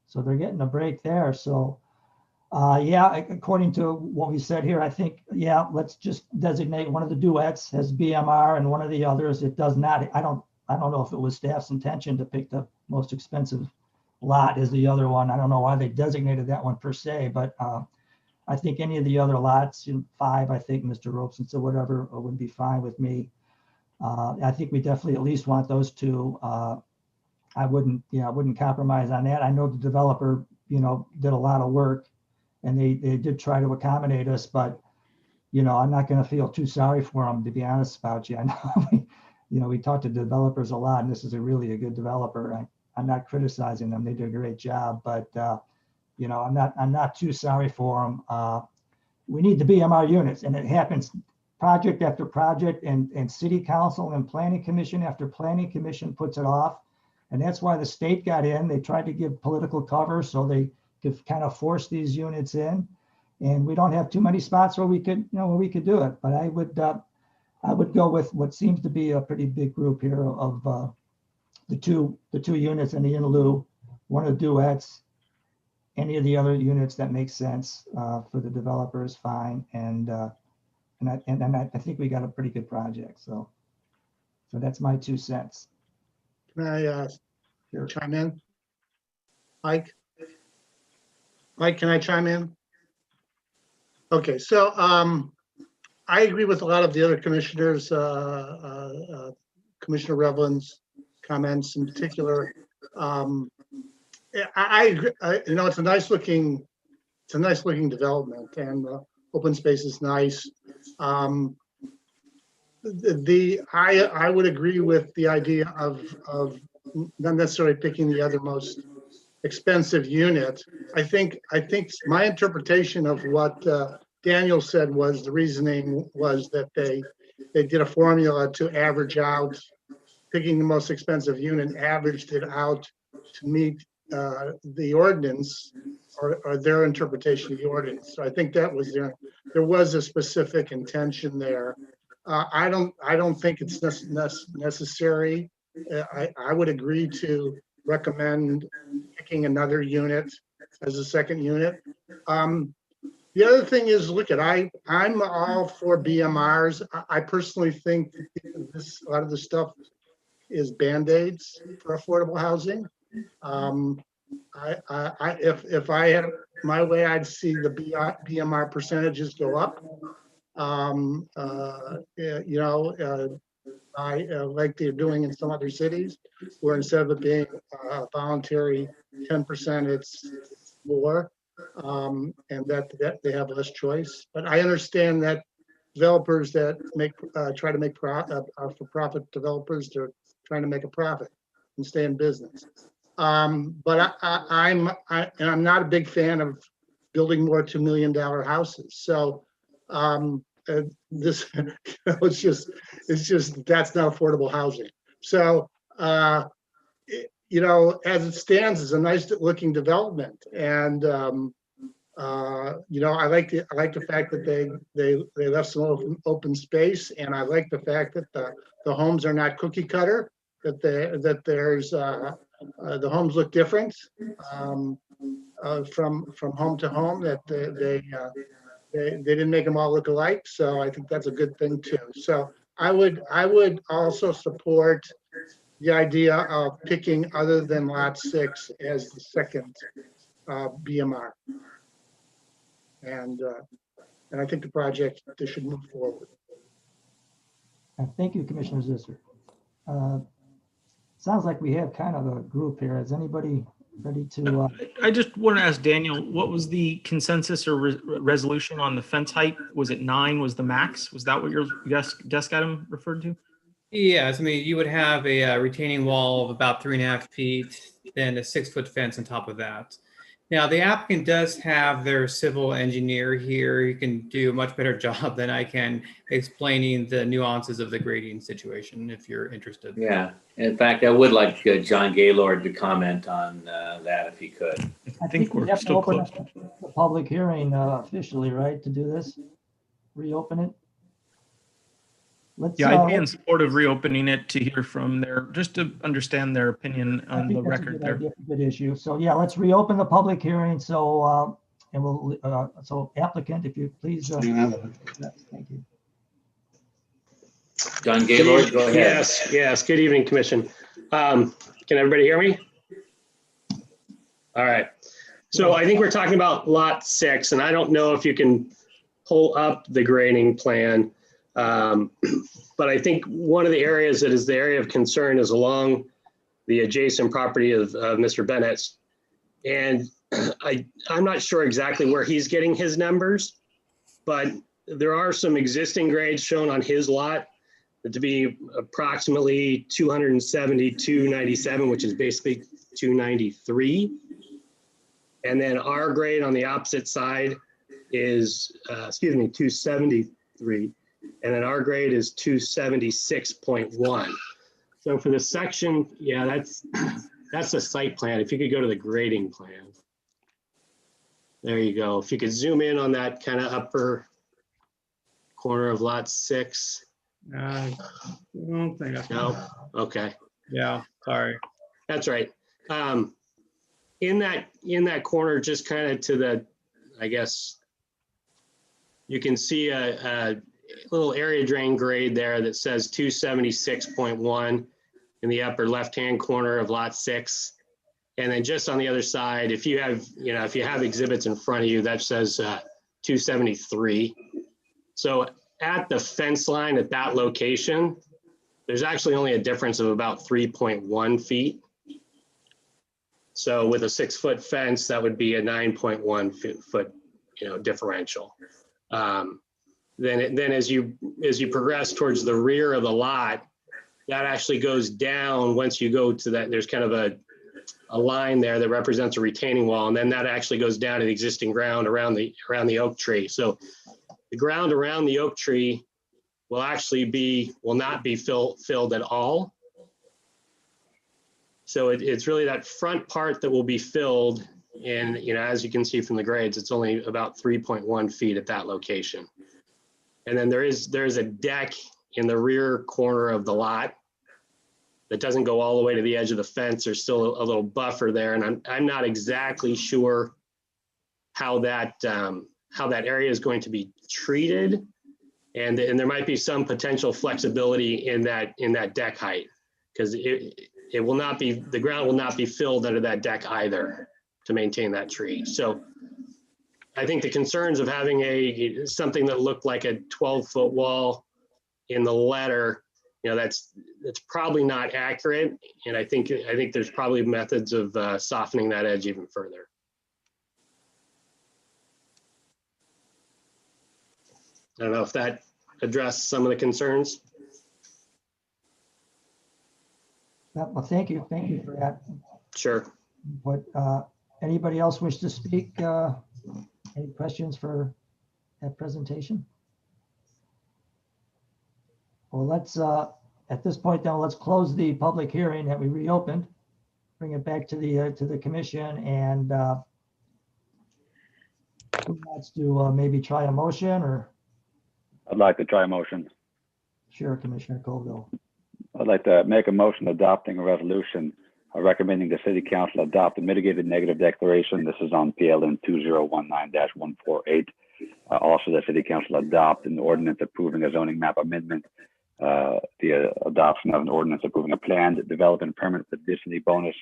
So they're getting a break there. So according to what we said here, I think, let's just designate one of the duets as BMR and one of the others. It does not, I don't know if it was staff's intention to pick the most expensive lot as the other one. I don't know why they designated that one per se, but I think any of the other lots, 5, I think Mr. Robeson said whatever would be fine with me. I think we definitely at least want those two. I wouldn't compromise on that. I know the developer, did a lot of work, and they did try to accommodate us, but, I'm not going to feel too sorry for them, to be honest about you. I know, we talk to developers a lot, and this is really a good developer. I'm not criticizing them. They did a great job, but, I'm not too sorry for them. We need the BMR units, and it happens project after project, and city council and planning commission after planning commission puts it off. And that's why the state got in. They tried to give political cover so they could kind of force these units in. And we don't have too many spots where we could do it. But I would go with what seems to be a pretty big group here of the two units and the in lieu, one of the duets. Any of the other units that make sense for the developer is fine. And I think we got a pretty good project. So that's my 2 cents. Can I chime in? Mike? Mike, can I chime in? Okay, so I agree with a lot of the other commissioners, Commissioner Revlin's comments in particular. I agree. You know, it's a nice looking development, and open space is nice. I would agree with the idea of not necessarily picking the other most expensive unit. I think my interpretation of what Daniel said was the reasoning was that they did a formula to average out, picking the most expensive unit, averaged it out to meet the ordinance or their interpretation of the ordinance. So I think that was there was a specific intention there. I don't think it's necessary. I would agree to recommend picking another unit as a second unit. The other thing is, look at I'm all for BMRs. I personally think a lot of the stuff is Band-Aids for affordable housing. If I had my way, I'd see the BMR percentages go up. You know, like they're doing in some other cities, where instead of it being voluntary 10%, it's more, and that they have less choice. But I understand that developers that try to make for-profit developers, they're trying to make a profit and stay in business. But I'm not a big fan of building more $2 million houses. So this, it's just that's not affordable housing. So you know, as it stands, it's a nice looking development, and you know, I like the fact that they left some open space, and I like the fact that the homes are not cookie cutter. That there's the homes look different from home to home. That they didn't make them all look alike. So I think that's a good thing too. So I would also support the idea of picking other than lot 6 as the second BMR. And I think the project, they should move forward. Thank you, Commissioner Zisser. Sounds like we have kind of a group here. Is anybody ready to? I just want to ask Daniel, what was the consensus or resolution on the fence height? Was it 9 was the max? Was that what your desk item referred to? Yes, I mean, you would have a retaining wall of about 3.5 feet, then a 6-foot fence on top of that. Now, the applicant does have their civil engineer here. He can do a much better job than I can explaining the nuances of the grading situation, if you're interested. Yeah, in fact, I would like John Gaylord to comment on that if he could. I think we have to open up the public hearing officially, right, to do this? Reopen it? Yeah, I'd be in support of reopening it to hear from just to understand their opinion on the record there. Good issue. So yeah, let's reopen the public hearing. So and we'll so applicant, if you please. Thank you. John Gaylord, go ahead. Yes. Good evening, Commission. Can everybody hear me? All right. So I think we're talking about lot 6, and I don't know if you can pull up the grading plan. But I think one of the areas that is the area of concern is along the adjacent property of Mr. Bennett's. And I'm not sure exactly where he's getting his numbers, but there are some existing grades shown on his lot to be approximately 272.97, which is basically 293. And then our grade on the opposite side is, 273. And then our grade is 276.1. So for the section, yeah, that's a site plan. If you could go to the grading plan. There you go. If you could zoom in on that kind of upper corner of lot 6. I don't think I No? Okay. Yeah, sorry. That's right. In that corner, just kind of to the, I guess, you can see a little area drain grade there that says 276.1 in the upper left-hand corner of lot 6. And then just on the other side, if you have, if you have exhibits in front of you, that says 273. So at the fence line at that location, there's actually only a difference of about 3.1 feet. So with a 6-foot fence, that would be a 9.1 foot, differential. Then as you progress towards the rear of the lot, that actually goes down once you go to that. There's kind of a line there that represents a retaining wall, and then that actually goes down to the existing ground around the oak tree. So the ground around the oak tree will not be filled at all. So it's really that front part that will be filled. And, as you can see from the grades, it's only about 3.1 feet at that location. And then there's a deck in the rear corner of the lot that doesn't go all the way to the edge of the fence. There's still a little buffer there. And I'm not exactly sure how that area is going to be treated. And there might be some potential flexibility in that deck height, because it will not be, the ground will not be filled under that deck either to maintain that tree. So I think the concerns of having something that looked like a 12-foot wall in the letter, that's probably not accurate. And I think there's probably methods of softening that edge even further. I don't know if that addressed some of the concerns. Well, thank you for that. Sure. What, anybody else wish to speak? Any questions for that presentation? Well, let's, at this point now, let's close the public hearing that we reopened, bring it back to the commission, and who wants to maybe try a motion, or? I'd like to try a motion. Sure, Commissioner Colville. I'd like to make a motion adopting a resolution recommending the City Council adopt a mitigated negative declaration. This is on PLN 2019-148. Also, the City Council adopt an ordinance approving a zoning map amendment, the adoption of an ordinance approving a planned development permit with density bonus,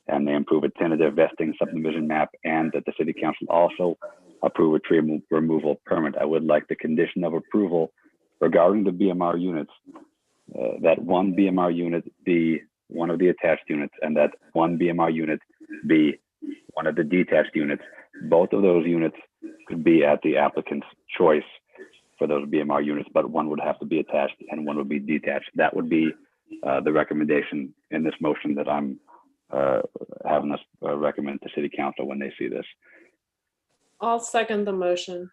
and they improve a tentative vesting subdivision map, and that the City Council also approve a tree removal permit. I would like the condition of approval regarding the BMR units, that one BMR unit be one of the attached units, and that one BMR unit be one of the detached units. Both of those units could be at the applicant's choice for those BMR units, but one would have to be attached and one would be detached. That would be the recommendation in this motion that I'm having us recommend to City Council when they see this. I'll second the motion.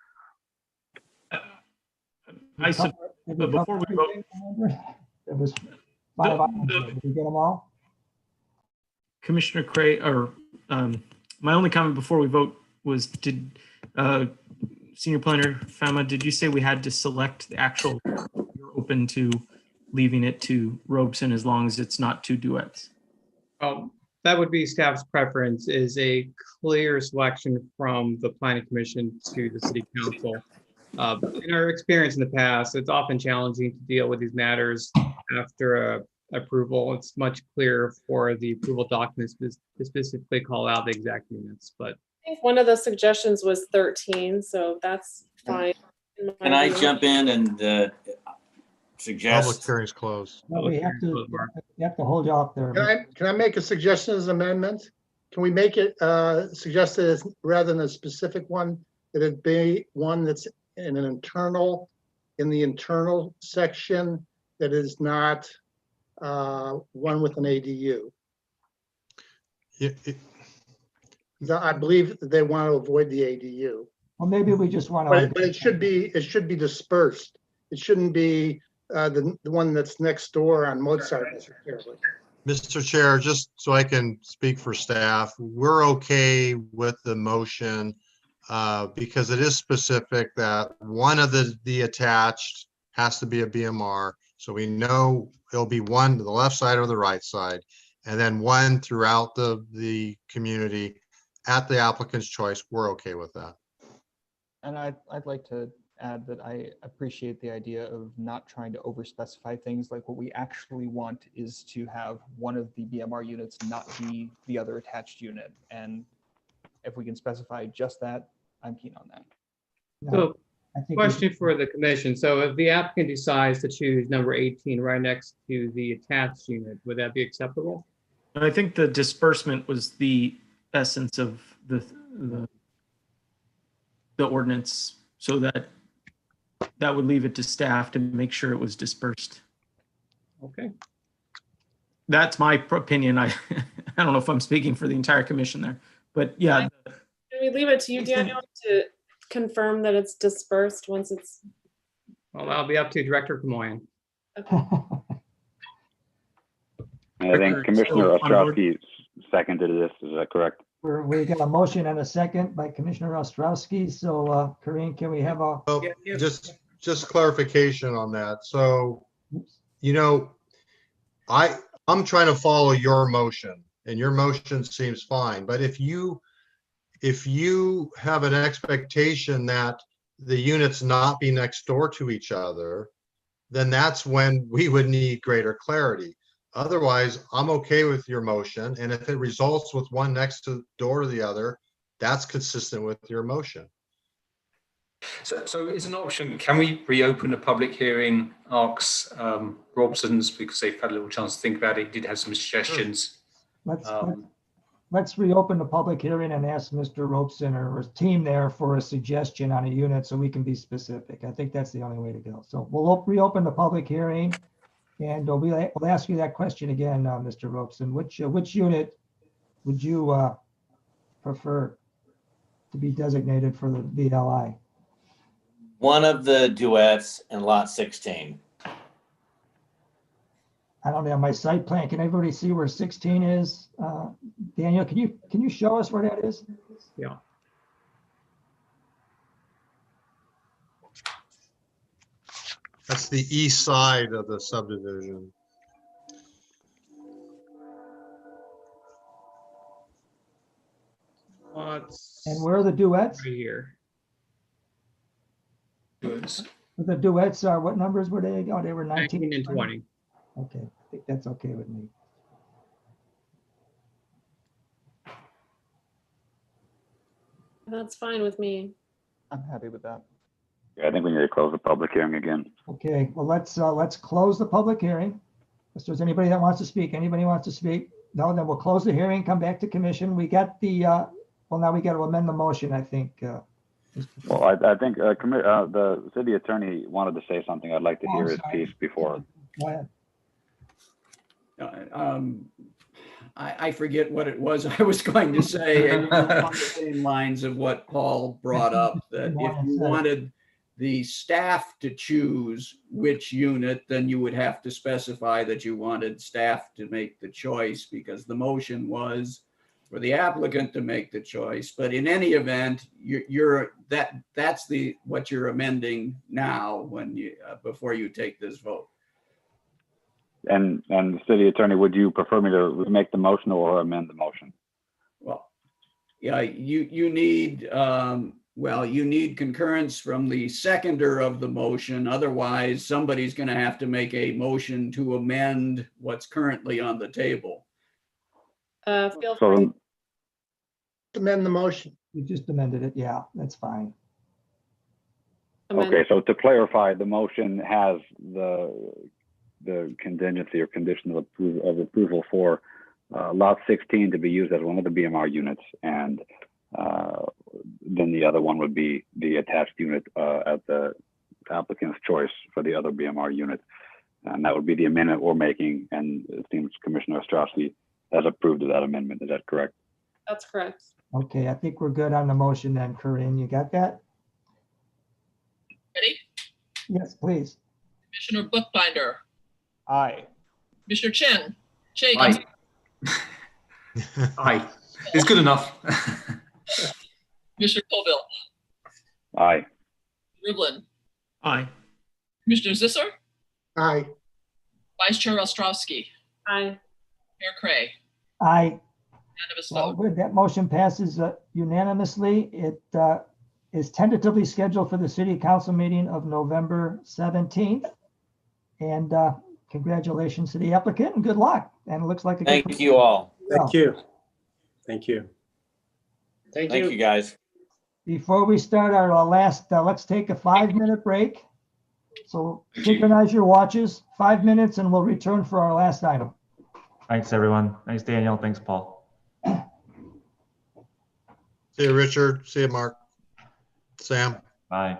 Before we vote, There was 5 items. Did we get them all? Commissioner Cray, or my only comment before we vote was, did Senior Planner Fama, did you say we had to select the actual, you're open to leaving it to Robeson as long as it's not 2 duets? That would be staff's preference, is a clear selection from the Planning Commission to the City Council. In our experience in the past, it's often challenging to deal with these matters after approval. It's much clearer for the approval documents to specifically call out the exact units. But I think one of the suggestions was 13, so that's fine. Can I jump in and suggest? Public hearing's closed. Well, we have to hold you off there. Can I make a suggestion as an amendment? Can we make it suggested as, rather than a specific one, that it be one that's in the internal section that is not one with an ADU? I believe they want to avoid the ADU. Well, maybe we just want to. But it should be dispersed. It shouldn't be the one that's next door on Mozart necessarily. Mr. Chair, just so I can speak for staff, we're okay with the motion because it is specific that one of the attached has to be a BMR. So we know it'll be one to the left side or the right side, and then one throughout the community at the applicant's choice. We're okay with that. And I'd like to add that I appreciate the idea of not trying to overspecify things. Like what we actually want is to have one of the BMR units not be the other attached unit. And if we can specify just that, I'm keen on that. So, question for the commission. So if the applicant decides to choose number 18 right next to the attached unit, would that be acceptable? I think the disbursement was the essence of the ordinance, so that would leave it to staff to make sure it was dispersed. Okay. That's my opinion. I don't know if I'm speaking for the entire commission there, but yeah. Can we leave it to you, Daniel, to confirm that it's dispersed once it's? Well, that'll be up to Director Camoyan. Okay. And I think Commissioner Ostrowski seconded this. Is that correct? We got a motion and a second by Commissioner Ostrowski. So, Corinne, can we have a? Well, just clarification on that. So, you know, I'm trying to follow your motion, and your motion seems fine. But if you have an expectation that the units not be next door to each other, then that's when we would need greater clarity. Otherwise, I'm okay with your motion. And if it results with one next door to the other, that's consistent with your motion. So as an option, can we reopen a public hearing, ask Robson's, because they've had a little chance to think about it, did have some suggestions. Let's reopen the public hearing and ask Mr. Robeson or his team there for a suggestion on a unit so we can be specific. I think that's the only way to go. So we'll reopen the public hearing, and we'll ask you that question again, Mr. Robeson. Which unit would you prefer to be designated for the VLI? One of the duets in lot 16. I don't have my site plan. Can everybody see where 16 is? Daniel, can you show us where that is? Yeah. That's the east side of the subdivision. And where are the duets? Right here. The duets are, what numbers were they? Oh, they were 19 and 20. Okay, I think that's okay with me. That's fine with me. I'm happy with that. Yeah, I think we need to close the public hearing again. Okay, well, let's close the public hearing. If there's anybody that wants to speak, anybody wants to speak? No, then we'll close the hearing, come back to commission. We got the, well, now we got to amend the motion, I think. Well, I think the city attorney wanted to say something. I'd like to hear his piece before. Go ahead. I forget what it was I was going to say, and on the same lines of what Paul brought up, that if you wanted the staff to choose which unit, then you would have to specify that you wanted staff to make the choice, because the motion was for the applicant to make the choice. But in any event, that's what you're amending now when you before you take this vote. And the city attorney, would you prefer me to remake the motion or amend the motion? Well, yeah, you need you need concurrence from the seconder of the motion. Otherwise, somebody's going to have to make a motion to amend what's currently on the table. Feel free. Amend the motion. You just amended it. Yeah, that's fine. Okay, so to clarify, the motion has the contingency or condition of approval for lot 16 to be used as one of the BMR units, and then the other one would be the attached unit at the applicant's choice for the other BMR unit. And that would be the amendment we're making, and it seems Commissioner Ostrowski has approved of that amendment. Is that correct? That's correct. Okay, I think we're good on the motion then, Corinne. You got that? Ready? Yes, please. Commissioner Bookbinder. Aye. Commissioner Chen. Aye. Aye. It's good enough. Commissioner Colville. Aye. Rivlin. Aye. Commissioner Zisser. Aye. Vice Chair Ostrowski. Aye. Mayor Cray. Aye. Unanimous Well, vote. good. That motion passes unanimously. is tentatively scheduled for the city council meeting of November 17th. And congratulations to the applicant and good luck. And it looks like a good. Thank you all. Thank you. Thank you. Thank you, guys. Before we start our last, let's take a 5-minute break. So synchronize your watches, 5 minutes, and we'll return for our last item. Thanks, everyone. Thanks, Daniel. Thanks, Paul. See you, Richard. See you, Mark. Sam. Bye.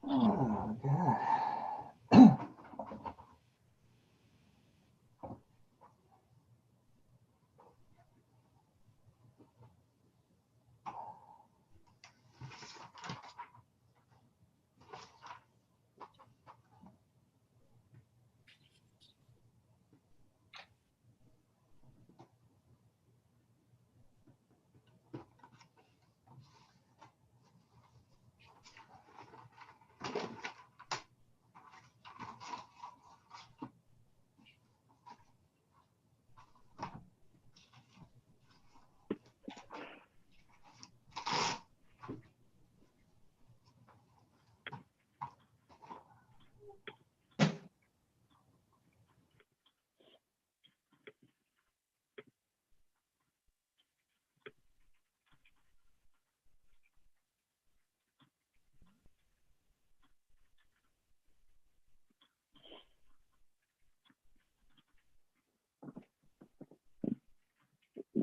Oh, God.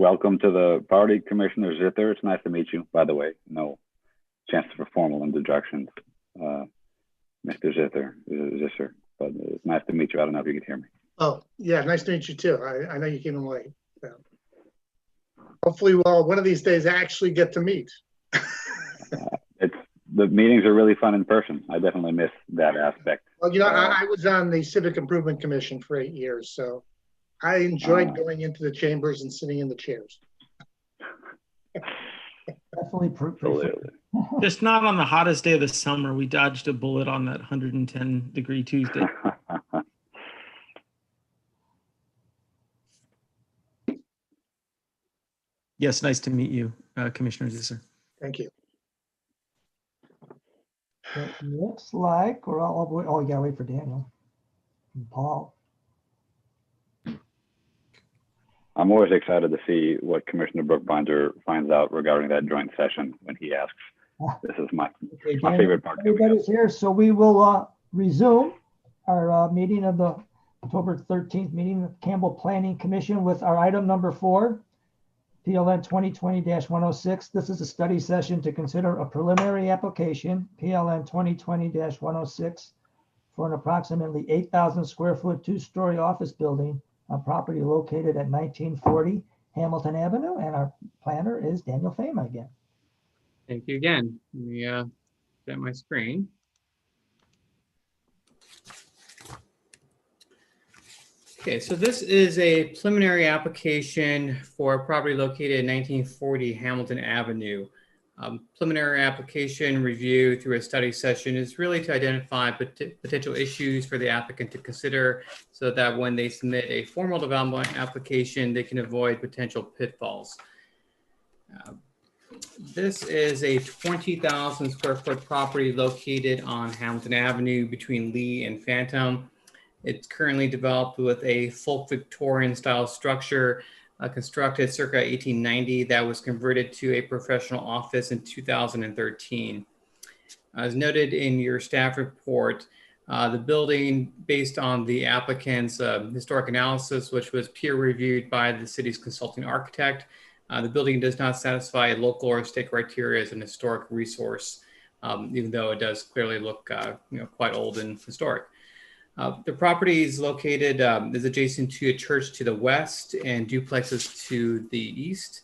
welcome to the party, Commissioner Zither. It's nice to meet you, by the way. No chance for formal introductions, Mr. Zither, but it's nice to meet you. I don't know if you can hear me. Oh, yeah, nice to meet you too. I know you came in late. So. Hopefully we'll one of these days actually get to meet. The meetings are really fun in person. I definitely miss that aspect. Well, you know, I was on the Civic Improvement Commission for 8 years, so I enjoyed going into the chambers and sitting in the chairs. Definitely Just not on the hottest day of the summer. We dodged a bullet on that 110-degree Tuesday. Yes, nice to meet you, Commissioner Zisser. Thank you. It looks like we're all, oh, you gotta wait for Daniel and Paul. I'm always excited to see what Commissioner Brookbinder finds out regarding that joint session when he asks. This is my favorite part. Everybody's here, so we will resume our meeting of the October 13th meeting of Campbell Planning Commission with our item number 4, PLN 2020-106. This is a study session to consider a preliminary application, PLN 2020-106, for an approximately 8,000 square foot 2-story office building on property located at 1940 Hamilton Avenue. And our planner is Daniel Fama again. Thank you again. Let me share my screen. Okay, so this is a preliminary application for a property located at 1940 Hamilton Avenue. Preliminary application review through a study session is really to identify potential issues for the applicant to consider so that when they submit a formal development application, they can avoid potential pitfalls. This is a 20,000 square foot property located on Hamilton Avenue between Lee and Phantom. It's currently developed with a folk Victorian style structure constructed circa 1890 that was converted to a professional office in 2013. As noted in your staff report, the building, based on the applicant's historic analysis, which was peer reviewed by the city's consulting architect, the building does not satisfy local or state criteria as an historic resource, even though it does clearly look quite old and historic. The property is located, is adjacent to a church to the west and duplexes to the east,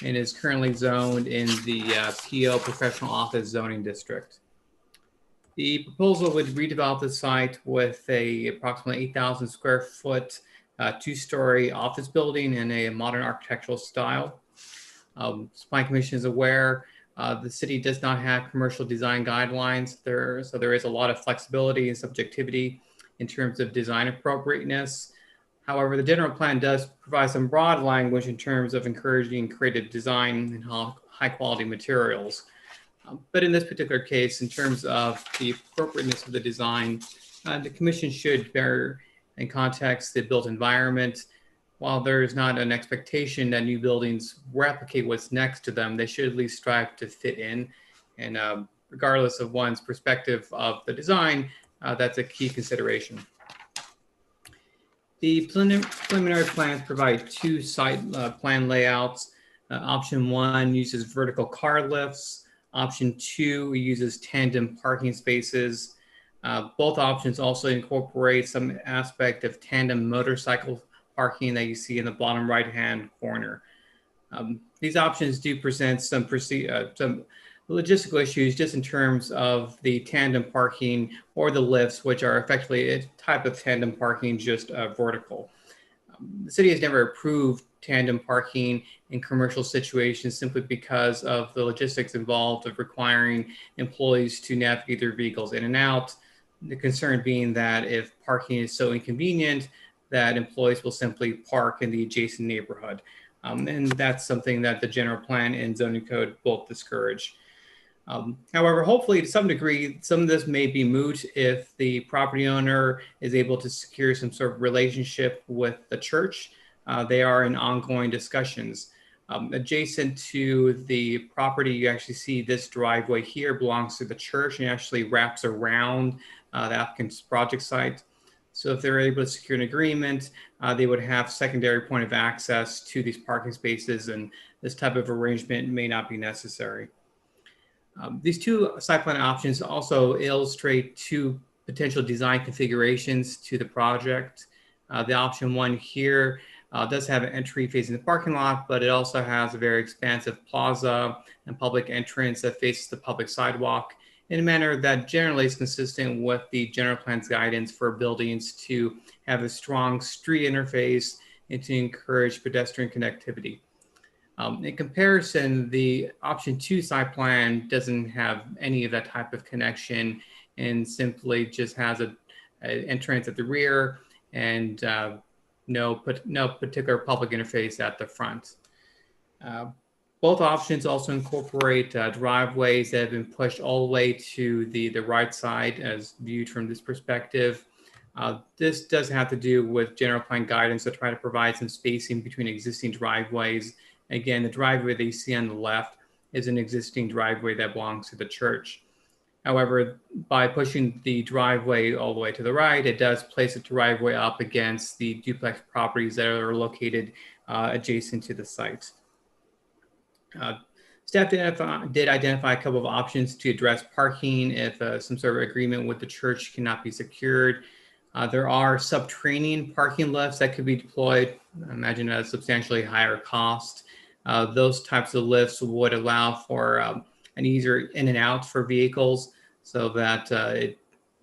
and is currently zoned in the PO Professional Office Zoning District. The proposal would redevelop the site with a approximately 8,000 square foot 2-story office building in a modern architectural style. Planning Commission is aware the city does not have commercial design guidelines there, so there is a lot of flexibility and subjectivity in terms of design appropriateness. However, the general plan does provide some broad language in terms of encouraging creative design and high quality materials. But in this particular case, in terms of the appropriateness of the design, the commission should bear in context the built environment. While there is not an expectation that new buildings replicate what's next to them, they should at least strive to fit in. And regardless of one's perspective of the design, that's a key consideration. The preliminary plans provide 2 site plan layouts. Option 1 uses vertical car lifts. Option 2 uses tandem parking spaces. Both options also incorporate some aspect of tandem motorcycle parking that you see in the bottom right-hand corner. These options do present some logistical issues just in terms of the tandem parking or the lifts, which are effectively a type of tandem parking, just vertical. The city has never approved tandem parking in commercial situations simply because of the logistics involved of requiring employees to navigate their vehicles in and out. The concern being that if parking is so inconvenient, that employees will simply park in the adjacent neighborhood. And that's something that the general plan and zoning code both discourage. However, hopefully to some degree, some of this may be moot if the property owner is able to secure some sort of relationship with the church. They are in ongoing discussions. Adjacent to the property, you actually see this driveway here belongs to the church and actually wraps around the applicant's project site. So if they're able to secure an agreement, they would have secondary point of access to these parking spaces, and this type of arrangement may not be necessary. These two site plan options also illustrate two potential design configurations to the project. The option one here does have an entry facing the parking lot, but it also has a very expansive plaza and public entrance that faces the public sidewalk in a manner that generally is consistent with the general plan's guidance for buildings to have a strong street interface and to encourage pedestrian connectivity. In comparison, the option 2 site plan doesn't have any of that type of connection and simply just has an entrance at the rear and no particular public interface at the front. Both options also incorporate driveways that have been pushed all the way to the right side as viewed from this perspective. This does have to do with general plan guidance to try to provide some spacing between existing driveways. Again, the driveway that you see on the left is an existing driveway that belongs to the church. However, by pushing the driveway all the way to the right, it does place the driveway up against the duplex properties that are located adjacent to the site. Staff did identify a couple of options to address parking if some sort of agreement with the church cannot be secured. There are subterranean parking lifts that could be deployed, I imagine at a substantially higher cost. Those types of lifts would allow for an easier in and out for vehicles so that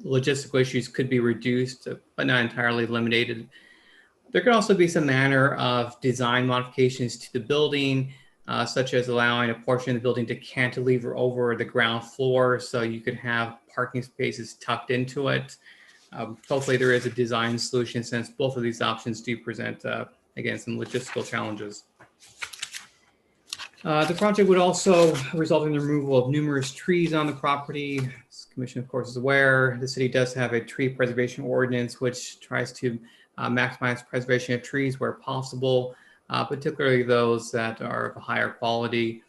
logistical issues could be reduced, but not entirely eliminated. There could also be some manner of design modifications to the building, such as allowing a portion of the building to cantilever over the ground floor so you could have parking spaces tucked into it. Hopefully there is a design solution since both of these options do present, again, some logistical challenges. The project would also result in the removal of numerous trees on the property. As the Commission, of course, is aware, the city does have a tree preservation ordinance which tries to maximize preservation of trees where possible, particularly those that are of a higher quality.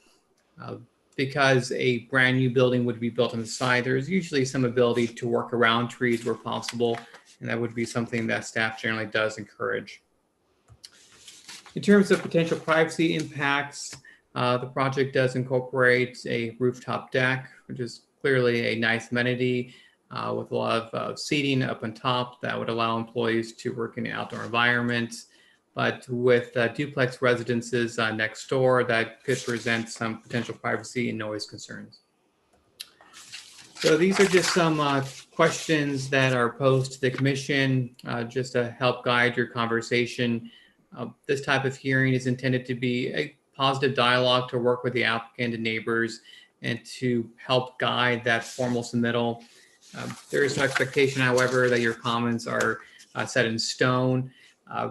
Because a brand new building would be built on the side, there's usually some ability to work around trees where possible, and that would be something that staff generally does encourage. In terms of potential privacy impacts, the project does incorporate a rooftop deck, which is clearly a nice amenity with a lot of seating up on top that would allow employees to work in an outdoor environment. But with duplex residences next door, that could present some potential privacy and noise concerns. So these are just some questions that are posed to the Commission just to help guide your conversation. This type of hearing is intended to be a positive dialogue to work with the applicant and neighbors and to help guide that formal submittal. There is no expectation, however, that your comments are set in stone.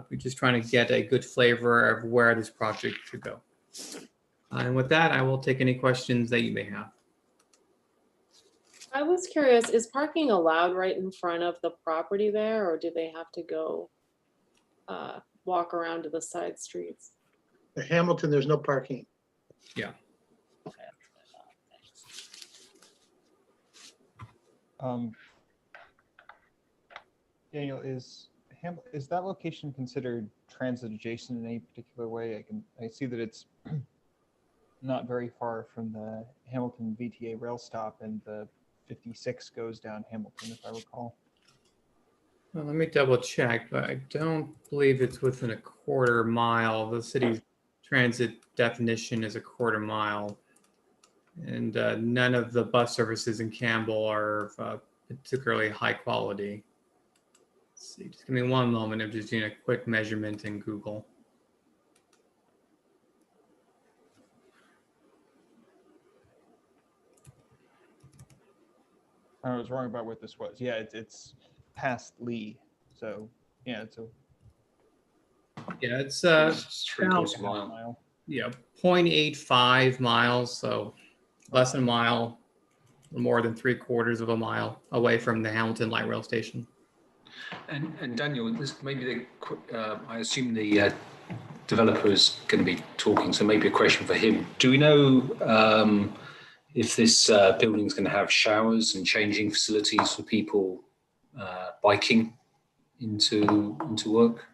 We're just trying to get a good flavor of where this project should go. And with that, I will take any questions that you may have. I was curious, is parking allowed right in front of the property there, or do they have to go walk around to the side streets? In Hamilton, there's no parking. Yeah. Daniel, is that location considered transit adjacent in any particular way? I see that it's not very far from the Hamilton VTA rail stop, and the 56 goes down Hamilton, if I recall. Well, let me double check, but I don't believe it's within a quarter mile. The city's transit definition is a quarter mile. And none of the bus services in Campbell are particularly high quality. Let's see, just give me one moment. I'm just doing a quick measurement in Google. I was wrong about what this was. Yeah, it's past Lee. So yeah, it's a yeah, it's 3/4 mile. Yeah, 0.85 miles, so less than a mile, more than 3/4 of a mile away from the Hamilton Light Rail Station. And Daniel, this maybe I assume the developer is going to be talking, so maybe a question for him. Do we know if this building is going to have showers and changing facilities for people biking into work?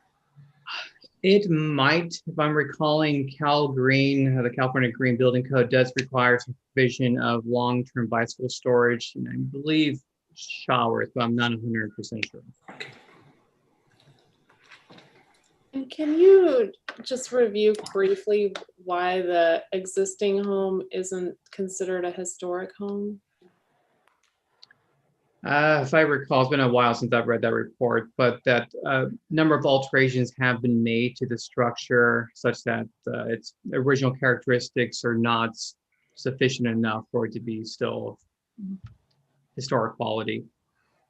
It might, if I'm recalling, Cal Green, the California Green Building Code does require some provision of long-term bicycle storage, and I believe showers, but I'm not 100% sure. And can you just review briefly why the existing home isn't considered a historic home? If I recall, it's been a while since I've read that report, but that number of alterations have been made to the structure such that its original characteristics are not sufficient enough for it to be still historic quality.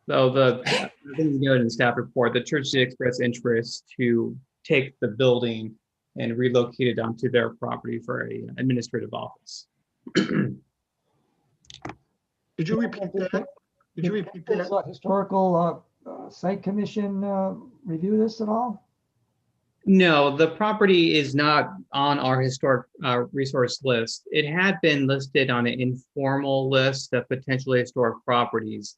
Though the things noted in the staff report, the church did express interest to take the building and relocate it onto their property for an administrative office. Could you repeat that? Could you repeat that? Does historical site commission review this at all? No, the property is not on our historic resource list. It had been listed on an informal list of potentially historic properties,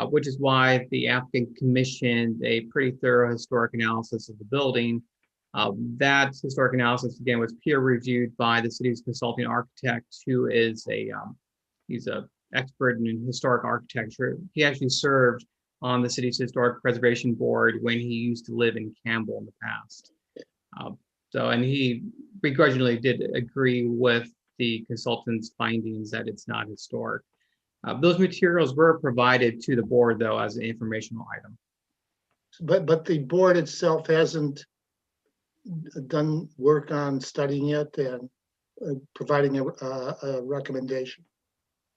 which is why the applicant commissioned a pretty thorough historic analysis of the building. That historic analysis, again, was peer reviewed by the city's consulting architect, who is he's a expert in historic architecture. He actually served on the city's historic preservation board when he used to live in Campbell in the past. And he begrudgingly did agree with the consultant's findings that it's not historic. Those materials were provided to the board, though, as an informational item. But the board itself hasn't done work on studying it and providing a recommendation.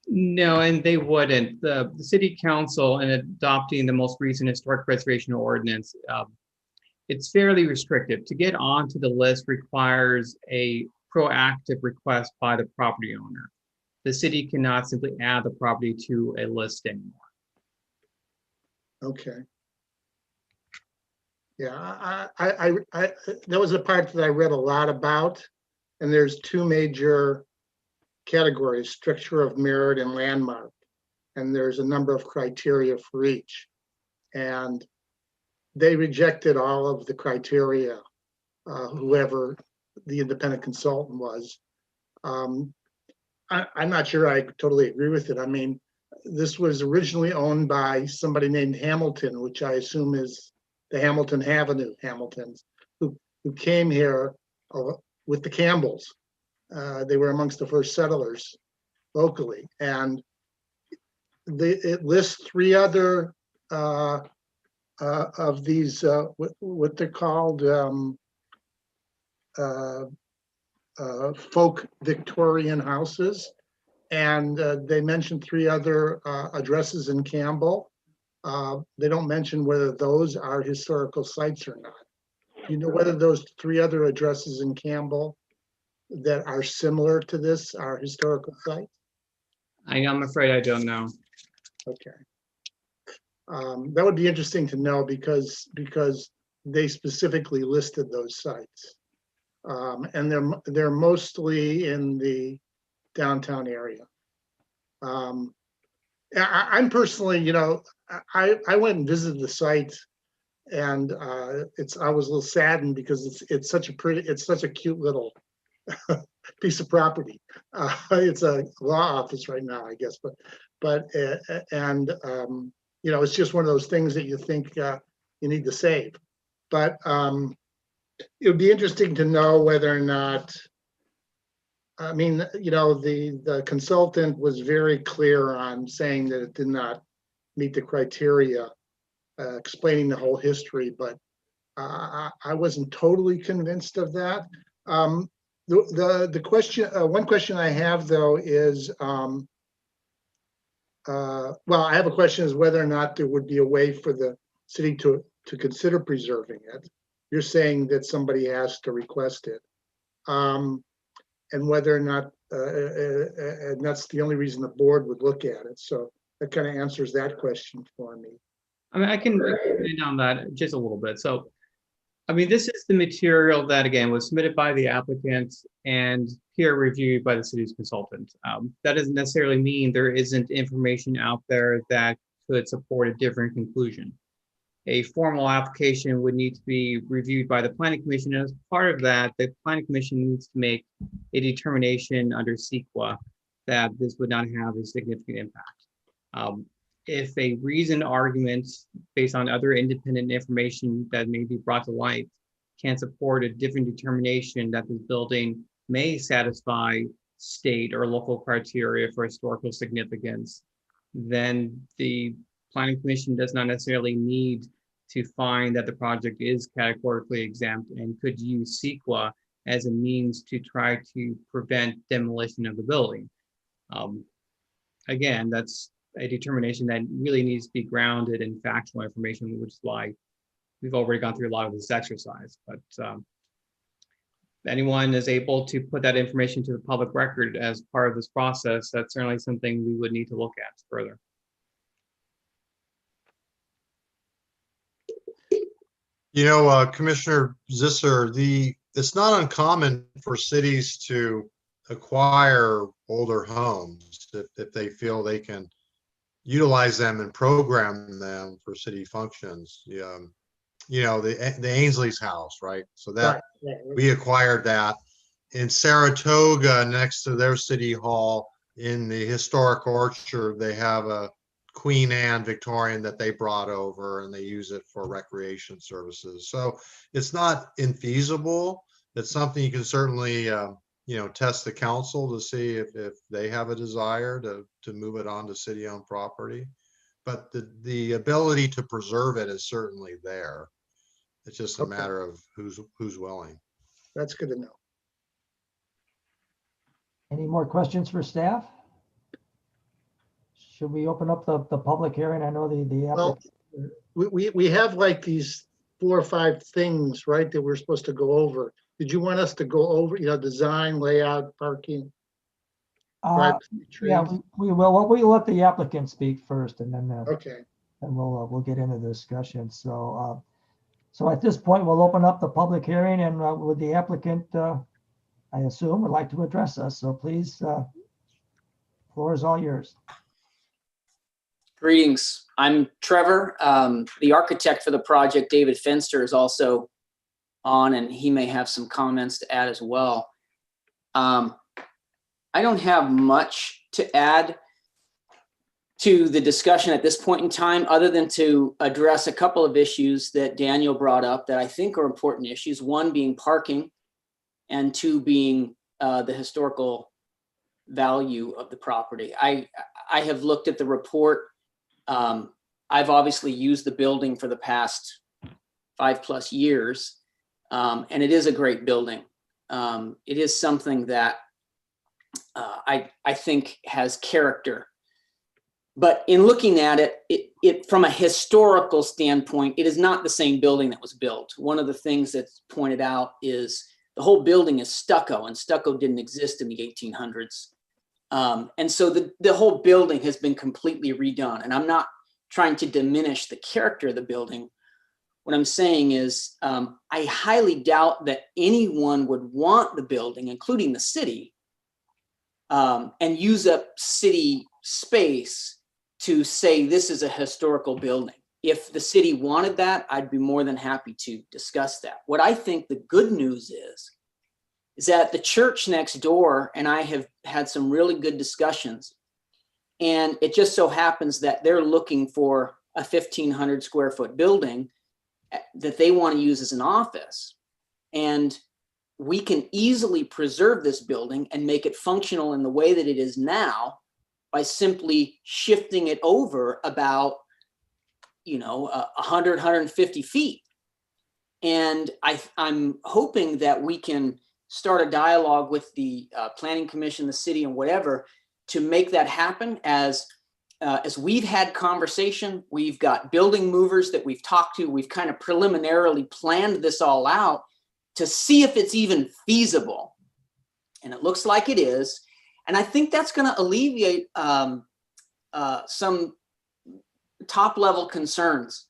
No, and they wouldn't. The city council, in adopting the most recent historic preservation ordinance, it's fairly restrictive. To get onto the list requires a proactive request by the property owner. The city cannot simply add the property to a list anymore. Okay. Yeah, I that was a part that I read a lot about, and there's two major categories: structure of merit and landmark, and there's a number of criteria for each, and they rejected all of the criteria, whoever the independent consultant was. I'm not sure I totally agree with it. I mean, this was originally owned by somebody named Hamilton, which I assume is the Hamilton Avenue Hamiltons, who came here with the Campbells. They were amongst the first settlers locally, and it lists three other of these what they're called folk Victorian houses, and they mentioned three other addresses in Campbell. They don't mention whether those are historical sites or not. Do you know whether those three other addresses in Campbell that are similar to this are historical sites? I'm afraid I don't know. Okay. That would be interesting to know because they specifically listed those sites. And they're mostly in the downtown area. I'm personally, you know, I went and visited the site, and I was a little saddened because it's such a cute little piece of property. It's a law office right now, I guess, but you know, it's just one of those things that you think you need to save. But it would be interesting to know whether or not, I mean, you know, the consultant was very clear on saying that it did not meet the criteria, explaining the whole history, but I wasn't totally convinced of that. The question, one question I have though is, well, I have a question is whether or not there would be a way for the city to consider preserving it. You're saying that somebody has to request it. And whether or not, and that's the only reason the board would look at it. So that kind of answers that question for me. I mean, I can expand on that just a little bit. So, I mean, this is the material that, again, was submitted by the applicant and peer reviewed by the city's consultant. That doesn't necessarily mean there isn't information out there that could support a different conclusion. a formal application would need to be reviewed by the Planning Commission. And as part of that, the Planning Commission needs to make a determination under CEQA that this would not have a significant impact. If a reasoned argument based on other independent information that may be brought to light can support a different determination that this building may satisfy state or local criteria for historical significance, then the Planning Commission does not necessarily need to find that the project is categorically exempt and could use CEQA as a means to try to prevent demolition of the building. Again, that's a determination that really needs to be grounded in factual information, which is why we've already gone through a lot of this exercise. But if anyone is able to put that information to the public record as part of this process, that's certainly something we would need to look at further. You know, Commissioner Zisser, it's not uncommon for cities to acquire older homes if they feel they can utilize them and program them for city functions. You know, the Ainsley's house, right? So that we acquired that in Saratoga next to their city hall in the historic orchard. They have a Queen Anne Victorian that they brought over and they use it for recreation services. So it's not infeasible. It's something you can certainly, you know, test the council to see if they have a desire to move it onto city-owned property. But the ability to preserve it is certainly there. It's just a matter of who's willing. That's good to know. Any more questions for staff? Should we open up the public hearing? I know Well, we have like these 4 or 5 things, right, that we're supposed to go over. Did you want us to go over, you know, design, layout, parking? Yeah, we will. Well, we let the applicant speak first, and then okay, and we'll get into the discussion. So so at this point, we'll open up the public hearing, and with the applicant, I assume, would like to address us. So please, floor is all yours. Greetings. I'm Trevor. The architect for the project, David Fenster, is also on, and he may have some comments to add as well. I don't have much to add to the discussion at this point in time, other than to address a couple of issues that Daniel brought up that I think are important issues. One being parking, and 2 being the historical value of the property. I have looked at the report. I've obviously used the building for the past 5+ years, and it is a great building. It is something that I think has character. But in looking at it from a historical standpoint, it is not the same building that was built. One of the things that's pointed out is the whole building is stucco, and stucco didn't exist in the 1800s. And so the whole building has been completely redone. And I'm not trying to diminish the character of the building. What I'm saying is I highly doubt that anyone would want the building, including the city, and use up city space to say this is a historical building. If the city wanted that, I'd be more than happy to discuss that. What I think the good news is that the church next door and I have had some really good discussions. And it just so happens that they're looking for a 1,500 square foot building that they want to use as an office. And we can easily preserve this building and make it functional in the way that it is now by simply shifting it over about, 100, 150 feet. And I'm hoping that we can start a dialogue with the Planning Commission, the city, and whatever, to make that happen. As we've had conversation, we've got building movers that we've talked to. We've kind of preliminarily planned this all out to see if it's even feasible. And it looks like it is. And I think that's going to alleviate some top level concerns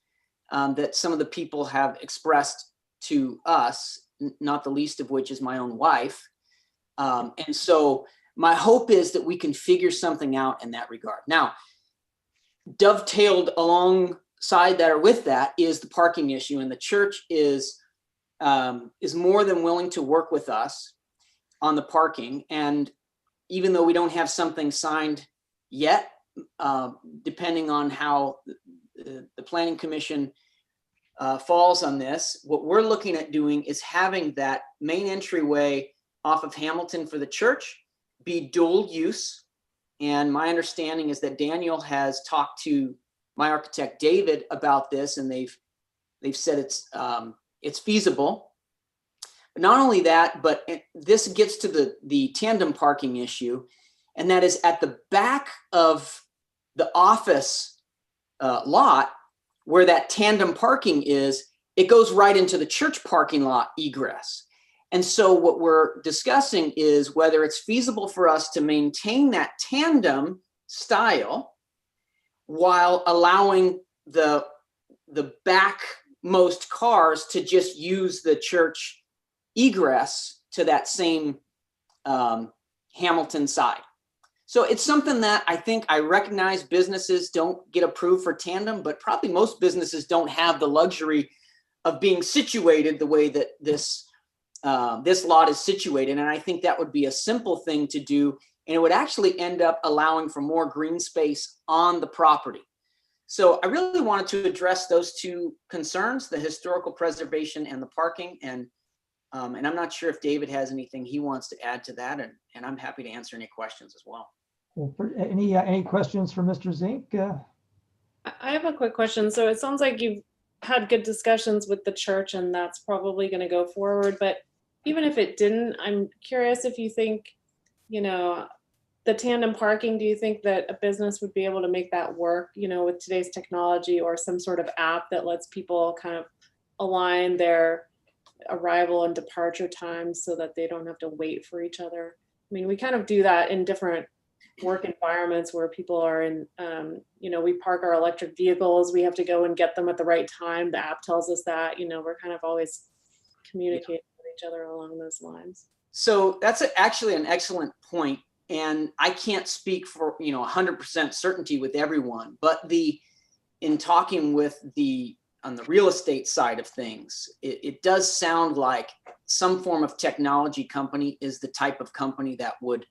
that some of the people have expressed to us, not the least of which is my own wife. And so my hope is that we can figure something out in that regard. Now, dovetailed along side that are with that is the parking issue, and the church is more than willing to work with us on the parking. And even though we don't have something signed yet, depending on how the Planning Commission falls on this, what we're looking at doing is having that main entryway off of Hamilton for the church be dual use. And my understanding is that Daniel has talked to my architect David about this, and they've said it's feasible. But not only that, but this gets to the tandem parking issue, and that is at the back of the office lot where that tandem parking is, it goes right into the church parking lot egress. And so what we're discussing is whether it's feasible for us to maintain that tandem style while allowing the backmost cars to just use the church egress to that same Hamilton side. So it's something that I recognize businesses don't get approved for tandem, but probably most businesses don't have the luxury of being situated the way that this lot is situated. And I think that would be a simple thing to do. And it would actually end up allowing for more green space on the property. So I really wanted to address those two concerns, the historical preservation and the parking. And I'm not sure if David has anything he wants to add to that. And I'm happy to answer any questions as well. Well, any questions for Mr. Zink? I have a quick question. So it sounds like you've had good discussions with the church, and that's probably going to go forward. But even if it didn't, I'm curious if you think, the tandem parking, do you think that a business would be able to make that work, with today's technology, or some sort of app that lets people kind of align their arrival and departure times so that they don't have to wait for each other? I mean, we kind of do that in different work environments where people are in, we park our electric vehicles, we have to go and get them at the right time. The app tells us that, we're kind of always communicating with each other along those lines. So that's actually an excellent point. And I can't speak for, 100% certainty with everyone, but in talking with on the real estate side of things, it does sound like some form of technology company is the type of company that would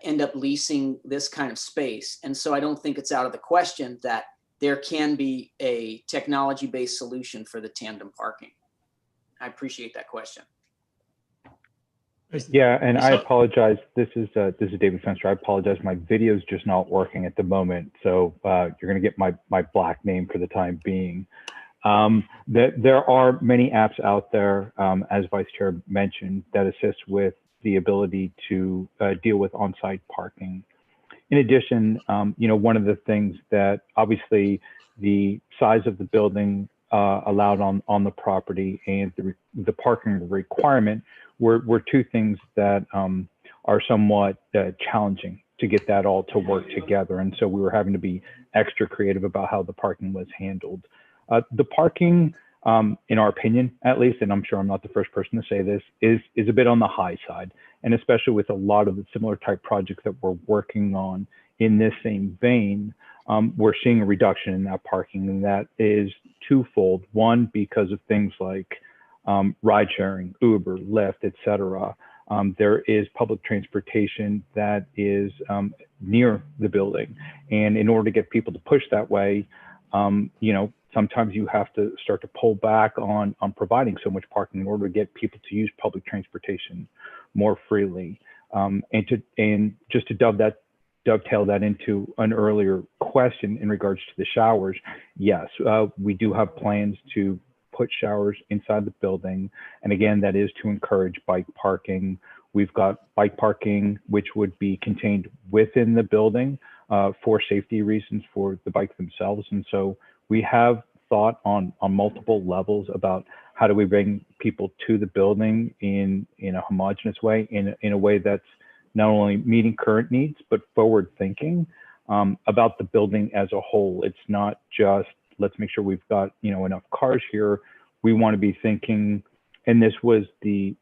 end up leasing this kind of space. And so I don't think it's out of the question that there can be a technology-based solution for the tandem parking. I appreciate that question. Yeah, and I apologize. This is David Fenster. I apologize. My video is just not working at the moment, so you're going to get my black name for the time being. There are many apps out there, as Vice Chair mentioned, that assist with the ability to deal with on-site parking. In addition, one of the things that obviously the size of the building allowed on the property and the parking requirement were two things that are somewhat challenging to get that all to work together. And so we were having to be extra creative about how the parking was handled. The parking, in our opinion, at least, and I'm sure I'm not the first person to say this, is a bit on the high side. And especially with a lot of the similar type projects that we're working on in this same vein, we're seeing a reduction in that parking, and that is twofold. One, because of things like ride sharing, Uber, Lyft, etc. There is public transportation that is near the building. And in order to get people to push that way, sometimes you have to start to pull back on providing so much parking in order to get people to use public transportation more freely. And just to dovetail that into an earlier question in regards to the showers, yes, we do have plans to put showers inside the building. And again, that is to encourage bike parking. We've got bike parking, which would be contained within the building for safety reasons for the bikes themselves. And so we have thought on multiple levels about how do we bring people to the building in a homogeneous way, in a way that's not only meeting current needs, but forward thinking about the building as a whole. It's not just, let's make sure we've got enough cars here. We want to be thinking, and this was the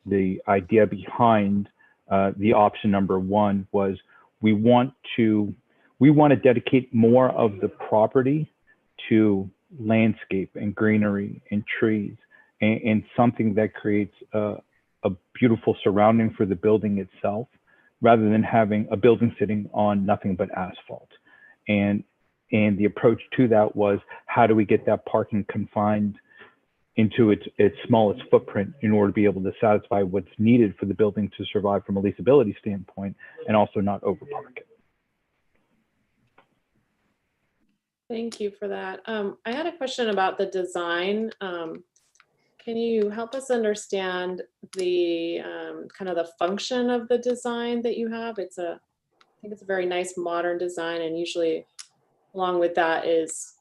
idea behind the option number one, was we want to dedicate more of the property to landscape and greenery and trees and something that creates a beautiful surrounding for the building itself, rather than having a building sitting on nothing but asphalt. And the approach to that was, how do we get that parking confined into its smallest footprint in order to be able to satisfy what's needed for the building to survive from a leasability standpoint, and also not overpark it. Thank you for that. I had a question about the design. Can you help us understand the kind of the function of the design that you have? I think it's a very nice modern design, and usually along with that is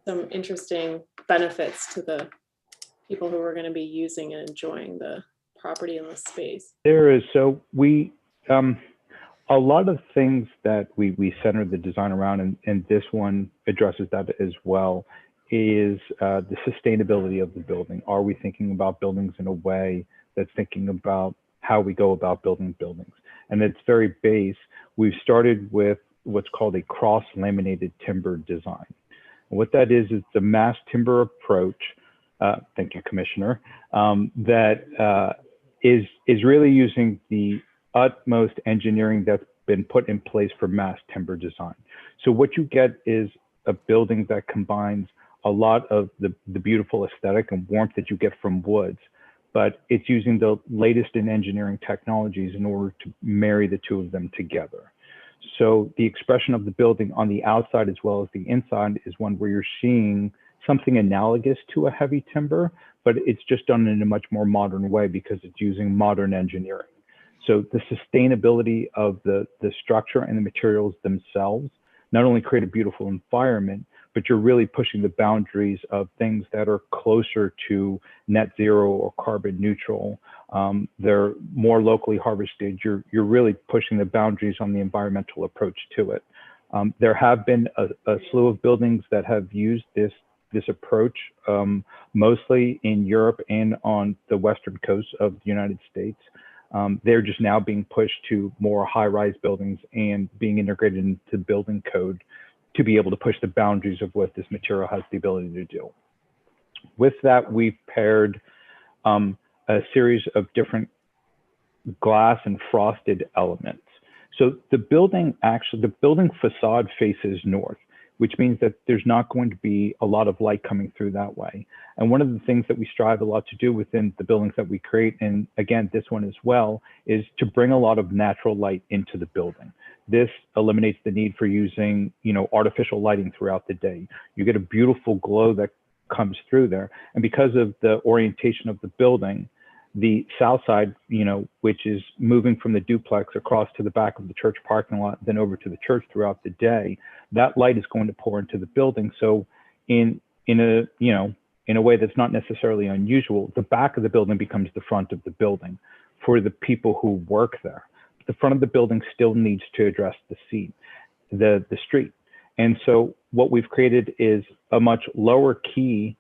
some interesting benefits to the people who are going to be using and enjoying the property and the space. There is, so we, a lot of things that we center the design around, and this one addresses that as well, is the sustainability of the building. Are we thinking about buildings in a way that's thinking about how we go about building buildings? And it's very base. We've started with what's called a cross-laminated timber design. And what that is the mass timber approach, thank you, Commissioner, that is really using the utmost engineering that's been put in place for mass timber design. So what you get is a building that combines a lot of the beautiful aesthetic and warmth that you get from woods, but it's using the latest in engineering technologies in order to marry the two of them together. So the expression of the building on the outside as well as the inside is one where you're seeing something analogous to a heavy timber, but it's just done in a much more modern way because it's using modern engineering. So the sustainability of the structure and the materials themselves not only create a beautiful environment, but you're really pushing the boundaries of things that are closer to net zero or carbon neutral. They're more locally harvested. You're really pushing the boundaries on the environmental approach to it. There have been a slew of buildings that have used this approach, mostly in Europe and on the western coast of the United States. They're just now being pushed to more high-rise buildings and being integrated into building code to be able to push the boundaries of what this material has the ability to do. With that, we've paired a series of different glass and frosted elements. So the building facade faces north, which means that there's not going to be a lot of light coming through that way. And one of the things that we strive a lot to do within the buildings that we create, and again, this one as well, is to bring a lot of natural light into the building. This eliminates the need for using, artificial lighting throughout the day. You get a beautiful glow that comes through there. And because of the orientation of the building, the south side, which is moving from the duplex across to the back of the church parking lot, then over to the church throughout the day, that light is going to pour into the building. So in a way that's not necessarily unusual, the back of the building becomes the front of the building for the people who work there. The front of the building still needs to address the street. And so what we've created is a much lower key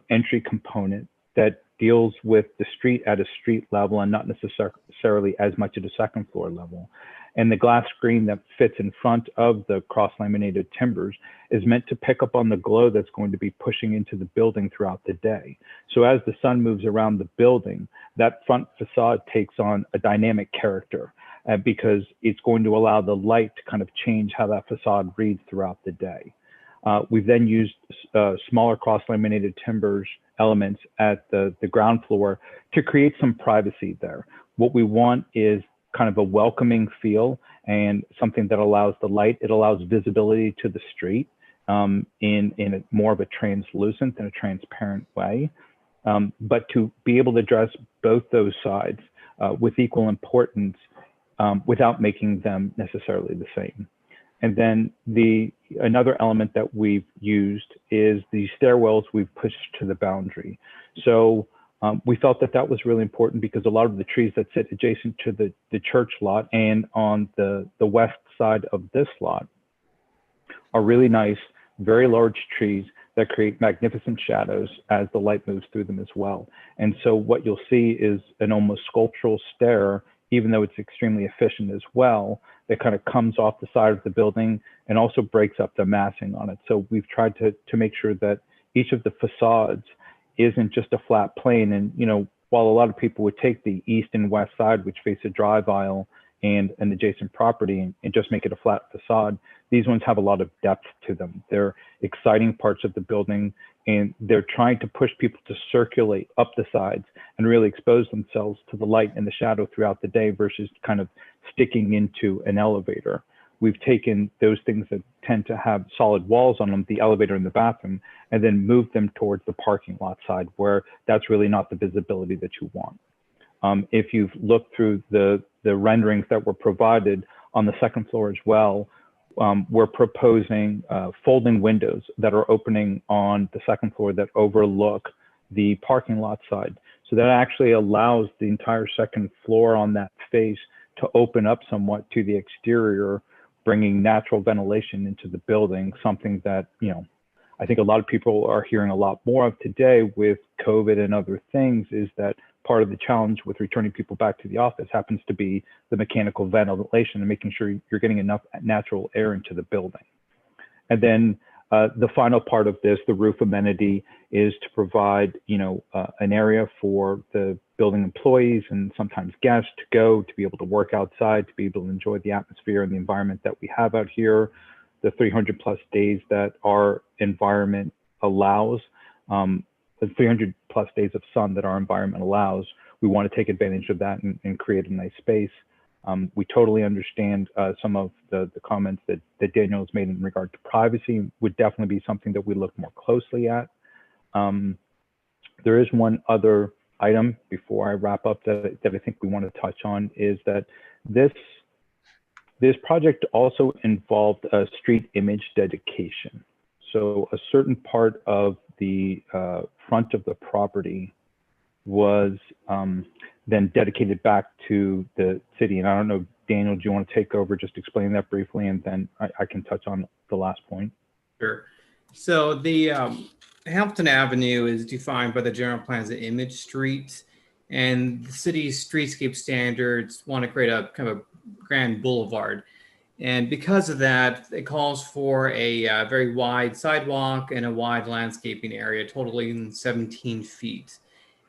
entry component that deals with the street at a street level and not necessarily as much at a second floor level. And the glass screen that fits in front of the cross-laminated timbers is meant to pick up on the glow that's going to be pushing into the building throughout the day. So as the sun moves around the building, that front facade takes on a dynamic character because it's going to allow the light to kind of change how that facade reads throughout the day. We've then used smaller cross-laminated timbers elements at the ground floor to create some privacy there. What we want is kind of a welcoming feel and something that allows the light, it allows visibility to the street in a more of a translucent than a transparent way. But to be able to address both those sides with equal importance without making them necessarily the same. And then another element that we've used is the stairwells we've pushed to the boundary. So we felt that that was really important because a lot of the trees that sit adjacent to the church lot and on the west side of this lot are really nice, very large trees that create magnificent shadows as the light moves through them as well. And so what you'll see is an almost sculptural stair, even though it's extremely efficient as well, that kind of comes off the side of the building and also breaks up the massing on it. So we've tried to make sure that each of the facades isn't just a flat plane. And, you know, while a lot of people would take the east and west side, which face a drive aisle and an adjacent property, and just make it a flat facade, these ones have a lot of depth to them. They're exciting parts of the building, and they're trying to push people to circulate up the sides and really expose themselves to the light and the shadow throughout the day versus kind of sticking into an elevator. We've taken those things that tend to have solid walls on them, the elevator and the bathroom, and then moved them towards the parking lot side where that's really not the visibility that you want. If you've looked through the renderings that were provided on the second floor as well, we're proposing folding windows that are opening on the second floor that overlook the parking lot side. So that actually allows the entire second floor on that face to open up somewhat to the exterior, bringing natural ventilation into the building, something that, you know, I think a lot of people are hearing a lot more of today with COVID and other things, is that part of the challenge with returning people back to the office happens to be the mechanical ventilation and making sure you're getting enough natural air into the building. And then the final part of this, the roof amenity, is to provide, you know, an area for the building employees and sometimes guests to go, to be able to work outside, to be able to enjoy the atmosphere and the environment that we have out here, the 300+ days that our environment allows, the 300+ days of sun that our environment allows. We want to take advantage of that and create a nice space. We totally understand some of the comments that Daniel has made in regard to privacy. Would definitely be something that we look more closely at. There is one other item before I wrap up that I think we want to touch on, is that this project also involved a street image dedication. So a certain part of the front of the property was then dedicated back to the city. And I don't know, Daniel, do you want to take over, just explain that briefly, and then I can touch on the last point? Sure. So the Hampton Avenue is defined by the general plan as an image street, and the city's streetscape standards want to create a kind of a grand boulevard. And because of that, it calls for a very wide sidewalk and a wide landscaping area, totaling 17 feet.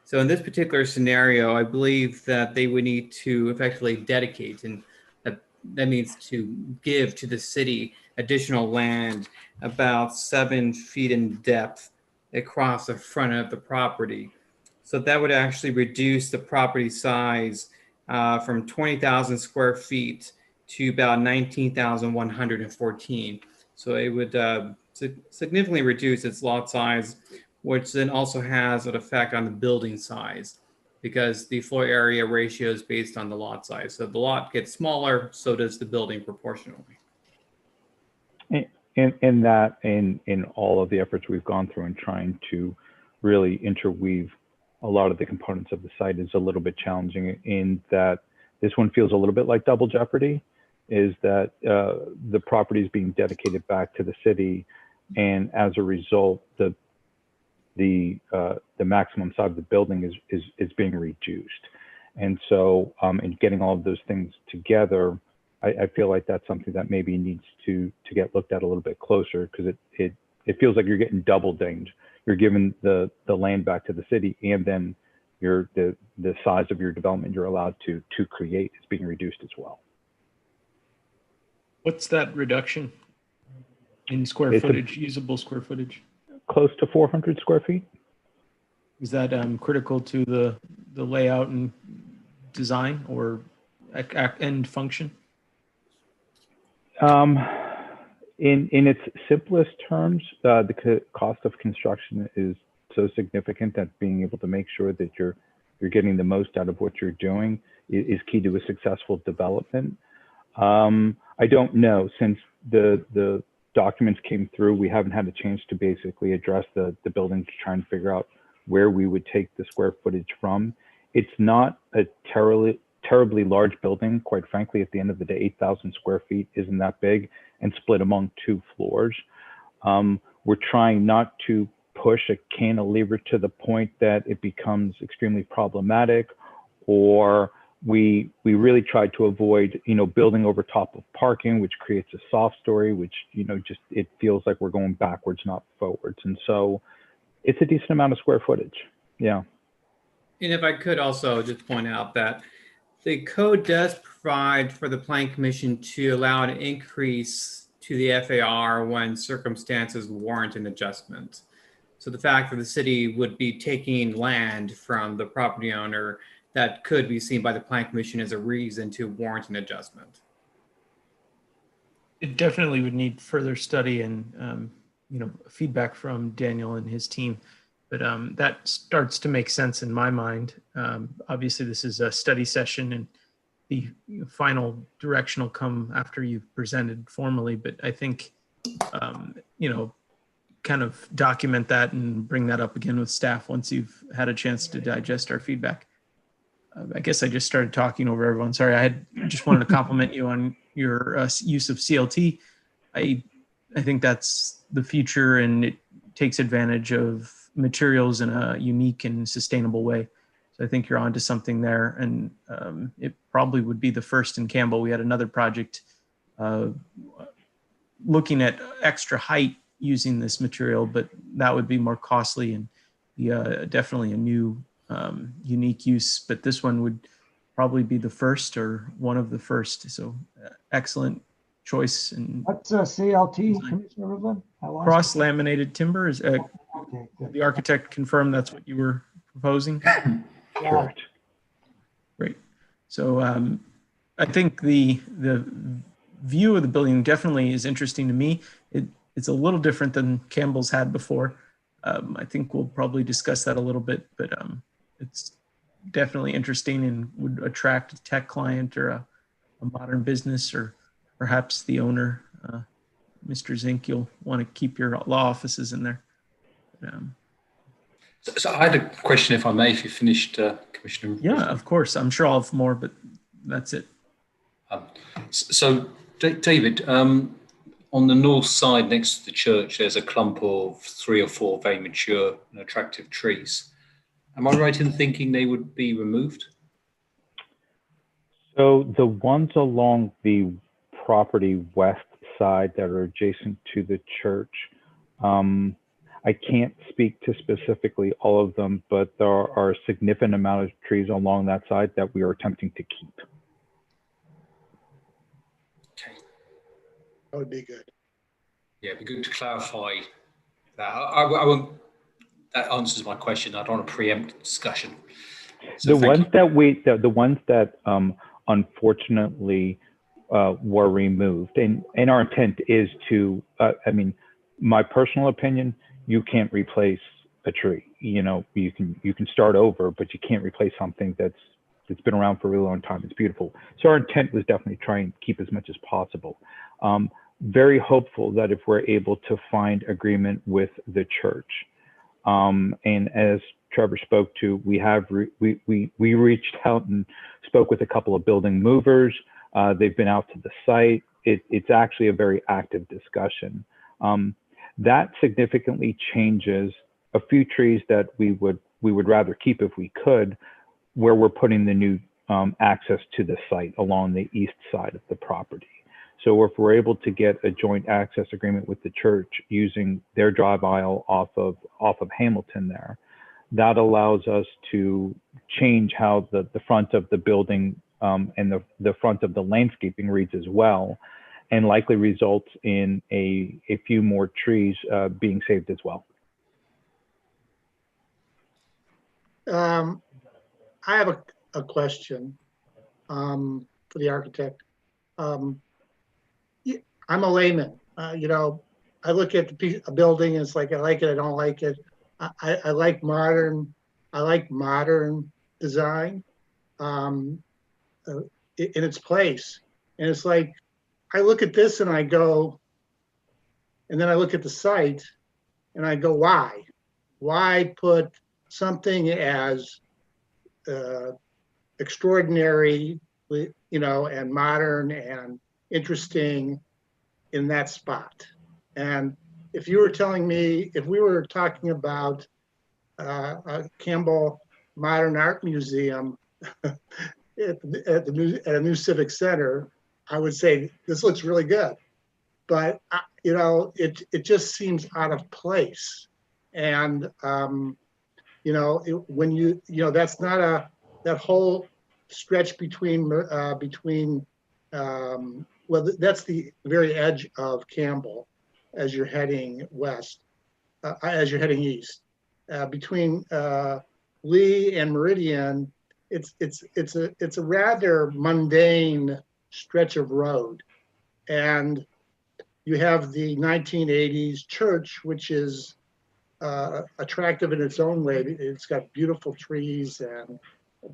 So in this particular scenario, I believe that they would need to effectively dedicate, and that means to give to the city additional land about 7 feet in depth across the front of the property. So that would actually reduce the property size from 20,000 square feet to about 19,114. So it would significantly reduce its lot size, which then also has an effect on the building size, because the floor area ratio is based on the lot size. So the lot gets smaller, so does the building proportionally. In all of the efforts we've gone through in trying to really interweave a lot of the components of the site is a little bit challenging, in that this one feels a little bit like double jeopardy, is that the property is being dedicated back to the city, and as a result, the maximum size of the building is being reduced. And so in getting all of those things together, I feel like that's something that maybe needs to get looked at a little bit closer, because it feels like you're getting double dinged. You're giving the land back to the city, and then the size of your development you're allowed to create is being reduced as well. What's that reduction in square footage, usable square footage? Close to 400 square feet. Is that critical to the layout and design, or end function? In its simplest terms, the cost of construction is so significant that being able to make sure that you're getting the most out of what you're doing is key to a successful development. I don't know, since the documents came through, we haven't had a chance to basically address the building to try and figure out where we would take the square footage from. It's not a terribly large building, quite frankly. At the end of the day, 8,000 square feet isn't that big, and split among 2 floors. We're trying not to push a cantilever to the point that it becomes extremely problematic, or we really tried to avoid, building over top of parking, which creates a soft story, which, just, it feels like we're going backwards, not forwards. And so It's a decent amount of square footage. Yeah. And if I could also just point out that the code does provide for the Plan Commission to allow an increase to the FAR when circumstances warrant an adjustment. So the fact that the city would be taking land from the property owner, that could be seen by the Plan Commission as a reason to warrant an adjustment. It definitely would need further study and feedback from Daniel and his team. But that starts to make sense in my mind. Obviously, this is a study session, and the final direction will come after you've presented formally. But I think, kind of document that and bring that up again with staff once you've had a chance to digest our feedback. I guess I just started talking over everyone. Sorry, I just wanted to compliment you on your use of CLT. I think that's the future, and it takes advantage of materials in a unique and sustainable way. So I think you're onto something there, and it probably would be the first in Campbell. We had another project looking at extra height using this material, but that would be more costly and be definitely a new unique use. But this one would probably be the first or one of the first. So excellent choice. And what's CLT, Commissioner Rivlin? Cross laminated timber is the architect confirmed that's what you were proposing. Correct. Great. So I think the view of the building definitely is interesting to me. It's a little different than Campbell's had before. I think we'll probably discuss that a little bit, but it's definitely interesting and would attract a tech client or a modern business, or perhaps the owner, Mr. Zink. You'll want to keep your law offices in there. So I had a question, if I may, if you finished, Commissioner. Yeah, of course. I'm sure I'll have more, but that's it. So, David, on the north side next to the church, there's a clump of 3 or 4 very mature and attractive trees. Am I right in thinking they would be removed? So the ones along the property west side that are adjacent to the church, I can't speak to specifically all of them, but there are a significant amount of trees along that side that we are attempting to keep. Okay. That would be good. Yeah, it'd be good to clarify that. I won't, that answers my question. I don't want to preempt discussion. So the ones that unfortunately were removed, and our intent is to, my personal opinion, you can't replace a tree. You can start over, but you can't replace something that's been around for a really long time. It's beautiful. So our intent was definitely try and keep as much as possible. Very hopeful that if we're able to find agreement with the church, and as Trevor spoke to, we reached out and spoke with a couple of building movers. They've been out to the site. It's actually a very active discussion. That significantly changes a few trees that we would rather keep if we could, where we're putting the new access to the site along the east side of the property. So if we're able to get a joint access agreement with the church using their drive aisle off of Hamilton there, that allows us to change how the front of the building and the front of the landscaping reads as well, and likely results in a few more trees being saved as well. I have a question for the architect. I'm a layman. I look at a building and it's like, I like it, I don't like it. I like modern design in its place. And it's like, I look at this and I go, and then I look at the site and I go, why? Why put something as extraordinary, and modern and interesting in that spot? And if you were telling me, if we were talking about a Campbell Modern Art Museum at a new civic center, I would say this looks really good. But it just seems out of place. And, when that's not that whole stretch between, that's the very edge of Campbell as you're heading west, as you're heading east. Between Lee and Meridian, it's a rather mundane stretch of road. And you have the 1980s church, which is attractive in its own way. It's got beautiful trees and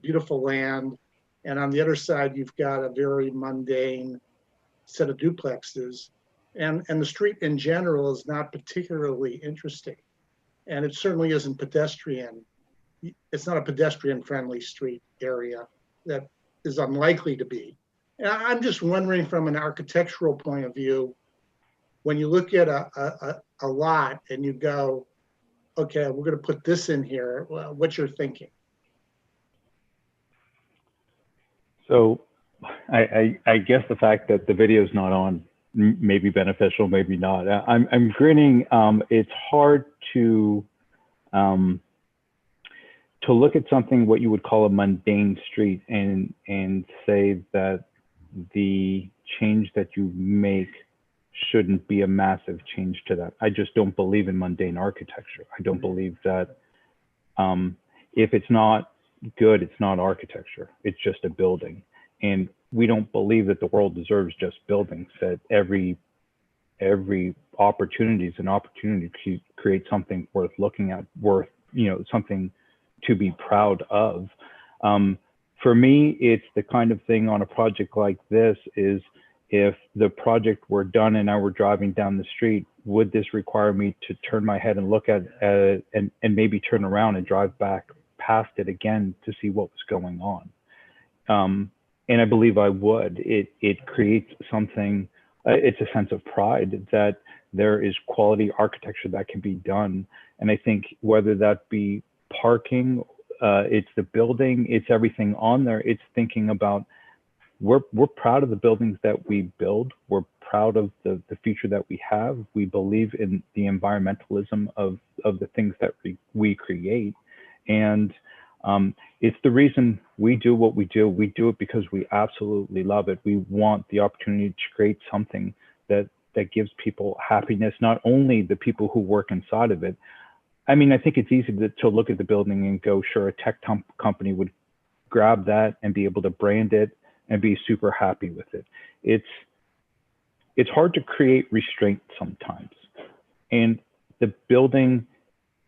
beautiful land. And on the other side, you've got a very mundane set of duplexes. And the street in general is not particularly interesting. And it certainly isn't pedestrian. It's not a pedestrian-friendly street area that is unlikely to be. And I'm just wondering from an architectural point of view, when you look at a lot and you go, okay, we're going to put this in here, what you're thinking. So I guess the fact that the video is not on may be beneficial, maybe not. I'm grinning. It's hard to look at something what you would call a mundane street and say that the change that you make shouldn't be a massive change to that. I just don't believe in mundane architecture. I don't believe that if it's not good, it's not architecture. It's just a building. And we don't believe that the world deserves just buildings, that every opportunity is an opportunity to create something worth looking at, worth, something to be proud of. For me, it's the kind of thing on a project like this is, if the project were done and I were driving down the street, would this require me to turn my head and look at and maybe turn around and drive back past it again to see what was going on? And I believe I would. It creates something, it's a sense of pride that there is quality architecture that can be done. And I think whether that be parking, it's the building, it's everything on there, it's thinking about, we're proud of the buildings that we build. We're proud of the future that we have. We believe in the environmentalism of the things that we create. And it's the reason we do what we do. We do it because we absolutely love it. We want the opportunity to create something that gives people happiness, not only the people who work inside of it. I mean, I think it's easy to look at the building and go, sure, a tech company would grab that and be able to brand it and be super happy with it. It's hard to create restraint sometimes. And the building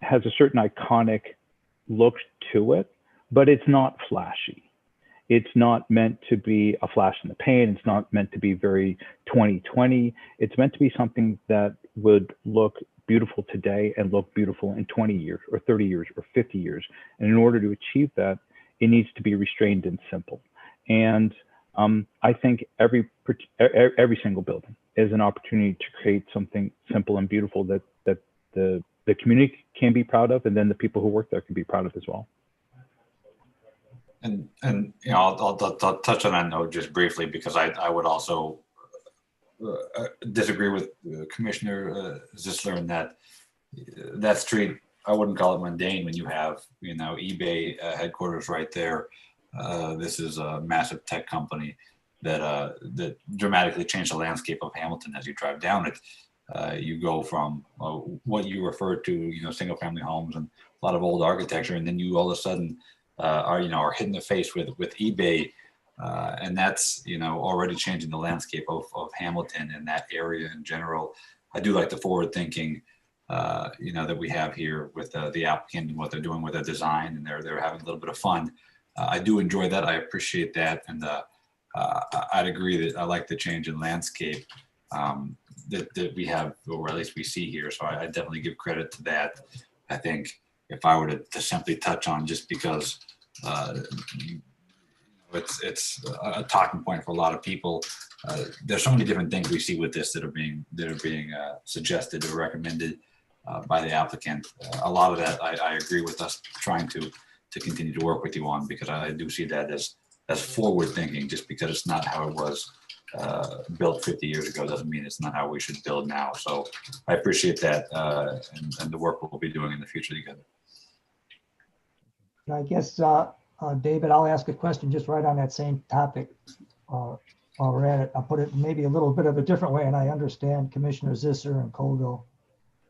has a certain iconic look to it, but it's not flashy. It's not meant to be a flash in the pan. It's not meant to be very 2020. It's meant to be something that would look beautiful today and look beautiful in 20 years or 30 years or 50 years. And in order to achieve that, it needs to be restrained and simple. And I think every single building is an opportunity to create something simple and beautiful that the community can be proud of, and then the people who work there can be proud of as well. And I'll touch on that note just briefly, because I would also disagree with Commissioner Zisler in that street, I wouldn't call it mundane when you have eBay headquarters right there. This is a massive tech company that dramatically changed the landscape of Hamilton as you drive down it. You go from what you refer to, single family homes and a lot of old architecture, and then you all of a sudden are hit in the face with eBay, and that's already changing the landscape of Hamilton and that area in general. I do like the forward thinking that we have here with the applicant and what they're doing with their design, and they're having a little bit of fun. I do enjoy that. I appreciate that, and I'd agree that I like the change in landscape that we have, or at least we see here. So I definitely give credit to that. I think if I were to simply touch on, just because it's a talking point for a lot of people, there's so many different things we see with this that are being suggested or recommended by the applicant. A lot of that I agree with us trying to continue to work with you on, because I do see that as forward thinking, just because it's not how it was built 50 years ago doesn't mean it's not how we should build now. So I appreciate that and the work we'll be doing in the future together. I guess, David, I'll ask a question just right on that same topic. While we're at it, I'll put it maybe a little bit of a different way, and I understand Commissioner Zisser and Colville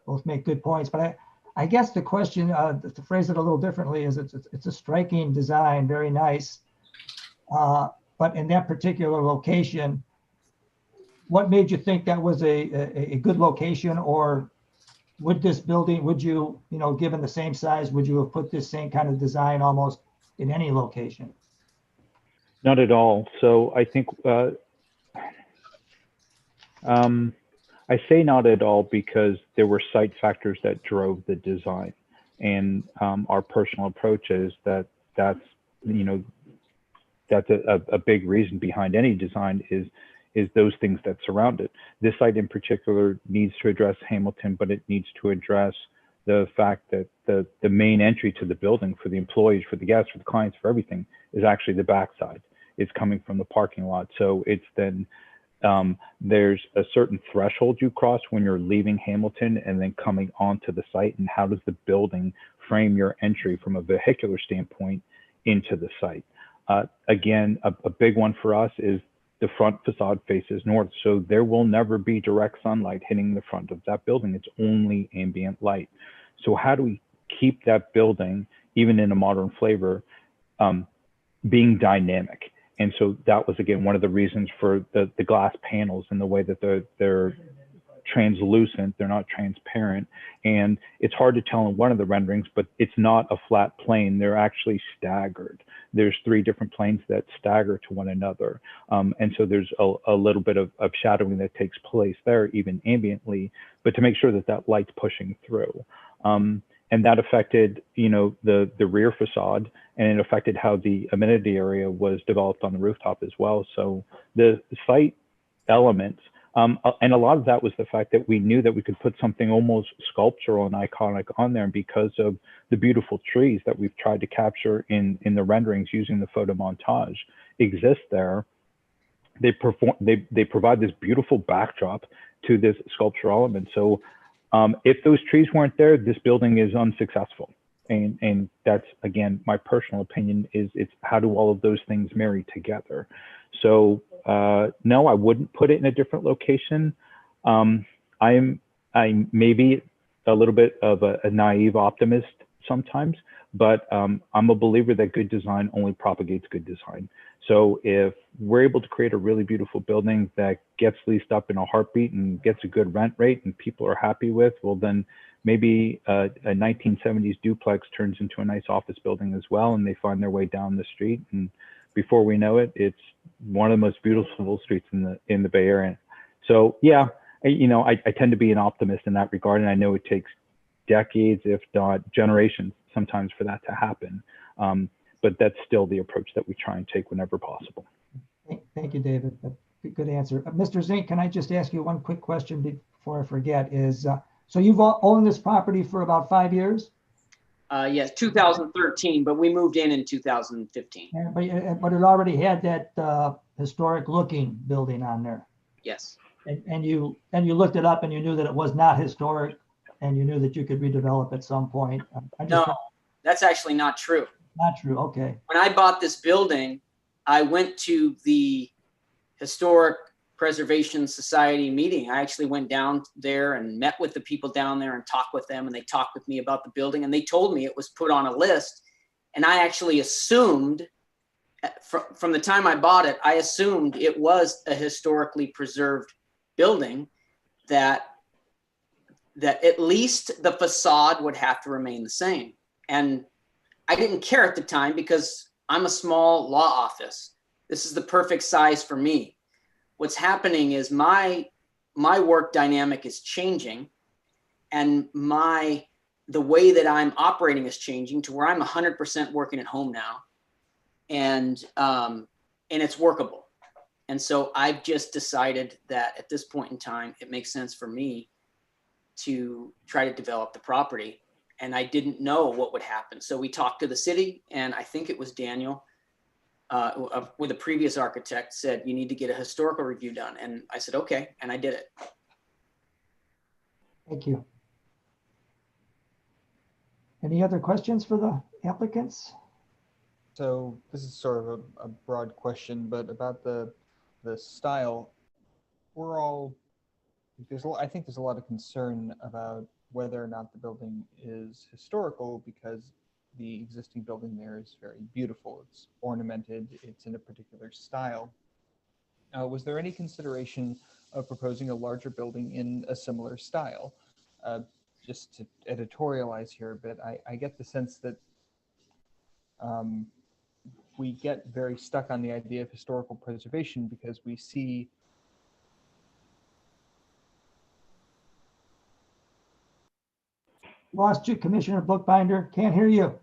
both make good points, but I guess the question, to phrase it a little differently, is it's a striking design, very nice. But in that particular location, what made you think that was a good location? Or would this building, would you, given the same size, would you have put this same kind of design almost in any location? Not at all. So I think I say not at all because there were site factors that drove the design, and our personal approach is that that's a big reason behind any design is those things that surround it. This site in particular needs to address Hamilton, but it needs to address the fact that the main entry to the building for the employees, for the guests, for the clients, for everything is actually the backside. It's coming from the parking lot. So it's then there's a certain threshold you cross when you're leaving Hamilton and then coming onto the site, and how does the building frame your entry from a vehicular standpoint into the site. Again, a big one for us is the front facade faces north, so there will never be direct sunlight hitting the front of that building. It's only ambient light. So how do we keep that building, even in a modern flavor, being dynamic? And so that was, again, one of the reasons for the glass panels and the way that they're translucent, they're not transparent. And it's hard to tell in one of the renderings, but it's not a flat plane. They're actually staggered. There's 3 different planes that stagger to one another. And so there's a little bit of shadowing that takes place there, even ambiently, but to make sure that that light's pushing through. And that affected, the rear facade, and it affected how the amenity area was developed on the rooftop as well. So the site elements, and a lot of that was the fact that we knew that we could put something almost sculptural and iconic on there, and because of the beautiful trees that we've tried to capture in the renderings using the photo montage exist there. They provide this beautiful backdrop to this sculptural element. So if those trees weren't there, this building is unsuccessful. And that's, again, my personal opinion is it's how do all of those things marry together? So no, I wouldn't put it in a different location. I'm maybe a little bit of a naive optimist sometimes, but I'm a believer that good design only propagates good design. So if we're able to create a really beautiful building that gets leased up in a heartbeat and gets a good rent rate and people are happy with, well, then maybe a 1970s duplex turns into a nice office building as well, and they find their way down the street, and before we know it, it's one of the most beautiful streets in the Bay Area. So yeah, I tend to be an optimist in that regard, and I know it takes decades, if not generations, sometimes for that to happen. But that's still the approach that we try and take whenever possible. Thank you, David. Good answer. Mr. Zink, can I just ask you one quick question before I forget? So you've owned this property for about 5 years? Yes, 2013, but we moved in 2015. Yeah, but it already had that historic looking building on there. Yes. And you looked it up and you knew that it was not historic, and you knew that you could redevelop at some point. No, that's actually not true. Not true. Okay. When I bought this building, I went to the Historic Preservation Society meeting. I actually went down there and met with the people down there and talked with them, and they talked with me about the building, and they told me it was put on a list. And I actually assumed from the time I bought it, I assumed it was a historically preserved building, that at least the facade would have to remain the same. And I didn't care at the time because I'm a small law office. This is the perfect size for me. What's happening is my work dynamic is changing, and the way that I'm operating is changing to where I'm 100% working at home now, and it's workable. And so I've just decided that at this point in time, it makes sense for me to try to develop the property. And I didn't know what would happen. So we talked to the city, and I think it was Daniel with a previous architect said, you need to get a historical review done. And I said, okay, and I did it. Thank you. Any other questions for the applicants? So this is sort of a broad question, but about the style, I think there's a lot of concern about whether or not the building is historical, because the existing building there is very beautiful. It's ornamented, it's in a particular style. Was there any consideration of proposing a larger building in a similar style? Just to editorialize here a bit, I get the sense that we get very stuck on the idea of historical preservation because we see Lost you, Commissioner Bookbinder. Can't hear you.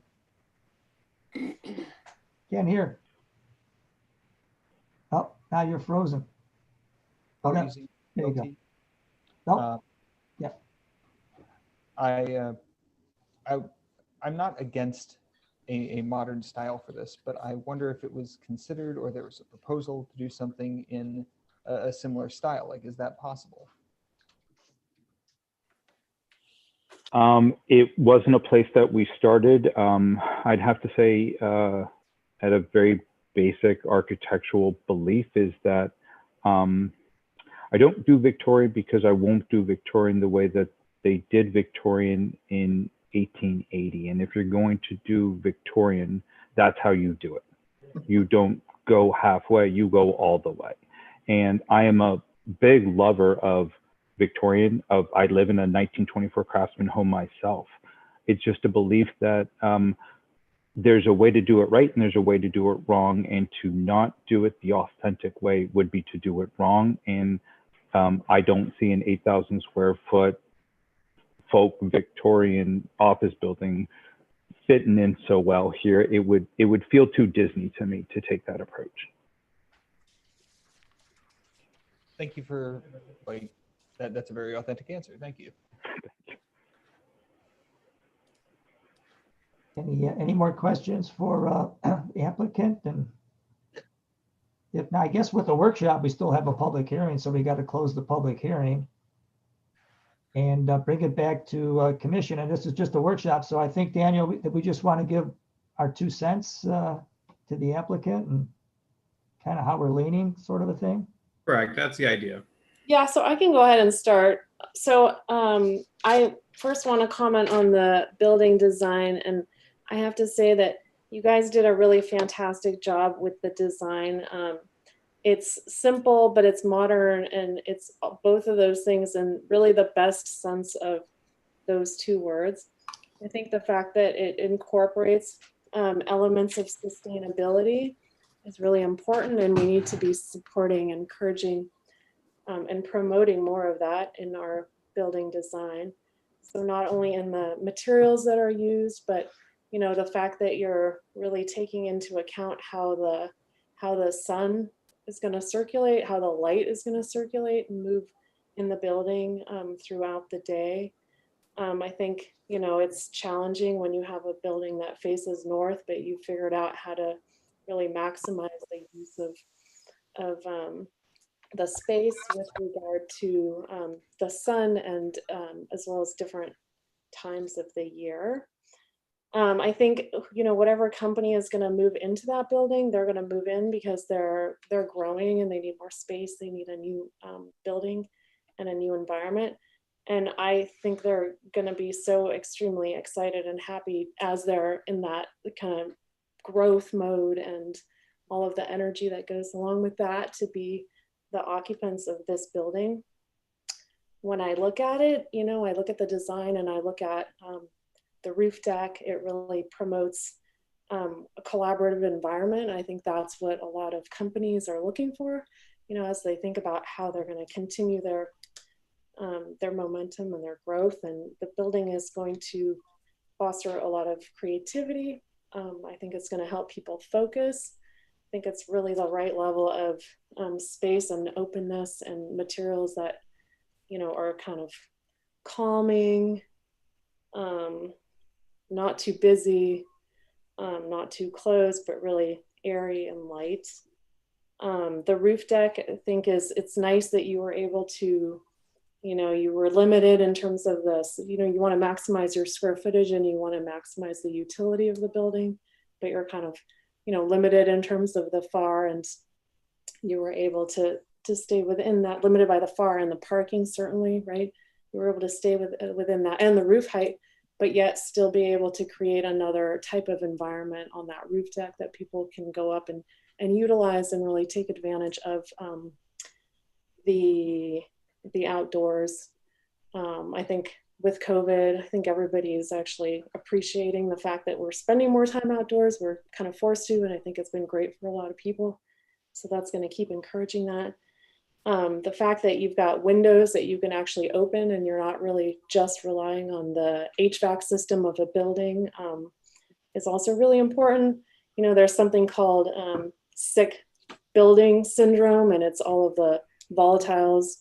Can't hear. Oh, now you're frozen. Okay, there you go. Nope. Yeah. I'm not against a modern style for this, but I wonder if it was considered or there was a proposal to do something in a similar style. Like, is that possible? It wasn't a place that we started. I'd have to say, at a very basic architectural belief is that I don't do Victorian because I won't do Victorian the way that they did Victorian in 1880. And if you're going to do Victorian, that's how you do it. You don't go halfway, you go all the way. And I am a big lover of Victorian. I live in a 1924 craftsman home myself. It's just a belief that there's a way to do it right and there's a way to do it wrong, and to not do it the authentic way would be to do it wrong. And I don't see an 8,000 square foot folk Victorian office building fitting in so well here. It would feel too Disney to me to take that approach. Thank you for that's a very authentic answer. Thank you. Any more questions for the applicant? And if not, I guess with the workshop, we still have a public hearing, so we got to close the public hearing and bring it back to commission. And this is just a workshop, so I think, Daniel, that we just want to give our 2 cents to the applicant and kind of how we're leaning, sort of a thing. Correct. That's the idea. Yeah, so I can go ahead and start. So I first want to comment on the building design, and I have to say that you guys did a really fantastic job with the design. It's simple, but it's modern, and it's both of those things in really the best sense of those 2 words. I think the fact that it incorporates elements of sustainability is really important, and we need to be supporting, encouraging, and promoting more of that in our building design. So not only in the materials that are used, but the fact that you're really taking into account how the sun is going to circulate, how the light is going to circulate and move in the building throughout the day. I think it's challenging when you have a building that faces north, but you figured out how to really maximize the use of the space with regard to the sun and as well as different times of the year. I think, whatever company is going to move into that building, they're going to move in because they're growing and they need more space. They need a new building and a new environment. And I think they're going to be so extremely excited and happy as they're in that kind of growth mode and all of the energy that goes along with that to be the occupants of this building. When I look at it, I look at the design and I look at the roof deck. It really promotes a collaborative environment. I think that's what a lot of companies are looking for, as they think about how they're going to continue their momentum and their growth. And the building is going to foster a lot of creativity. I think it's going to help people focus. I think it's really the right level of space and openness and materials that, are kind of calming, not too busy, not too close, but really airy and light. The roof deck, I think it's nice that you were able to, you were limited in terms of this, you want to maximize your square footage and you want to maximize the utility of the building, but you're kind of, limited in terms of the FAR, and you were able to stay within that, limited by the FAR and the parking, certainly, right? You were able to stay within that and the roof height, but yet still be able to create another type of environment on that roof deck that people can go up and utilize and really take advantage of the outdoors. I think with COVID, I think everybody is actually appreciating the fact that we're spending more time outdoors. We're kind of forced to, and I think it's been great for a lot of people. So that's going to keep encouraging that. The fact that you've got windows that you can actually open and you're not really just relying on the HVAC system of a building is also really important. There's something called sick building syndrome, and it's all of the volatiles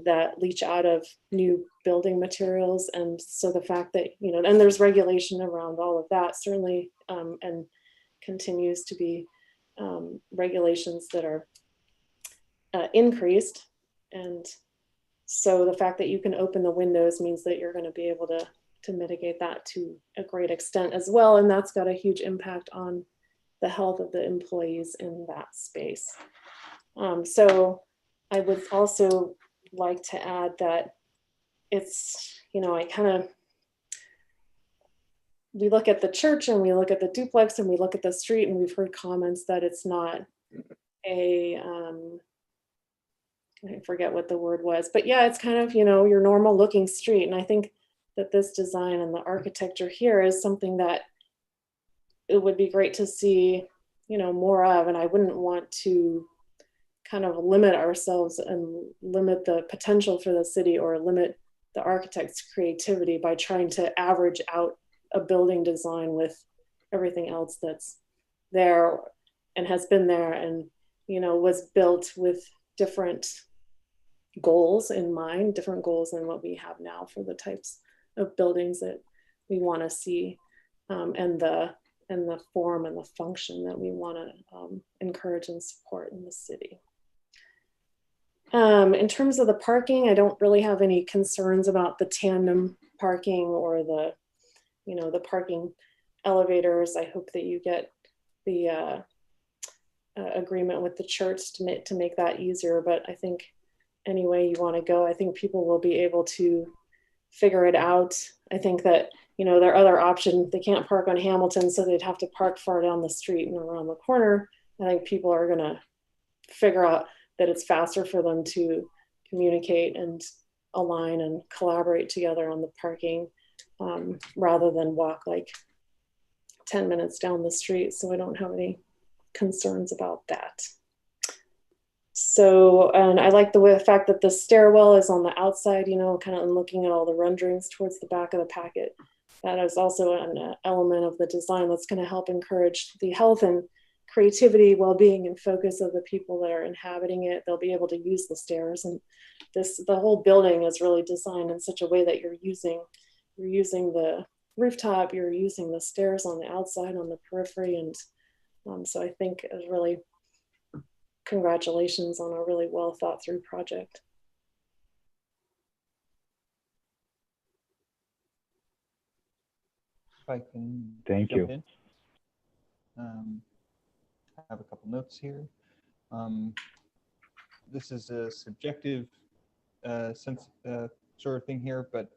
that leach out of new building materials. And so the fact that, and there's regulation around all of that, certainly, and continues to be regulations that are increased. And so the fact that you can open the windows means that you're going to be able to mitigate that to a great extent as well. And that's got a huge impact on the health of the employees in that space. So I would also like to add that it's, we look at the church and we look at the duplex and we look at the street, and we've heard comments that it's not a, I forget what the word was, but yeah, it's kind of, your normal looking street. And I think that this design and the architecture here is something that it would be great to see, more of. And I wouldn't want to kind of limit ourselves and limit the potential for the city or limit the architect's creativity by trying to average out a building design with everything else that's there and has been there and, was built with different goals in mind, different goals than what we have now for the types of buildings that we want to see, and the form and the function that we want to encourage and support in the city. In terms of the parking, I don't really have any concerns about the tandem parking or the parking elevators. I hope that you get the agreement with the church to make that easier. But I think any way you want to go, I think people will be able to figure it out. I think that, their other option, they can't park on Hamilton, so they'd have to park far down the street and around the corner. I think people are going to figure out that it's faster for them to communicate and align and collaborate together on the parking rather than walk like 10 minutes down the street. So I don't have any concerns about that. So, and I like the fact that the stairwell is on the outside, kind of looking at all the renderings towards the back of the packet. That is also an element of the design that's going to help encourage the health and creativity, well-being, and focus of the people that are inhabiting it. They'll be able to use the stairs, and the whole building is really designed in such a way that you're using the rooftop, you're using the stairs on the outside, on the periphery, and so I think it's really congratulations on a really well thought through project. If I can Thank jump you. in. I have a couple notes here. This is a subjective sense sort of thing here, but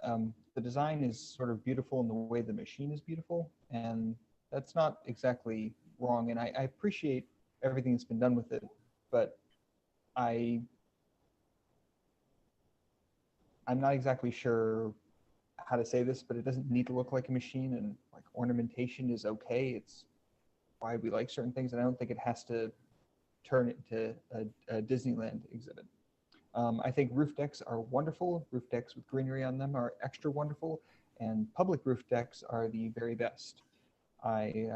the design is sort of beautiful in the way the machine is beautiful, and that's not exactly wrong. And I appreciate everything that's been done with it, but I'm not exactly sure how to say this, but it doesn't need to look like a machine, and like ornamentation is okay. It's why we like certain things, and I don't think it has to turn it into a Disneyland exhibit. I think roof decks are wonderful. Roof decks with greenery on them are extra wonderful, and public roof decks are the very best. I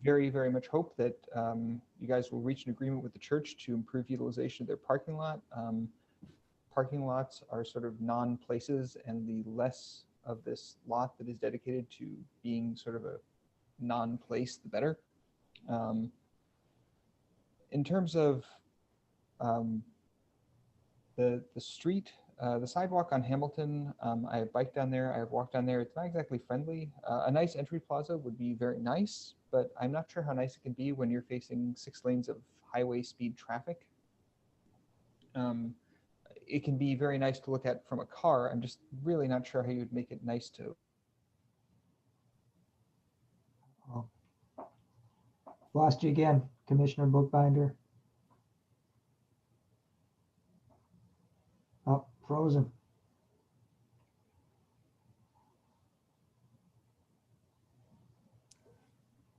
very, very much hope that you guys will reach an agreement with the church to improve utilization of their parking lot. Parking lots are sort of non-places, and the less of this lot that is dedicated to being sort of a non-place, the better. In terms of the street, the sidewalk on Hamilton, I have biked down there, I have walked down there. It's not exactly friendly. A nice entry plaza would be very nice, but I'm not sure how nice it can be when you're facing 6 lanes of highway speed traffic. It can be very nice to look at from a car. I'm just really not sure how you'd make it nice to. Oh. Lost you again, Commissioner Bookbinder. Oh, frozen.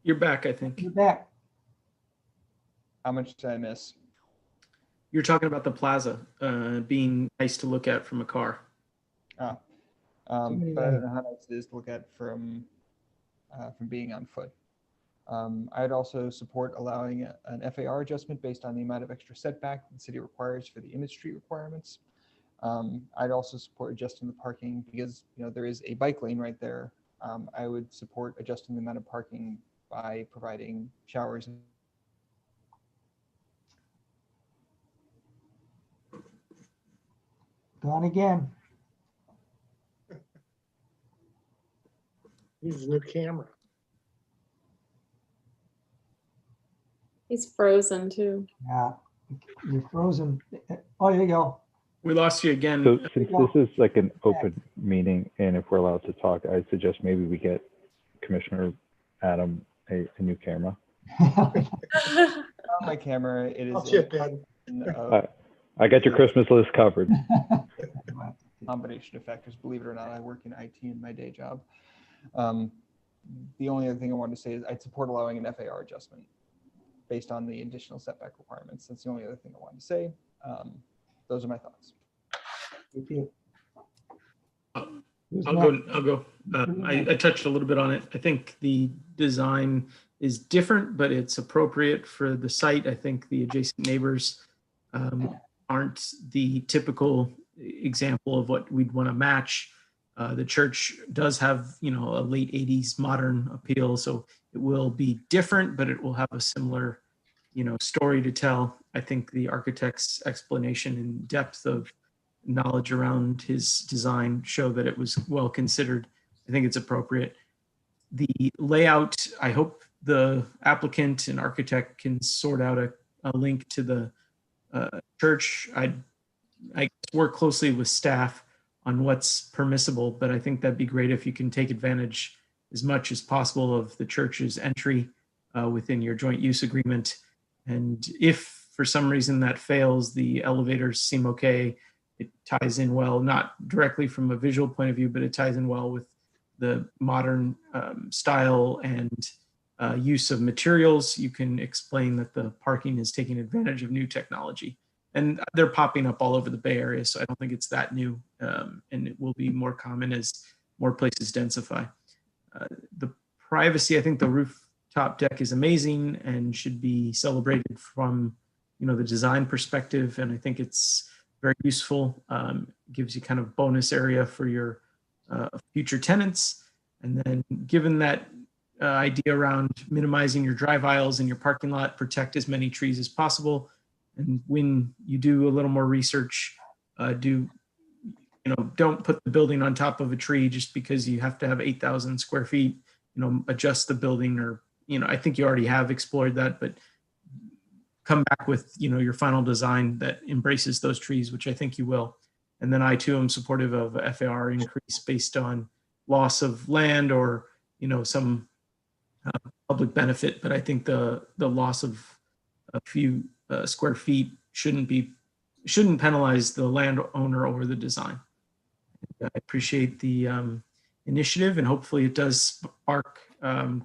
You're back, I think. You're back. How much did I miss? You're talking about the plaza being nice to look at from a car. But I don't know how nice it is to look at from being on foot. I'd also support allowing an FAR adjustment based on the amount of extra setback the city requires for the image street requirements. I'd also support adjusting the parking because there is a bike lane right there. I would support adjusting the amount of parking by providing showers. Gone again. Use a new camera. He's frozen too. Yeah, you're frozen. Oh, there you go. We lost you again. So since this is like an open meeting, and if we're allowed to talk, I suggest maybe we get Commissioner Adam a new camera. On my camera, it is. I'll chip in. I got your Christmas list covered. Combination of factors. Believe it or not, I work in IT in my day job. The only other thing I wanted to say is I'd support allowing an FAR adjustment based on the additional setback requirements. That's the only other thing I wanted to say. Those are my thoughts. Thank you. I'll go. I touched a little bit on it. I think the design is different, but it's appropriate for the site. I think the adjacent neighbors aren't the typical example of what we'd want to match. The church does have, a late 80s modern appeal, so it will be different, but it will have a similar, story to tell. I think the architect's explanation and depth of knowledge around his design show that it was well considered. I think it's appropriate. The layout, I hope the applicant and architect can sort out a link to the church. I work closely with staff on what's permissible, but I think that'd be great if you can take advantage as much as possible of the church's entry within your joint use agreement. And if for some reason that fails, the elevators seem okay. It ties in well, not directly from a visual point of view, but it ties in well with the modern style and use of materials. You can explain that the parking is taking advantage of new technology. And they're popping up all over the Bay Area, so I don't think it's that new, and it will be more common as more places densify. The privacy, I think the rooftop deck is amazing and should be celebrated from, the design perspective, and I think it's very useful. Gives you kind of bonus area for your future tenants. And then given that idea around minimizing your drive aisles in your parking lot, protect as many trees as possible. And when you do a little more research, don't put the building on top of a tree just because you have to have 8,000 square feet, adjust the building, or, I think you already have explored that, but come back with, your final design that embraces those trees, which I think you will. And then I too am supportive of a FAR increase based on loss of land or, some public benefit. But I think the loss of a few square feet shouldn't penalize the landowner or the design. I appreciate the initiative, and hopefully it does spark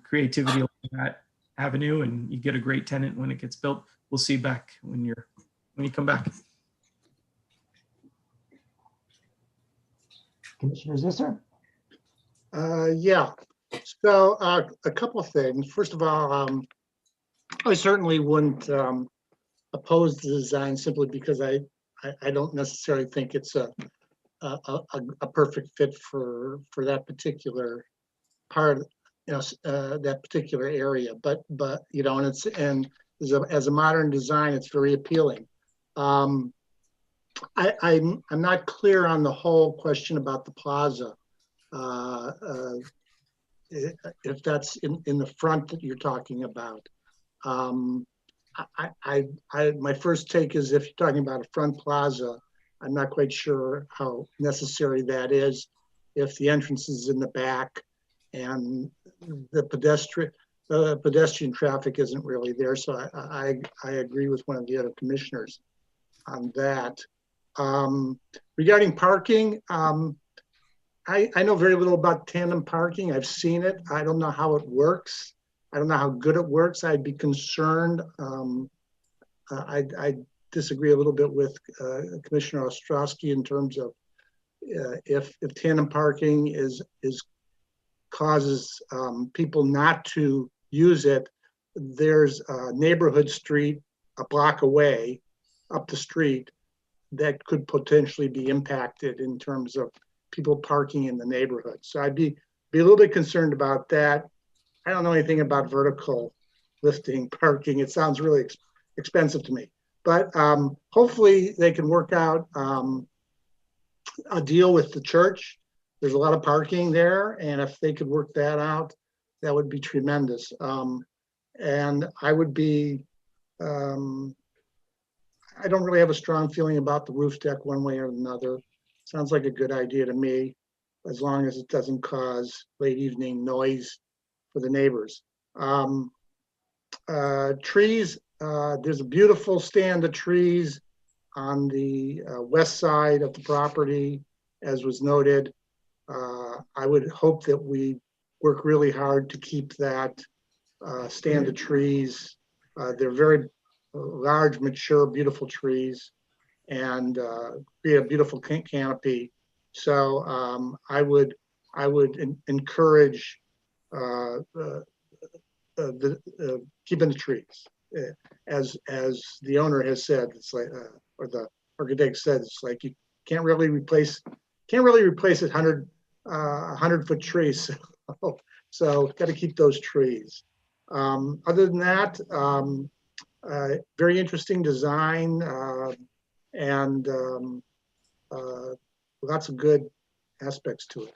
creativity along that avenue, and you get a great tenant when it gets built. We'll see you back when you come back. Commissioner Zisser? Yeah. So a couple of things. First of all, I certainly wouldn't oppose the design simply because I don't necessarily think it's a perfect fit for that particular part that particular area. But you know, and as a modern design, it's very appealing. I'm not clear on the whole question about the plaza. If that's in the front that you're talking about. My first take is if you're talking about a front plaza, I'm not quite sure how necessary that is if the entrance is in the back and the pedestrian traffic isn't really there. So I agree with one of the other commissioners on that. Regarding parking, I know very little about tandem parking. I've seen it. I don't know how it works. I don't know how good it works. I'd be concerned. I disagree a little bit with Commissioner Ostrowski in terms of if tandem parking causes people not to use it. There's a neighborhood street a block away up the street that could potentially be impacted in terms of people parking in the neighborhood. So I'd be a little bit concerned about that. I don't know anything about vertical lifting parking. It sounds really expensive to me, but hopefully they can work out a deal with the church. There's a lot of parking there, and if they could work that out, that would be tremendous. And I would be, I don't really have a strong feeling about the roof deck one way or another. Sounds like a good idea to me, as long as it doesn't cause late evening noise for the neighbors. Trees, there's a beautiful stand of trees on the west side of the property, as was noted. I would hope that we work really hard to keep that stand of trees. They're very large, mature, beautiful trees, and be a beautiful canopy. So I would encourage keeping the trees. As the owner has said, it's like, or the architect said, it's like you can't really replace a 100-foot tree. So got to keep those trees. Other than that, very interesting design and lots of good aspects to it.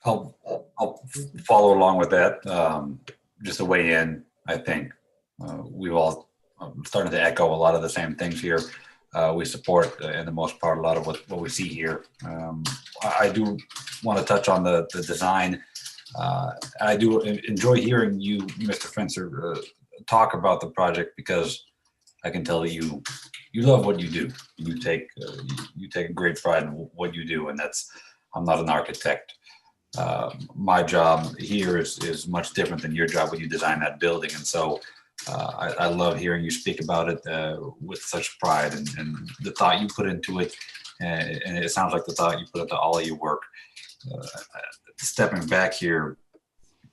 I'll follow along with that. Just to weigh in, I think we've all started to echo a lot of the same things here. We support, in the most part, a lot of what we see here. I do want to touch on the design. I do enjoy hearing you, Mr. Fencer, talk about the project, because I can tell that you love what you do. You take a great pride in what you do, and I'm not an architect. My job here is much different than your job when you design that building, and so I love hearing you speak about it with such pride and the thought you put into it, and it sounds like the thought you put into all of your work. Stepping back here,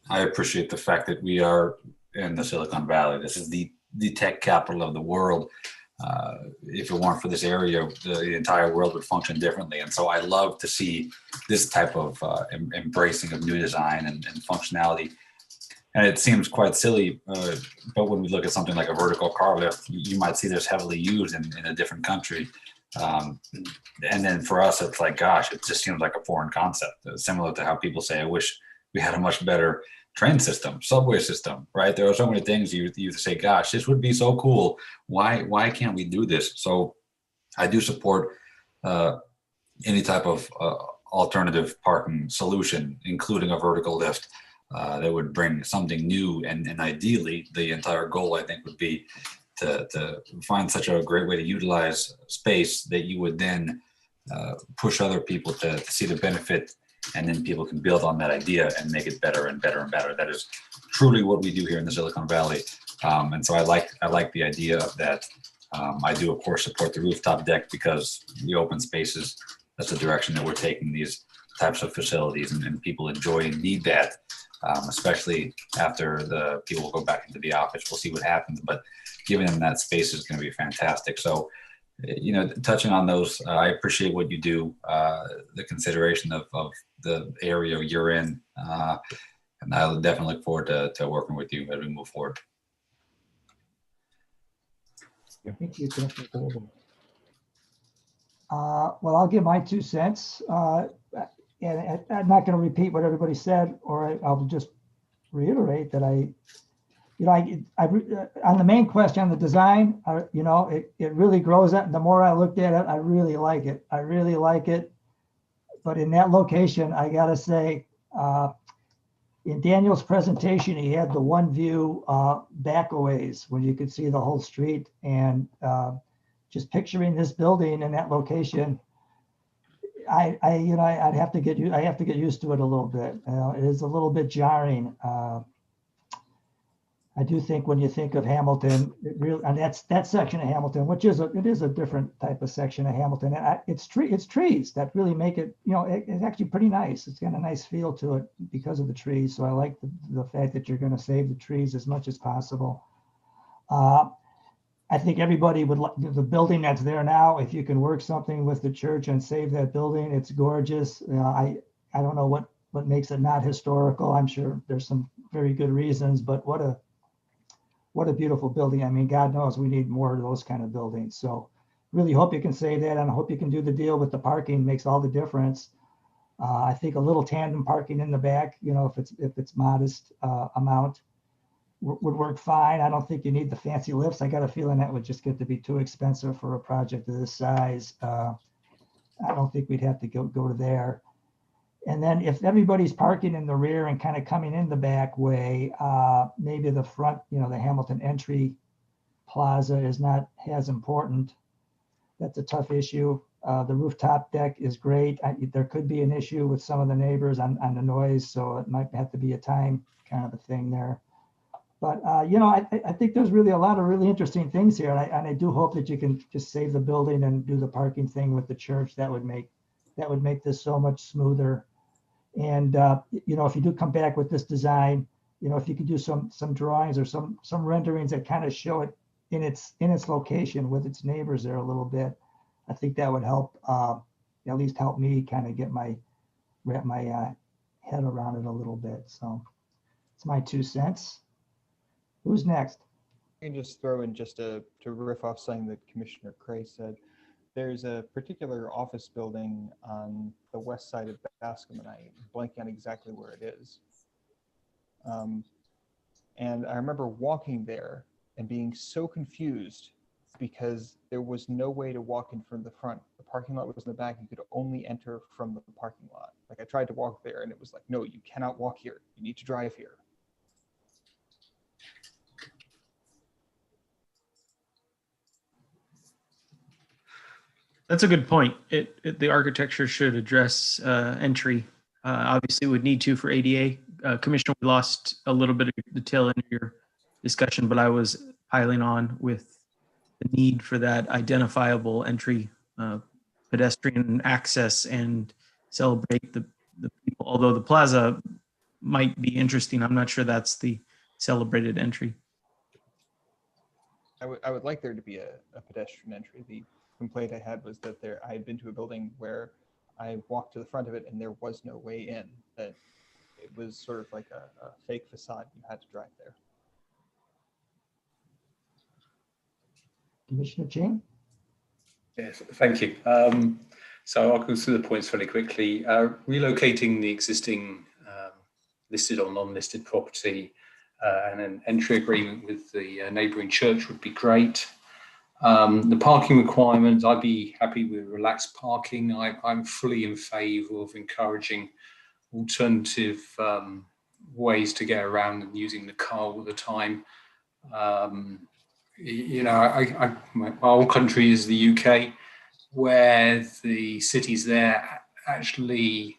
I appreciate the fact that we are in the Silicon Valley. This is the tech capital of the world. If it weren't for this area, the entire world would function differently. And so I love to see this type of embracing of new design and functionality. And it seems quite silly, but when we look at something like a vertical car lift, you might see this heavily used in a different country. And then for us, it's like, gosh, it just seems like a foreign concept, similar to how people say, I wish we had a much better train system, subway system, right? There are so many things you say, gosh, this would be so cool. Why can't we do this? So I do support any type of alternative parking solution, including a vertical lift that would bring something new. And ideally, the entire goal, I think, would be to find such a great way to utilize space that you would then push other people to see the benefit, and then people can build on that idea and make it better and better and better. That is truly what we do here in the Silicon Valley. And so I like the idea of that. I do, of course, support the rooftop deck, because the open spaces, that's the direction that we're taking these types of facilities, and people enjoy and need that, especially after the people go back into the office. We'll see what happens, but giving them that space is going to be fantastic. So touching on those, I appreciate what you do, the consideration of the area you're in. And I'll definitely look forward to working with you as we move forward. Thank you, Commissioner Golden. Well, I'll give my 2 cents. And I'm not going to repeat what everybody said, or I'll just reiterate that I on the main question on the design, it really grows up. The more I looked at it, I really like it. I really like it. But in that location, I got to say, in Daniel's presentation, he had the one view back a ways when you could see the whole street, and just picturing this building in that location, I have to get used to it a little bit. It is a little bit jarring. I do think when you think of Hamilton, it really, and that section of Hamilton, which is it is a different type of section of Hamilton. And it's trees that really make it, it's actually pretty nice. It's got a nice feel to it because of the trees. So I like the fact that you're going to save the trees as much as possible. I think everybody would like the building that's there now. If you can work something with the church and save that building, it's gorgeous. I don't know what makes it not historical. I'm sure there's some very good reasons, but what a beautiful building. I mean, God knows we need more of those kind of buildings. So really hope you can save that, and I hope you can do the deal with the parking. Makes all the difference. I think a little tandem parking in the back, if it's modest amount, would work fine. I don't think you need the fancy lifts. I got a feeling that would just get to be too expensive for a project of this size. I don't think we'd have to go to there. And then if everybody's parking in the rear and kind of coming in the back way, maybe the front, the Hamilton entry plaza is not as important. That's a tough issue. The rooftop deck is great. There could be an issue with some of the neighbors on the noise, so it might have to be a time kind of a thing there. But, I think there's really a lot of really interesting things here. And I do hope that you can just save the building and do the parking thing with the church. That would make this so much smoother. And, if you do come back with this design, if you could do some drawings or some renderings that kind of show it in its location with its neighbors there a little bit, I think that would help, at least help me kind of wrap my head around it a little bit. So it's my 2 cents. Who's next? I can just throw in just to riff off something that Commissioner Cray said. There's a particular office building on the west side of Bascom, and I'm blanking on exactly where it is. And I remember walking there and being so confused because there was no way to walk in from the front. The parking lot was in the back. You could only enter from the parking lot. Like I tried to walk there and it was like, no, you cannot walk here. You need to drive here. That's a good point. The architecture should address entry. Obviously, it would need to for ADA. Commissioner, we lost a little bit of the tail end of your discussion, but I was piling on with the need for that identifiable entry, pedestrian access, and celebrate the people. Although the plaza might be interesting, I'm not sure that's the celebrated entry. I would like there to be a pedestrian entry. The complaint I had was that I had been to a building where I walked to the front of it and there was no way in, that it was sort of like a fake facade. You had to drive there. Commissioner Ching? Yes, thank you. So I'll go through the points fairly quickly. Relocating the existing listed or non-listed property and an entry agreement with the neighbouring church would be great. The parking requirements, I'd be happy with relaxed parking. I'm fully in favour of encouraging alternative ways to get around and using the car all the time. My whole country is the UK, where the cities there actually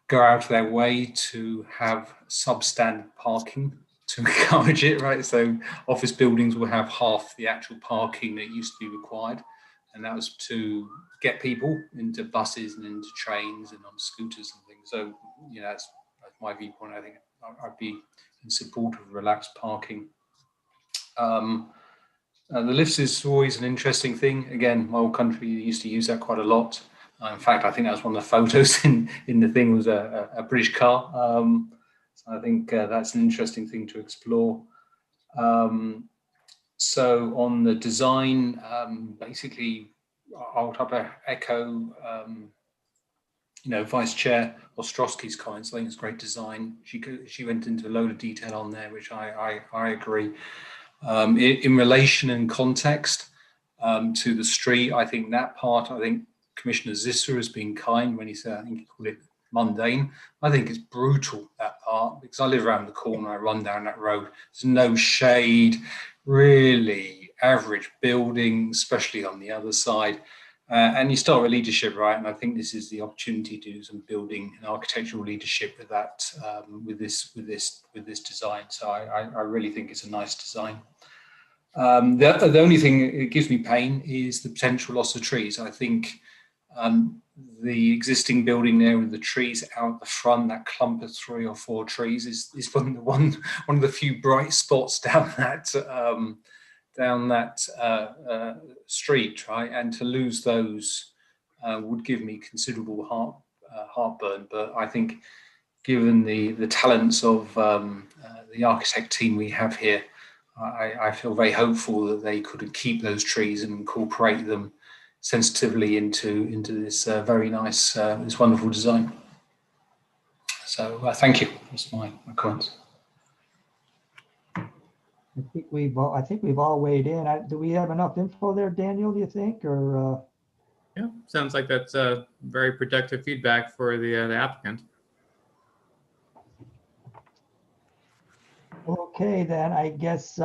go out of their way to have substandard parking to encourage it, right? So office buildings will have half the actual parking that used to be required. And that was to get people into buses and into trains and on scooters and things. So, that's my viewpoint. I think I'd be in support of relaxed parking. The lifts is always an interesting thing. Again, my old country used to use that quite a lot. In fact, I think that was one of the photos in the thing was a British car. So I think that's an interesting thing to explore. So on the design, basically, I'll type of echo, Vice Chair Ostrowski's comments. I think it's great design. She went into a load of detail on there, which I agree. In relation and context to the street, I think that part, Commissioner Zisser has been kind when he said, I think he called it mundane. I think it's brutal, that part, because I live around the corner, I run down that road. There's no shade, really average building, especially on the other side. And you start with leadership, right? And I think this is the opportunity to do some building and architectural leadership with that, with this design. So I really think it's a nice design. The only thing that gives me pain is the potential loss of trees. I think the existing building there with the trees out the front, that clump of 3 or 4 trees, is one of the few bright spots down that street, right? And to lose those would give me considerable heartburn. But I think, given the talents of the architect team we have here, I feel very hopeful that they could keep those trees and incorporate them sensitively into this very nice, this wonderful design. So thank you. That's my comments. I think we've all weighed in. Do we have enough info there, Daniel, do you think, or? Yeah, sounds like that's very productive feedback for the applicant. Okay, then I guess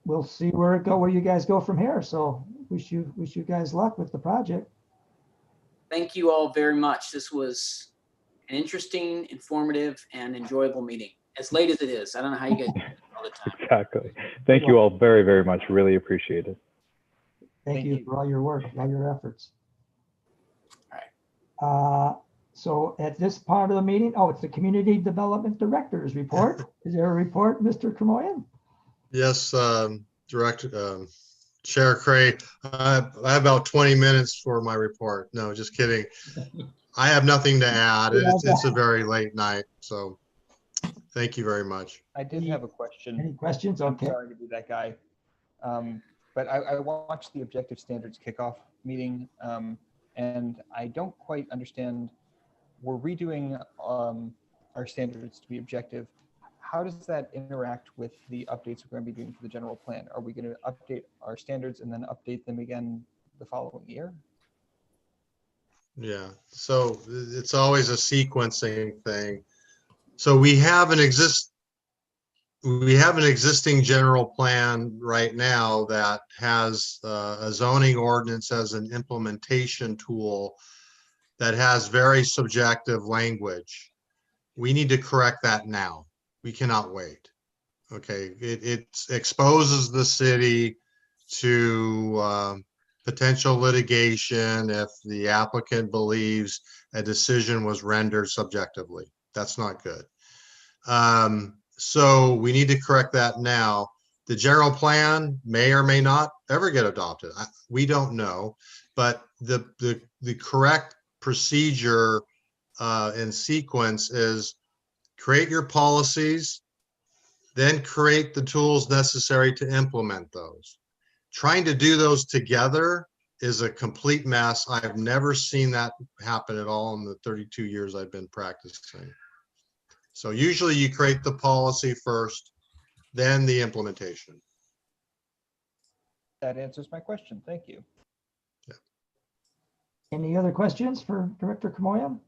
we'll see where you guys go from here. So wish you guys luck with the project. Thank you all very much. This was an interesting, informative, and enjoyable meeting. As late as it is, I don't know how you guys do it all the time. Exactly. Thank you all very, very much. Really appreciate it. Thank you for all your work, all your efforts. All right. So at this part of the meeting, it's the Community Development Director's report. Is there a report, Mr. Kermoyan? Yes, Director, Chair Cray, I have about 20 minutes for my report. No, just kidding. I have nothing to add. It's a very late night, so thank you very much. I did have a question. Any questions? Okay. I'm sorry to be that guy. But I watched the Objective Standards kickoff meeting, and I don't quite understand. We're redoing our standards to be objective. How does that interact with the updates we're going to be doing for the general plan? Are we going to update our standards and then update them again the following year? Yeah, so it's always a sequencing thing. So we have an existing general plan right now that has a zoning ordinance as an implementation tool that has very subjective language. We need to correct that now. We cannot wait. Okay, it exposes the city to potential litigation if the applicant believes a decision was rendered subjectively. That's not good. So we need to correct that now. The general plan may or may not ever get adopted. We don't know, but the correct procedure and sequence is create your policies, then create the tools necessary to implement those. Trying to do those together is a complete mess. I've never seen that happen at all in the 32 years I've been practicing. So usually you create the policy first, then the implementation. That answers my question. Thank you. Yeah. Any other questions for Director Kermoyan?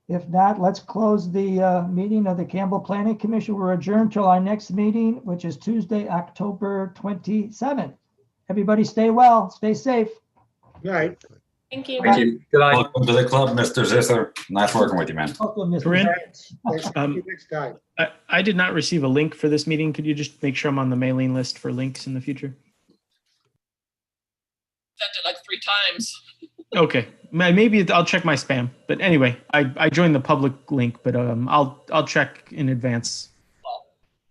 If not, let's close the meeting of the Campbell Planning Commission. We're adjourned till our next meeting, which is Tuesday, October 27th. Everybody stay well, stay safe. Good night. Thank you. Thank you. Welcome to the club, Mr. Zisser. Nice working with you, man. Welcome, Mr. Corinne? Thanks. See you next time. I did not receive a link for this meeting. Could you just make sure I'm on the mailing list for links in the future? Sent it like 3 times. Okay, maybe I'll check my spam. But anyway, I joined the public link, but I'll check in advance